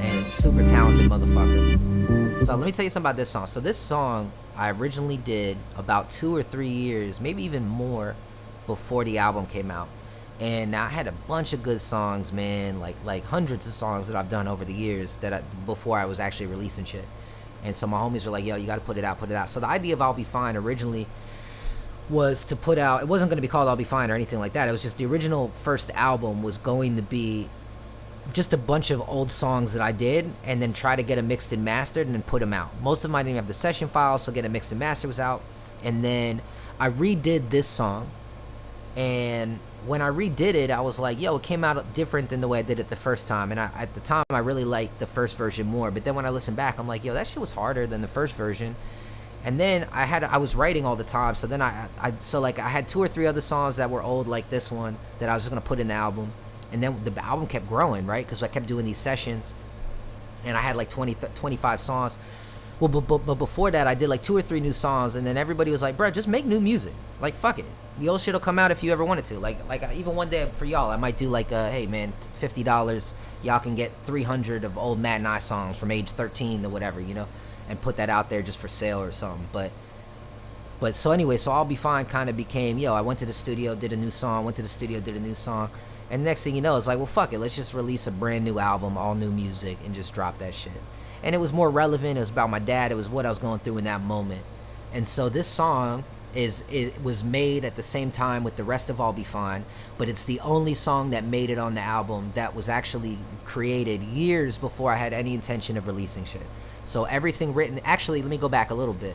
And super talented motherfucker. So let me tell you something about this song. So this song I originally did about 2 or 3 years, maybe even more, before the album came out. And I had a bunch of good songs, man, like hundreds of songs that I've done over the years before I was actually releasing shit. And so my homies were like, yo, you gotta put it out. So the idea of I'll Be Fine originally was to put out, it wasn't going to be called I'll Be Fine or anything like that. It was just the original first album was going to be just a bunch of old songs that I did and then try to get them mixed and mastered and then put them out. Most of them I didn't even have the session files, so getting mixed and mastered was out. And then I redid this song, and when I redid it, I was like, yo, it came out different than the way I did it the first time. And at the time, I really liked the first version more. But then when I listened back, I'm like, yo, that shit was harder than the first version. And then I was writing all the time, so then I had 2 or 3 other songs that were old like this one that I was just gonna put in the album, and then the album kept growing, right? Because I kept doing these sessions, and I had like 25 songs. Well, but before that, I did like 2 or 3 new songs, and then everybody was like, bro, just make new music. Like, fuck it, the old shit'll come out if you ever wanted to. Like even one day for y'all, I might do like hey man, $50, y'all can get 300 of old Matt and I songs from age 13 to whatever, you know. And put that out there just for sale or something. But so anyway, so I'll Be Fine kind of became, yo, I went to the studio, did a new song, and next thing you know, it's like, well, fuck it, let's just release a brand new album, all new music, and just drop that shit. And it was more relevant, it was about my dad, it was what I was going through in that moment. And so this song it was made at the same time with the rest of I'll Be Fine, but it's the only song that made it on the album that was actually created years before I had any intention of releasing shit. So everything written, actually, let me go back a little bit.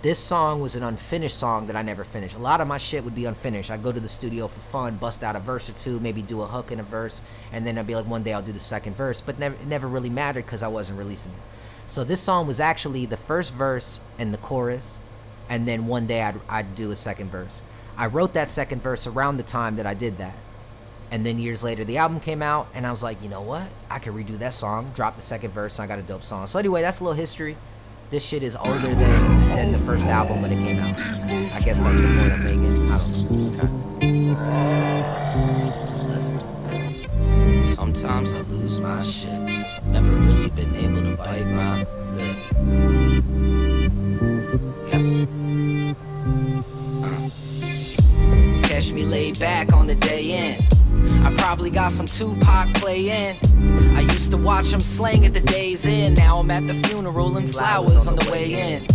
This song was an unfinished song that I never finished. A lot of my shit would be unfinished. I'd go to the studio for fun, bust out a verse or two, maybe do a hook and a verse, and then I'd be like, one day I'll do the second verse, but it never really mattered because I wasn't releasing it. So this song was actually the first verse and the chorus, and then one day I'd do a second verse. I wrote that second verse around the time that I did that. And then years later, the album came out, and I was like, you know what? I could redo that song, drop the second verse, and I got a dope song. So anyway, that's a little history. This shit is older than the first album when it came out. I guess that's the point I'm making. I don't know. Listen. Sometimes I lose my shit. Never really been able to bite my lip. Yeah. Catch me laid back on the day in. I probably got some Tupac playing. I used to watch him slang at the day's end. Now I'm at the funeral and flowers on the way in.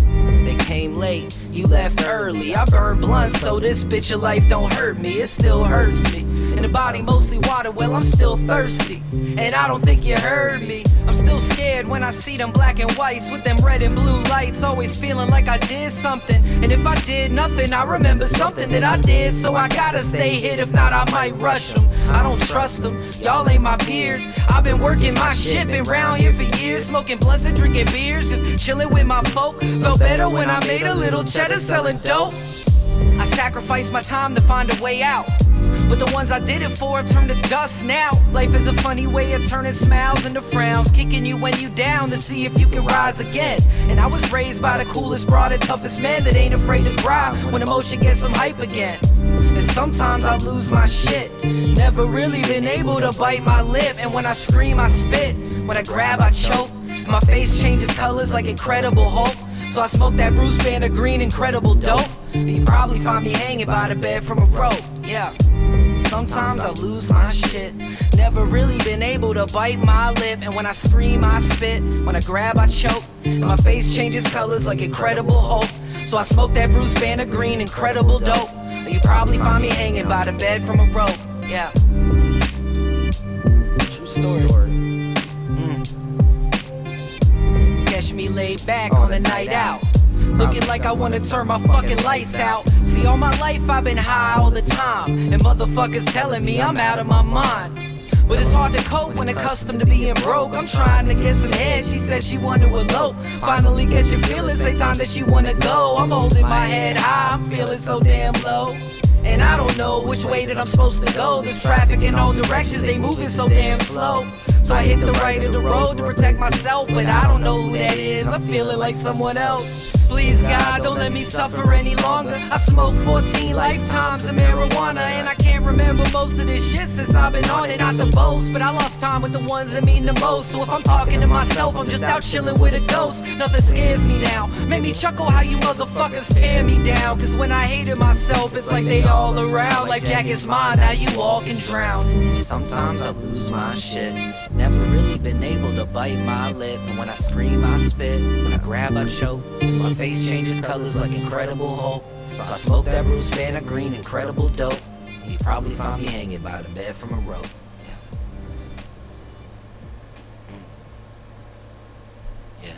They came late, you left early. I burned blunts so this bitch of life don't hurt me. It still hurts me. In the body mostly water, well I'm still thirsty. And I don't think you heard me. I'm still scared when I see them black and whites with them red and blue lights. Always feeling like I did something. And if I did nothing, I remember something that I did. So I gotta stay hid, if not I might rush them. I don't trust them, y'all ain't my peers. I've been working my shit, been round here for years. Smoking blunts and drinking beers, just chilling with my folk. Felt better when I made a little cheddar selling dope. I sacrificed my time to find a way out, but the ones I did it for have turned to dust now. Life is a funny way of turning smiles into frowns, kicking you when you down to see if you can rise again. And I was raised by the coolest, broad and toughest men that ain't afraid to cry when emotion gets some hype again. And sometimes I lose my shit. Never really been able to bite my lip. And when I scream, I spit. When I grab, I choke. And my face changes colors like Incredible Hulk. So I smoke that Bruce Banner green Incredible dope. And you probably find me hanging by the bed from a rope. Yeah. Sometimes I lose my shit. Never really been able to bite my lip. And when I scream, I spit. When I grab, I choke. And my face changes colors like Incredible Hulk. So I smoke that Bruce Banner green, incredible dope. Or you probably find me hanging by the bed from a rope. Yeah. True story. Catch me laid back on a night out. Looking like I wanna turn my fucking lights out. See, all my life I've been high all the time. And motherfuckers telling me I'm out of my mind. But it's hard to cope when accustomed to being broke. I'm trying to get some head, she said she wanted to elope. Finally get your feelings, say time that she wanna go. I'm holding my head high, I'm feeling so damn low. And I don't know which way that I'm supposed to go. There's traffic in all directions, they moving so damn slow. So I hit the right of the road to protect myself, but I don't know who that is, I'm feeling like someone else. Please God, don't let me suffer any longer. I smoked 14 lifetimes of marijuana, and I can't remember most of this shit since I've been on it. Not to boast, but I lost time with the ones that mean the most. So if I'm talking to myself, I'm just out chilling with a ghost. Nothing scares me now. Make me chuckle how you motherfuckers tear me down. Cause when I hated myself, it's like they all around. Life jacket's mine, now you all can drown. Sometimes I lose my shit. Never really been able to bite my lip. And when I scream, I spit. When I grab, I choke. My face changes colors like Incredible Hulk. So I smoke that Bruce Banner green, incredible dope. You probably find me hanging by the bed from a rope. Yeah.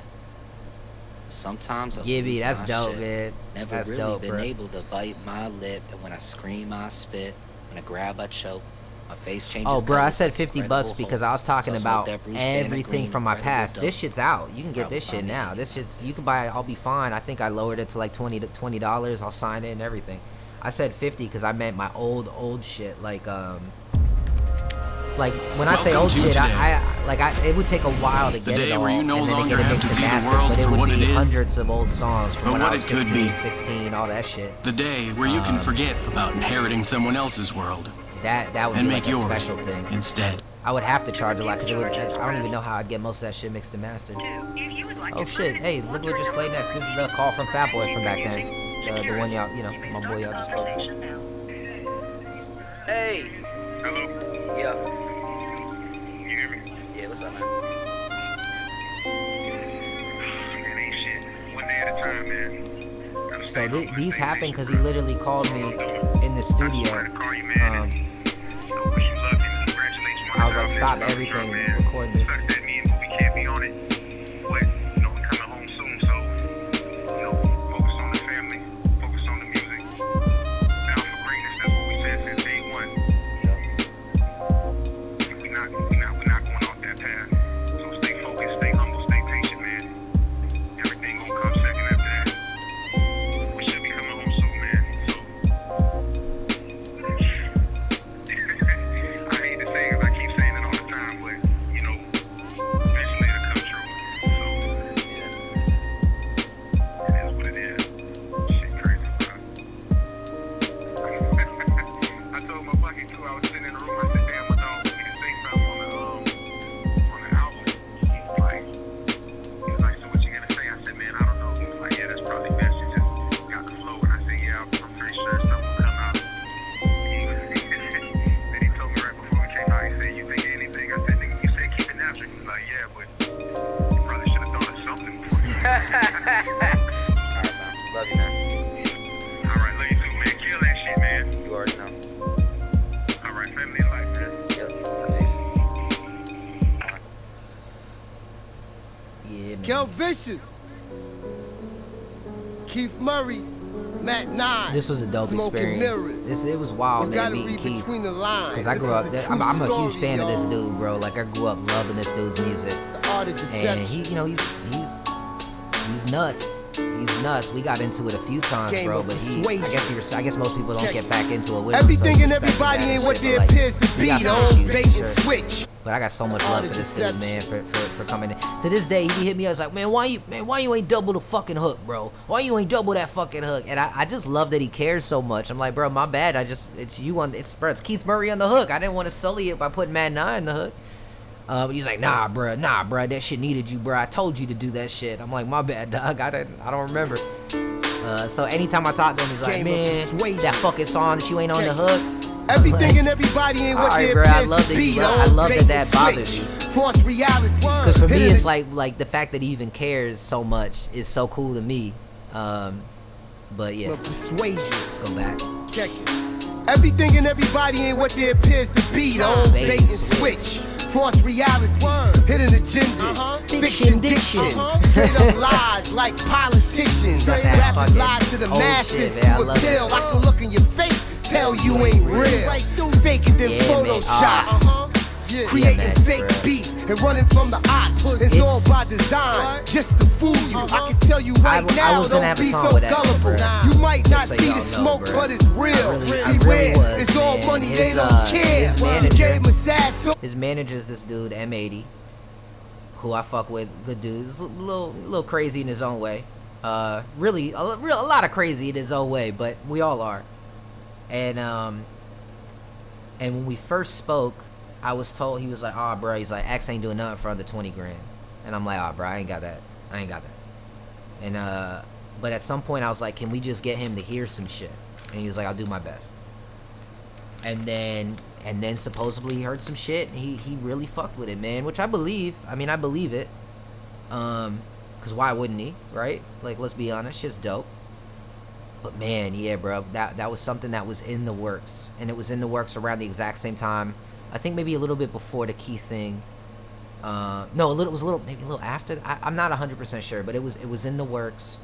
Sometimes I lose that's my dope, shit. man. Never That's really dope, been bro. able to bite my lip. And when I scream, I spit. When I grab, I choke. My face changes Oh, bro, I colors said like 50 Incredible bucks because Hulk. I was talking So I smoke about that Bruce Banner everything green, from my incredible past. dope. This shit's out. You can get Probably this shit find me now. hanging. This shit's, you can buy it. I'll be fine. I think I lowered it to like $20. I'll sign it and everything. I said 50 because I meant my old shit. Like when I say old shit, it would take a while to get it all, and then to get it mixed and mastered. But it would be hundreds of old songs from when I was 15, 16, all that shit. The day where you can forget about inheriting someone else's world. That would and be make like a yours special thing. Instead. I would have to charge a lot because it would. I don't even know how I'd get most of that shit mixed and mastered. Oh shit! Hey, look what just played next. This is the call from Fat Boy from back then. The one y'all, my boy y'all just spoke to. Hey. Hello. Yeah. You hear me? Yeah. What's up, man? Man, ain't shit. One day at a time, man. So these happened because he literally called me in the studio. I was like, stop everything, record this. That means we can't be on it. But, we coming home soon, so, focus on the family, focus on the music. Bound for greatness, that's what we said since day one. We're not going off that path. So stay focused, stay humble, stay patient, man. Everything gonna come second after that. We should be coming home soon, man. So, I hate to say it, I keep saying it all the time, but eventually it'll come true. So it is what it is. Shit crazy, bro. I told my bucket too. I was sitting in the room. I said, "Damn, my dog want me to say something on the album." He was like, "So what you gonna say?" I said, "Man, I don't know." He was like, "Yeah, that's probably best. You just got the flow." And I said, "Yeah, I'm pretty sure something will come out." Then he told me right before we came out, he said, "You think of anything?" I said, "Nigga, you said keep it natural." He was like, "Yeah, but you probably should have thought of something before you." Alright, man. Love you, man. Alright, love you too, man. Kill that shit, man. You already know. Alright, family and life, man. Yep. Yeah, man. Kel Vicious, Keith Murray, Matt Nye. This was a dope Smoking experience. Mirrors. It was wild, You man, gotta meeting read Keith. between the lines. Because I grew This up, is a I'm true a huge story, fan of this y'all. dude, bro. Like, I grew up loving this dude's music. The art of And deception. he, he's nuts. He's nuts. We got into it a few times, Game bro. of But persuasion. I guess most people don't get back into it with him, Everything so and respect everybody that ain't what shit, they but, appears to we be. got The some old issues, bait for and sure. switch. But I got so much Art love of for this dude, deception. man, for coming in. To this day, he hit me. I was like, man, why you ain't double the fucking hook, bro? Why you ain't double that fucking hook? And I just love that he cares so much. I'm like, bro, my bad. It's Keith Murray on the hook. I didn't want to sully it by putting Matt Nye on the hook. But he's like, nah, bro, that shit needed you, bro. I told you to do that shit. I'm like, my bad, dog. I don't remember. So anytime I talk to him, he's like, Game of man, persuasion. that fucking song that you ain't on the hook, Everything and everybody ain't what they appears I love to be. I love that bothers you. Force reality. Because for me, it's like the fact that he even cares so much is so cool to me. But yeah, let's go back. Check it. Everything and everybody ain't what they appears to be. The old bait and switch. False reality, hidden agendas, fiction diction, straight up lies like politicians. Rappers lie to the masses to appeal. I can look in your face, tell you ain't real. Fake it then Photoshop. Creating fake beef and running from the ops. It's all by design, just to fool you. I can tell you right now, don't be so gullible. You might not see the smoke, but it's real. Beware, it's all money, they don't care. His manager's this dude, M80, who I fuck with. Good dude. He's a little crazy in his own way. Really, a lot of crazy in his own way, but we all are. And when we first spoke, I was told, he was like, oh, bro, he's like, X ain't doing nothing for under 20 grand. And I'm like, oh, bro, I ain't got that. And, but at some point I was like, can we just get him to hear some shit? And he was like, I'll do my best. And then supposedly he heard some shit. He really fucked with it, man, which I believe. I mean, I believe it. Cause why wouldn't he, right? Like, let's be honest, shit's dope. But man, yeah, bro, that was something that was in the works. And it was in the works around the exact same time. I think maybe a little bit before the Keith thing. No, maybe a little after. I'm not 100% sure, but it was in the works.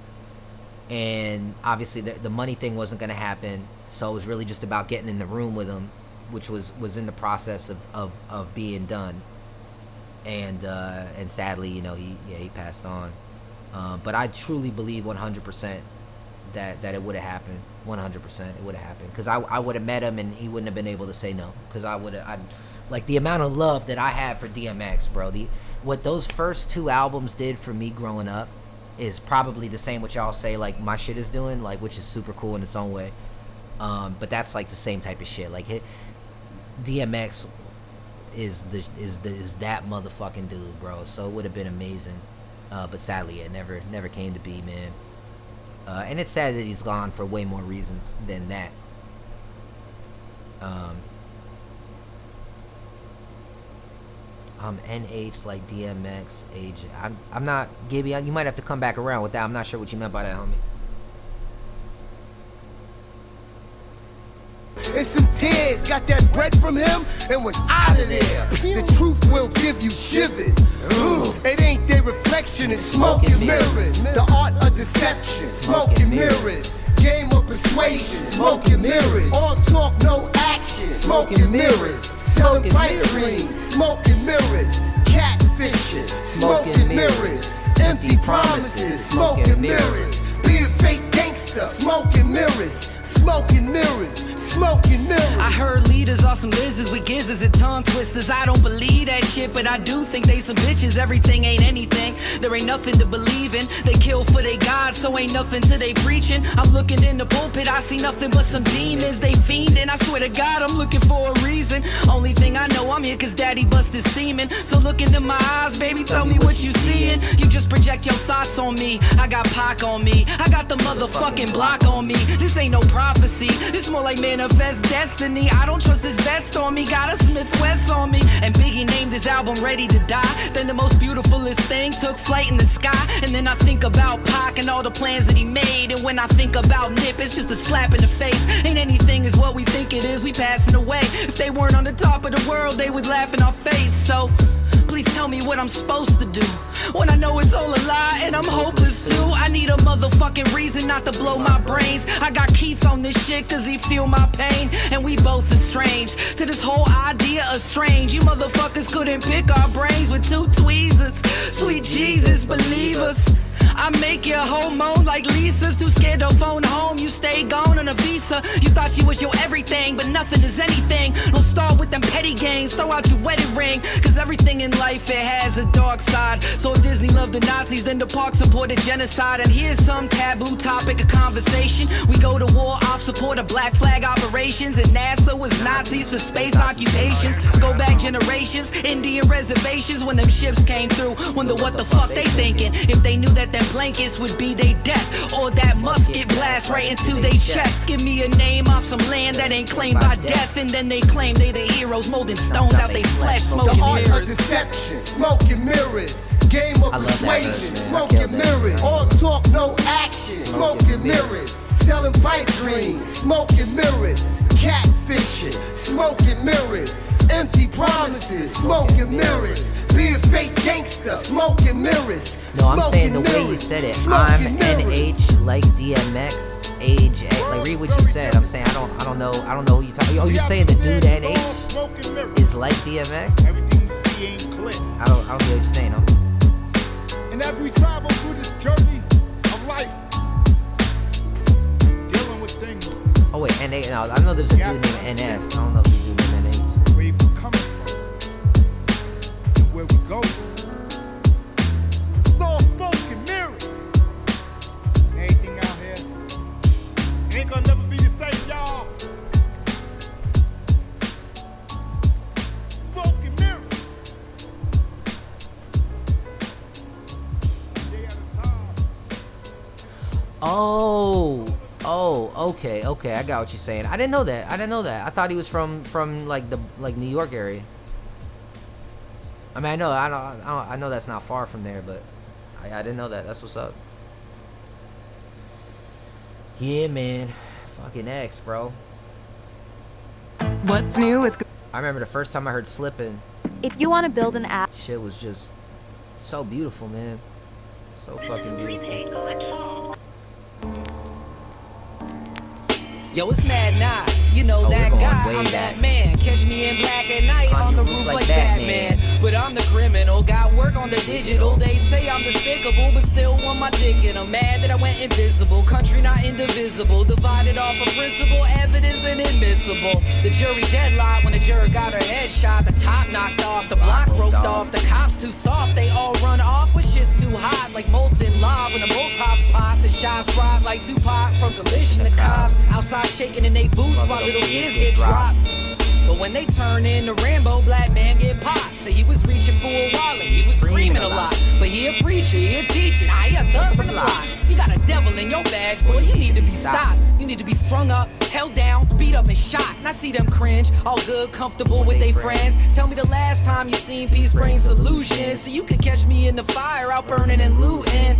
And obviously the money thing wasn't gonna happen, so it was really just about getting in the room with him, which was in the process of being done. And sadly, you know, he passed on. But I truly believe 100% that it would have happened. 100% it would have happened, because I would have met him and he wouldn't have been able to say no, because I'd like the amount of love that I had for DMX, bro. What those first 2 albums did for me growing up is probably the same what y'all say like my shit is doing, like, which is super cool in its own way. But that's like the same type of shit. Like DMX is that motherfucking dude, bro. So it would have been amazing. But sadly it never came to be, man. And it's sad that he's gone for way more reasons than that. I'm NH like DMX age. I'm not, Gibby, you might have to come back around with that. I'm not sure what you meant by that, homie. And some tears, got that bread from him and was out of there. The truth will give you shivers. It ain't their reflection, it's smoke and mirrors. The art of deception, smoke and mirrors. Game of persuasion, smoke and mirrors. All talk, no action, smoke and mirrors. Selling pipe dreams, smoke and mirrors. Catfishing, smoke and mirrors. Empty promises, smoke and mirrors. Be a fake gangster, smoke and mirrors. Smoke and mirrors, smoke and mirrors. I heard leaders are some lizards with gizzards and tongue twisters. I don't believe that shit, but I do think they some bitches. Everything ain't anything, there ain't nothing to believe in. They kill for they God, so ain't nothing to they preaching. I'm looking in the pulpit, I see nothing but some demons. They fiending, I swear to God, I'm looking for a reason. Only thing I know, I'm here cause daddy busted semen. So look into my eyes, baby, tell me what you seeing. You just project your thoughts on me. I got Pac on me, I got the motherfucking block on me. This ain't no prophecy, it's more like manifest destiny. I don't trust this vest on me, got a Smith West on me. And Biggie named his album Ready to Die. Then the most beautifulest thing took flight in the sky. And then I think about Pac and all the plans that he made. And when I think about Nip, it's just a slap in the face. Ain't anything is what we think it is, we passing away. If they weren't on the top of the world, they would laugh in our face. So please tell me what I'm supposed to do when I know it's all a lie and I'm hopeless too. I need a motherfucking reason not to blow my brains. I got Keith on this shit cause he feel my pain. And we both estranged to this whole idea of strange. You motherfuckers couldn't pick our brains with 2 tweezers. Sweet Jesus, believe us. I make your whole moan like Lisa's. Too scared to phone home, you stay gone on a visa. You thought she was your everything, but nothing is anything. Don't start with them petty games, throw out your wedding ring. Cause everything in life, it has a dark side. So if Disney loved the Nazis, then the park supported genocide. And here's some taboo topic of conversation. We go to war off support of black flag operations. And NASA was Nazis for space occupations. Go back generations, Indian reservations. When them ships came through, wonder what the fuck they thinking. If they knew that that them blankets would be they death, or that musket blast right into they chest. Give me a name off some land that ain't claimed by death, and then they claim they the heroes, molding stones out they flesh, smoking the art mirrors. Of deception, smoking mirrors. Game of persuasion, smoking mirrors. All talk, no action, smoking mirrors. Selling pipe dreams, smoking mirrors. Catfishing, smoking mirrors. Empty promises, smoking mirrors. Be a fake gangster, smoking mirrors. No, I'm saying the way you said it. I'm NH like DMX, age, like read what you said. I'm saying I don't know who you talking. Oh, you saying the dude NH is like DMX? Everything you see ain't clear. I don't get what you're saying. And as we travel through this journey of life, dealing with things. Oh wait, NH. No, I know there's a dude named NF. I don't know if there's a dude named NH. Where you coming from? And where we go? It's all smoke and mirrors. Anything out here, it ain't gonna never be the same, y'all. Smoke and mirrors. Okay, I got what you're saying. I didn't know that. I thought he was from like New York area. I mean, I know that's not far from there, but I didn't know that. That's what's up. Yeah, man, fucking X, bro. What's new with? I remember the first time I heard "Slippin'." If you want to build an app, shit was just so beautiful, man. So fucking beautiful. Yo, it's Mad Nah, you know that guy, I'm that man. Catch me in black at night on the roof like Batman. But I'm the criminal, got work on the digital. They say I'm despicable, but still want my dick in. I'm mad that I went invisible, country not indivisible. Divided off of principle, evidence inadmissible. The jury deadlocked when the juror got her head shot. The top knocked off, the block roped off. The cops too soft, they all run off when shit's too hot. Like molten lava when the bolt tops pop. The shots rock like Tupac from Kalashnikovs. Outside shaking in they boots while little kids get dropped. But when they turn into Rambo, black man get popped. Say he was reaching for a wallet, he was screaming a lot. But he a preacher, he a teacher, now he a thug from the block. You got a devil in your badge, boy, you need to be stopped. You need to be strung up, held down, beat up and shot. And I see them cringe, all good, comfortable with they friends. Tell me the last time you seen peace bring solutions, so you can catch me in the fire out burning and looting.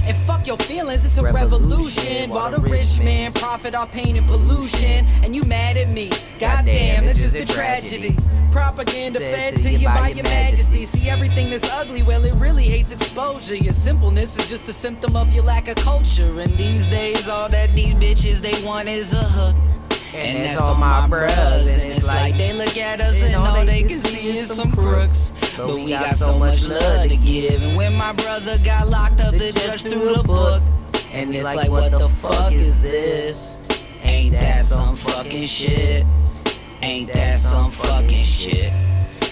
And fuck your feelings, it's a revolution. While the rich man profit off pain and pollution. And you mad at me, goddamn, this is the tragedy. Propaganda fed to you by your majesty. See everything that's ugly, well it really hates exposure. Your simpleness is just a symptom of your lack of culture. And these days all that these bitches they want is a hook. And that's all my bros, and it's like they look at us and all they can see is some crooks. But we got so much love to give. And when my brother got locked up, the judge threw the book. And it's like, what the fuck is this? Ain't that some fucking shit? Ain't that some fucking shit?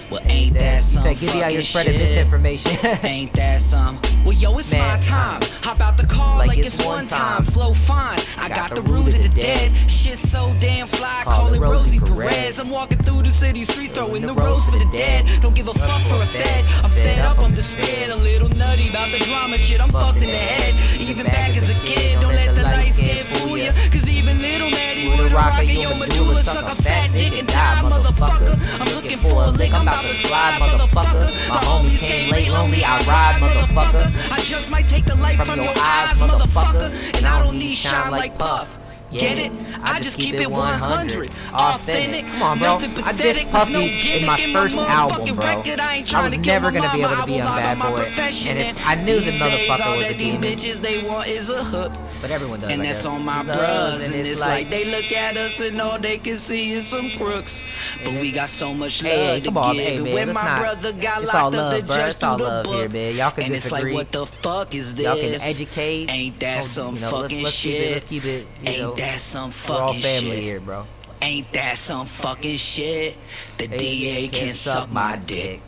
Well, ain't that some fucking shit? Give you out your spreading misinformation. Ain't that some? Well, yo, it's my time. Hop out the car like it's one time. Flow fine. I got the root of the dead. Shit so damn fly. Call it Rosie Perez. I'm walking through the city streets, throwing the rose for the dead. Don't give a fuck for a fed. I'm fed up, I'm despaired. A little nutty about the drama shit. I'm fucked in the head. Even back as a kid, don't let the light skin fool ya. Cause even little Maddie would rock in your medulla. Suck a fat dick and die, motherfucker. I'm looking for a lick, I'm about to slide, motherfucker. My homies came late, lonely, I ride, motherfucker. I just might take the light from your eyes, motherfucker. And I don't need shine like Puff. Get it? I just keep it 100. Authentic. Come on, bro. I dissed Puffy in my first album, bro. I was never gonna be able to be on Bad Boy. And I knew this motherfucker was a demon. Bitches they want is a hook. But everyone does. And that's on my bros. And it's like they look at us and all they can see is some crooks. But we got so much love to give. And when my brother got locked up, the judge threw the book. And it's like, what the fuck is this? Y'all can educate. Ain't that some fucking shit? Let's keep it, Ain't that some fucking we're all family shit? Here, bro. Ain't that some fucking shit? The DA can suck my dick.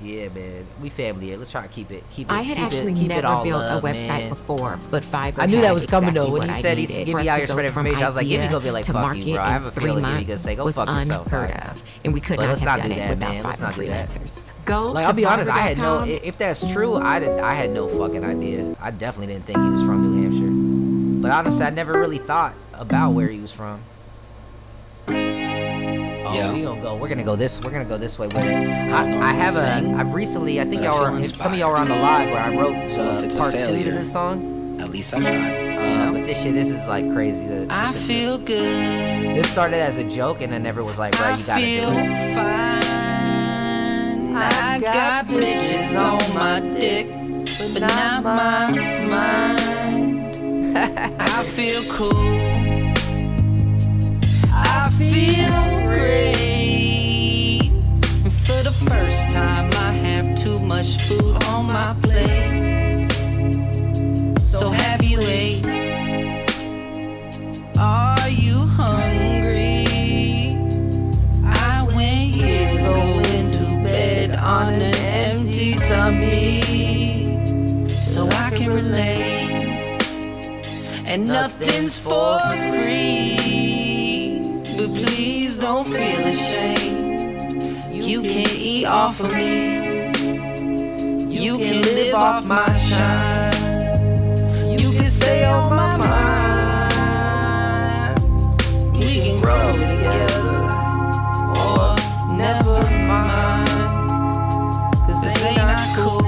Yeah, man. We family here. Let's try to keep it. I had actually never built a website before, but Fiverr. I knew that was coming though. When he said he's give me out your spread information, I was like, Gibby gonna be like, fuck you, bro. I have a feeling Gibby gonna say, go fuck yourself. And we could not have done it without Fiverr freelancers. Go. Like, I'll be honest, I had no. If that's true, I had no fucking idea. I definitely didn't think he was from New Hampshire. But honestly, I never really thought about where he was from. Oh, we're gonna go this way with it. I've recently, I think some of y'all were on the live where I wrote part 2 to this song. At least I tried. But this is like crazy. I feel good. This started as a joke and then never was like, bro, you gotta do it. I got bitches on my dick, but not my mind. I feel cool. I feel great. For the first time, I have too much food on my plate. So have you ate? Are you hungry? I went years going to bed on an empty tummy, so I can relate. And nothing's for free, but please don't feel ashamed. You can eat off of me. You can live off my shine. You can stay on my mind. We can grow together, or never mind. 'Cause this ain't not cool.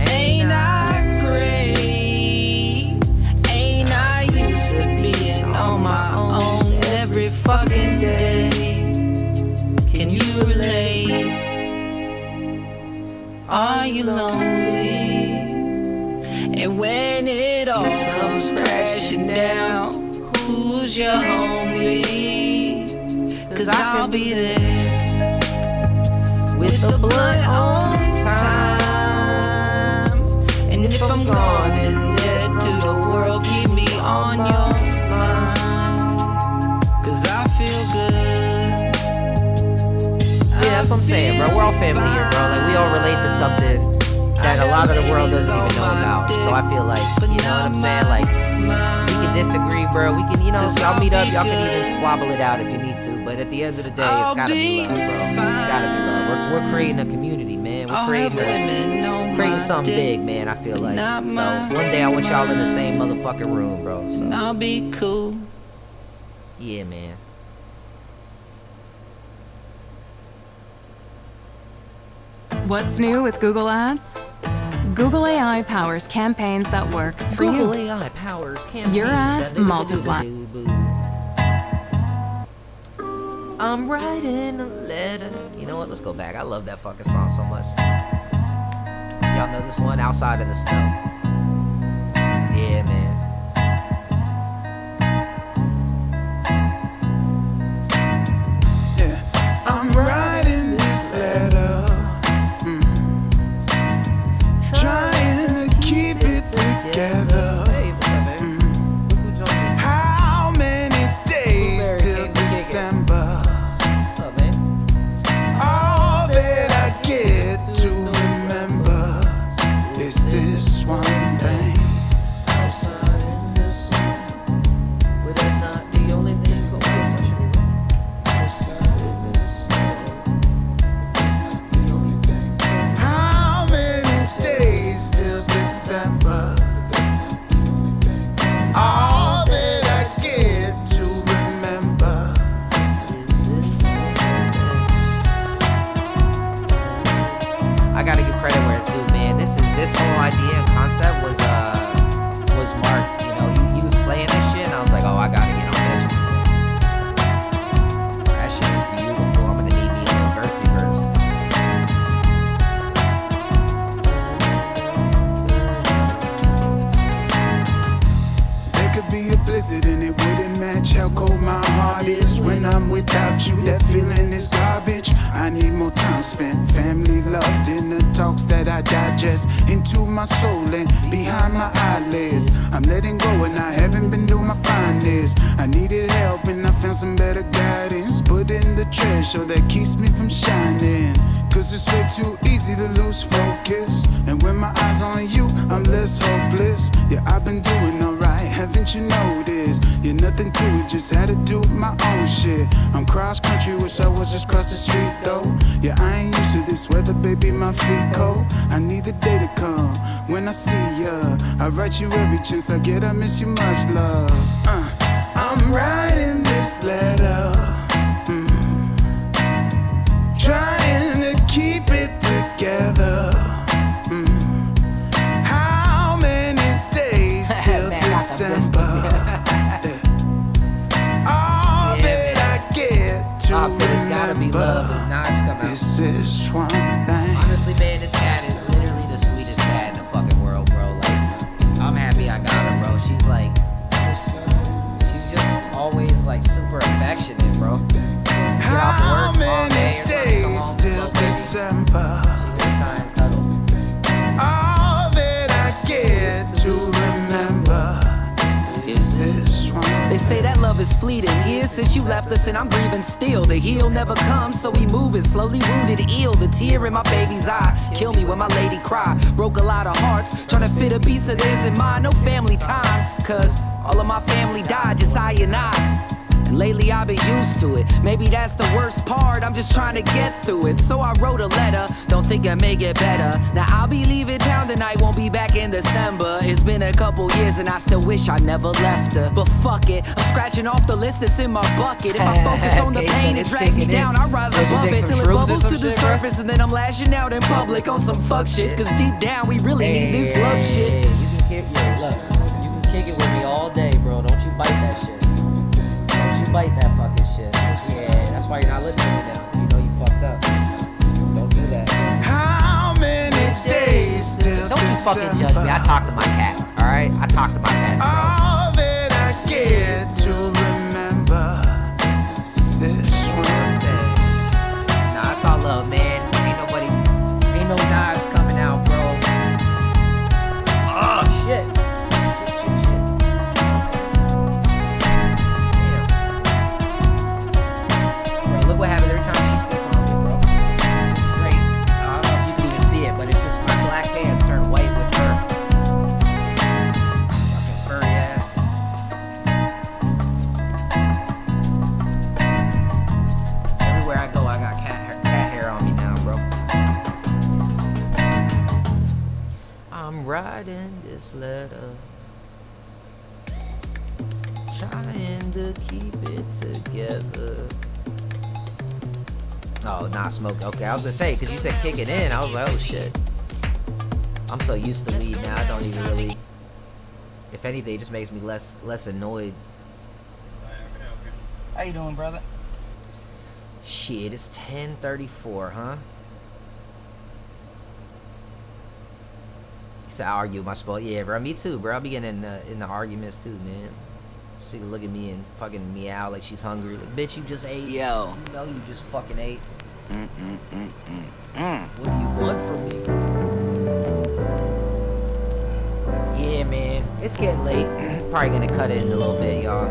Ain't I great? Ain't I used to being on my own every fucking day? Can you relate? Are you lonely? And when it all comes crashing down, who's your homie? 'Cause I'll be there with the blood on time. And if I'm gone and dead to the world, keep me on your mind. 'Cause I feel good. Yeah, that's what I'm saying, bro. We're all family here, bro. Like, we all relate to something that a lot of the world doesn't even know about. So I feel like, you know what I'm saying? Like, we can disagree, bro. We can, y'all meet up. Y'all can even squabble it out if you need to. But at the end of the day, it's gotta be love, bro. It's gotta be love. We're creating a community, man. We're creating something big, man, I feel like. So one day I want y'all in the same motherfucking room, bro. So I'll be cool. Yeah, man. What's new with Google Ads? Google AI powers campaigns that work for you. Google AI powers campaigns. Your ads multiply. I'm writing a letter. You know what? Let's go back. I love that fucking song so much. Y'all know this one? Outside in the Snow. Yeah, man. Yeah, I'm writing this letter. Trying to keep it together. How many days till December? All that I get to remember is this one thing. Outside in the sun, but that's not the only thing. Outside in the sun, but that's not the only thing. How many days till December? But that's not the only thing. All that I get to remember. I gotta give credit where it's due, man. This whole idea and concept was Mark. You know, he was playing this shit, and I was like, oh, I gotta get on this. That shit is beautiful. I'm gonna need me a little verse. There could be a blizzard and it wouldn't match how cold my heart is. When I'm without you, that feeling is garbage. I need more time spent, family loved in the talks that I digest into my soul and behind my eyelids. I'm letting go and I haven't been doing my finest. I needed help and I found some better guidance. Put in the treasure that keeps me from shining. Cause it's way too easy to lose focus. And when my eyes on you, I'm less hopeless. Yeah, I've been doing alright, haven't you noticed? Yeah, nothing to it, just had to do my own shit. I'm cross country, wish I was just across the street though. Yeah, I ain't used to this weather, baby, my feet cold. I need the day to come when I see ya. I write you every chance I get, I miss you much, love. I'm writing this letter, trying to keep it together. How many days till December? All that I get to remember. This is one thing. Honestly, man, this cat is literally the sweetest cat in the fucking world, bro. Like, I'm happy I got her, bro. She's like, she's just always like super affectionate, bro. How many days till December? All that I get to remember is this one. They say that love is fleeting. Years since you left us and I'm grieving still. The heal never comes, so we moving slowly, wounded, ill. The tear in my baby's eye kill me when my lady cry. Broke a lot of hearts, trying to fit a piece of theirs in mine. No family time, cause all of my family died, just I and I. And lately I've been used to it. Maybe that's the worst part, I'm just trying to get through it. So I wrote a letter, don't think I may get better. Now I'll be leaving town tonight, won't be back in December. It's been a couple years and I still wish I never left her. But fuck it, I'm scratching off the list that's in my bucket. If I focus on the pain, it drags me down, I rise above it till it bubbles to the surface. And then I'm lashing out in public on some fuck shit. Cause deep down we really need this love shit. You can kick it with me all day, bro. Don't you bite that shit. Bite that fucking shit. Yeah, that's why you're not listening now. You know you fucked up. Don't do that. How many days till Don't you fucking judge me. I talk to my cat, alright? I talk to my cats, bro. All that I get to remember this one day. Nah, it's all love, man. Ain't no knives coming out, bro. Oh, shit. What happens every time she sits on me, bro? It's straight. I don't know if you can even see it, but it's just my black hands turn white with fur. Fucking furry ass. Everywhere I go, I got cat hair on me now, bro. I'm writing this letter, trying to keep it together. Oh, not smoke. Okay, I was gonna say, cause you said kick it in. I was like, oh shit. I'm so used to weed now. I don't even really. If anything, it just makes me less annoyed. How you doing, brother? Shit, it's 10:34, huh? You said I argue with my sport. Yeah, bro. Me too, bro. I be getting in the arguments too, man. She can look at me and fucking meow like she's hungry. Like, bitch, you just ate. Yo. You know you just fucking ate. What do you want from me? Yeah, man. It's getting late. Probably gonna cut it in a little bit, y'all.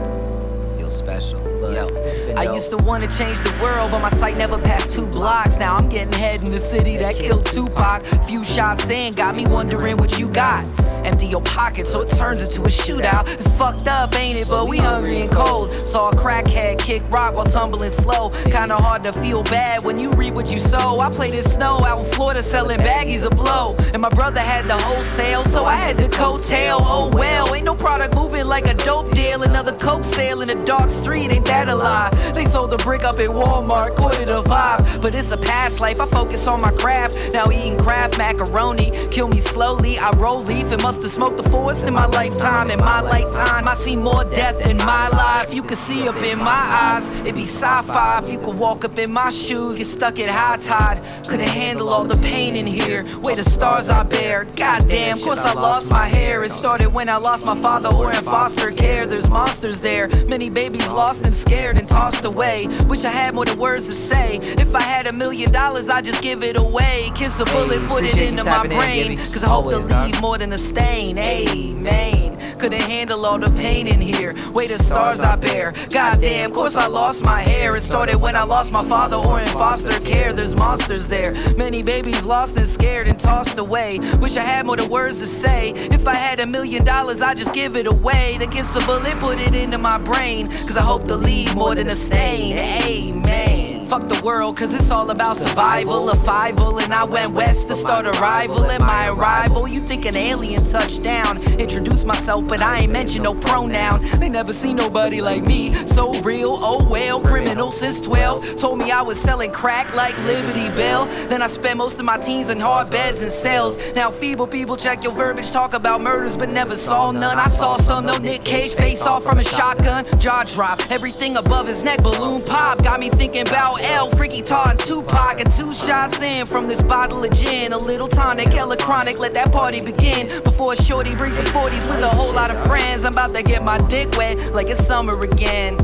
Feel special. But yo, I used to want to change the world, but my sight never passed 2 blocks. Now I'm getting head in the city that killed Tupac. Few shots in, got me wondering what you got. Empty your pocket so it turns into a shootout. It's fucked up, ain't it? But we hungry and cold. Saw a crackhead kick rock while tumbling slow. Kinda hard to feel bad when you reap what you sow. I played in snow out in Florida selling baggies of blow. And my brother had the wholesale, so I had the coattail. Oh well, ain't no product moving like a dope deal. Another coke sale in a dark street, ain't that a lie? They sold the brick up at Walmart, $1.25. But it's a past life, I focus on my craft. Now eating Kraft macaroni, kill me slowly. I roll leaf and must have smoked the forest in my lifetime. In my lifetime, I see more death in my life. You could see up in my eyes, it'd be sci-fi. If you could walk up in my shoes, get stuck at high tide. Couldn't handle all the pain in here, way the stars I bear. Goddamn, course I lost my hair. It started when I lost my father or in foster care. There's monsters there, many babies lost and scared and tossed away. Wish I had more than words to say. If I had had $1 million, I just give it away. Kiss a bullet, put it into my brain. Cause I hope to leave more than a stain. Amen. Couldn't handle all the pain in here. Weight of stars I bear. Goddamn, course I lost my hair. It started when I lost my father or in foster care. There's monsters there. Many babies lost and scared and tossed away. Wish I had more the words to say. If I had $1 million, I'd just give it away. Then kiss a bullet, put it into my brain. Cause I hope to leave more than a stain. Amen. Fuck the world, cause it's all about survival. A fival, and I went west to start a rival. At my arrival, you think an alien touched down. Introduced myself, but I ain't mention no pronoun. They never seen nobody like me, so real, oh well. Criminal since 12, told me I was selling crack like Liberty Bell. Then I spent most of my teens in hard beds and cells. Now feeble people check your verbiage, talk about murders, but never saw none. I saw some, no Nick Cage, face off from a shotgun. Jaw drop, everything above his neck, balloon pop. Got me thinking about L, Freaky Tar and Tupac. And 2 shots in from this bottle of gin. A little tonic, hella chronic, let that party begin. Before a shorty brings some 40s with a whole lot of friends. I'm about to get my dick wet like it's summer again.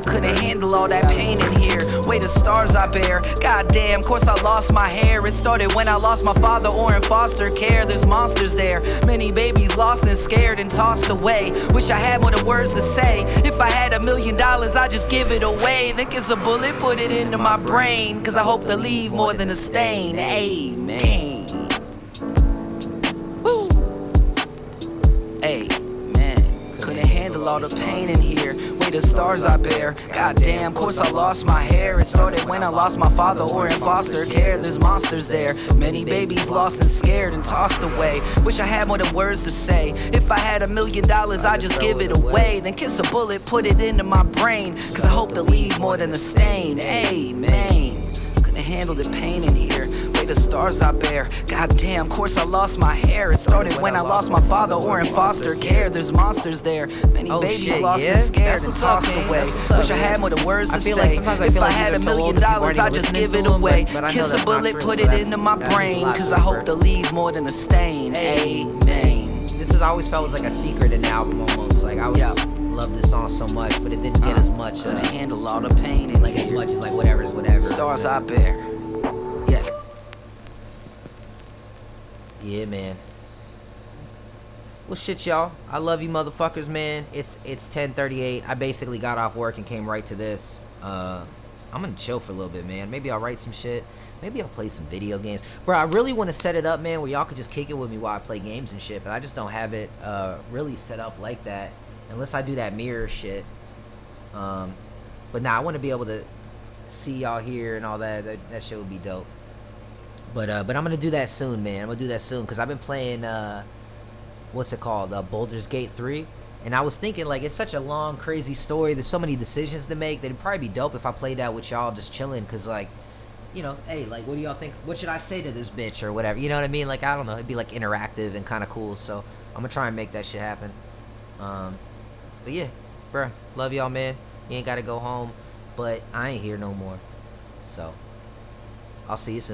Couldn't handle all that pain in here. Weight of stars I bear. Goddamn, course I lost my hair. It started when I lost my father or in foster care. There's monsters there. Many babies lost and scared and tossed away. Wish I had more the words to say. If I had $1 million, I'd just give it away. Then kiss a bullet, put it into my brain. Cause I hope to leave more than a stain. Amen. Woo. Amen. Couldn't handle all the pain in here. The stars I bear. Goddamn, course I lost my hair. It started when I lost my father or in foster care. There's monsters there. Many babies lost and scared and tossed away. Wish I had more than words to say. If I had $1 million, I'd just give it away. Then kiss a bullet, put it into my brain. Cause I hope to leave more than a stain. Amen. Couldn't handle the pain in here. The stars I bear. Goddamn, course I lost my hair. It started when I lost my father or in foster care. There's monsters there. Many babies lost and scared and tossed away. Wish I had more the words to say. If I had $1 million, I'd just give it away. Kiss a bullet, put it into my brain. Cause I hope to leave more than a stain. Amen. This has always felt like a secret in the album almost. Like I love this song so much, but it didn't get as much. Couldn't handle all the pain. Like as much as like whatever's whatever. Stars I bear. Yeah, man. Well, shit, y'all. I love you, motherfuckers, man. It's 10:38. I basically got off work and came right to this. I'm gonna chill for a little bit, man. Maybe I'll write some shit. Maybe I'll play some video games. Bro, I really want to set it up, man, where y'all could just kick it with me while I play games and shit. But I just don't have it really set up like that. Unless I do that mirror shit. But nah, I want to be able to see y'all here and all that. That shit would be dope. But I'm gonna do that soon, man. I'm gonna do that soon because I've been playing what's it called, Baldur's Gate 3, and I was thinking like it's such a long, crazy story. There's so many decisions to make that it'd probably be dope if I played that with y'all just chilling. Cause like, you know, hey, like, what do y'all think? What should I say to this bitch or whatever? You know what I mean? Like, I don't know. It'd be like interactive and kind of cool. So I'm gonna try and make that shit happen. But yeah, bruh, love y'all, man. You ain't gotta go home, but I ain't here no more. So I'll see you soon.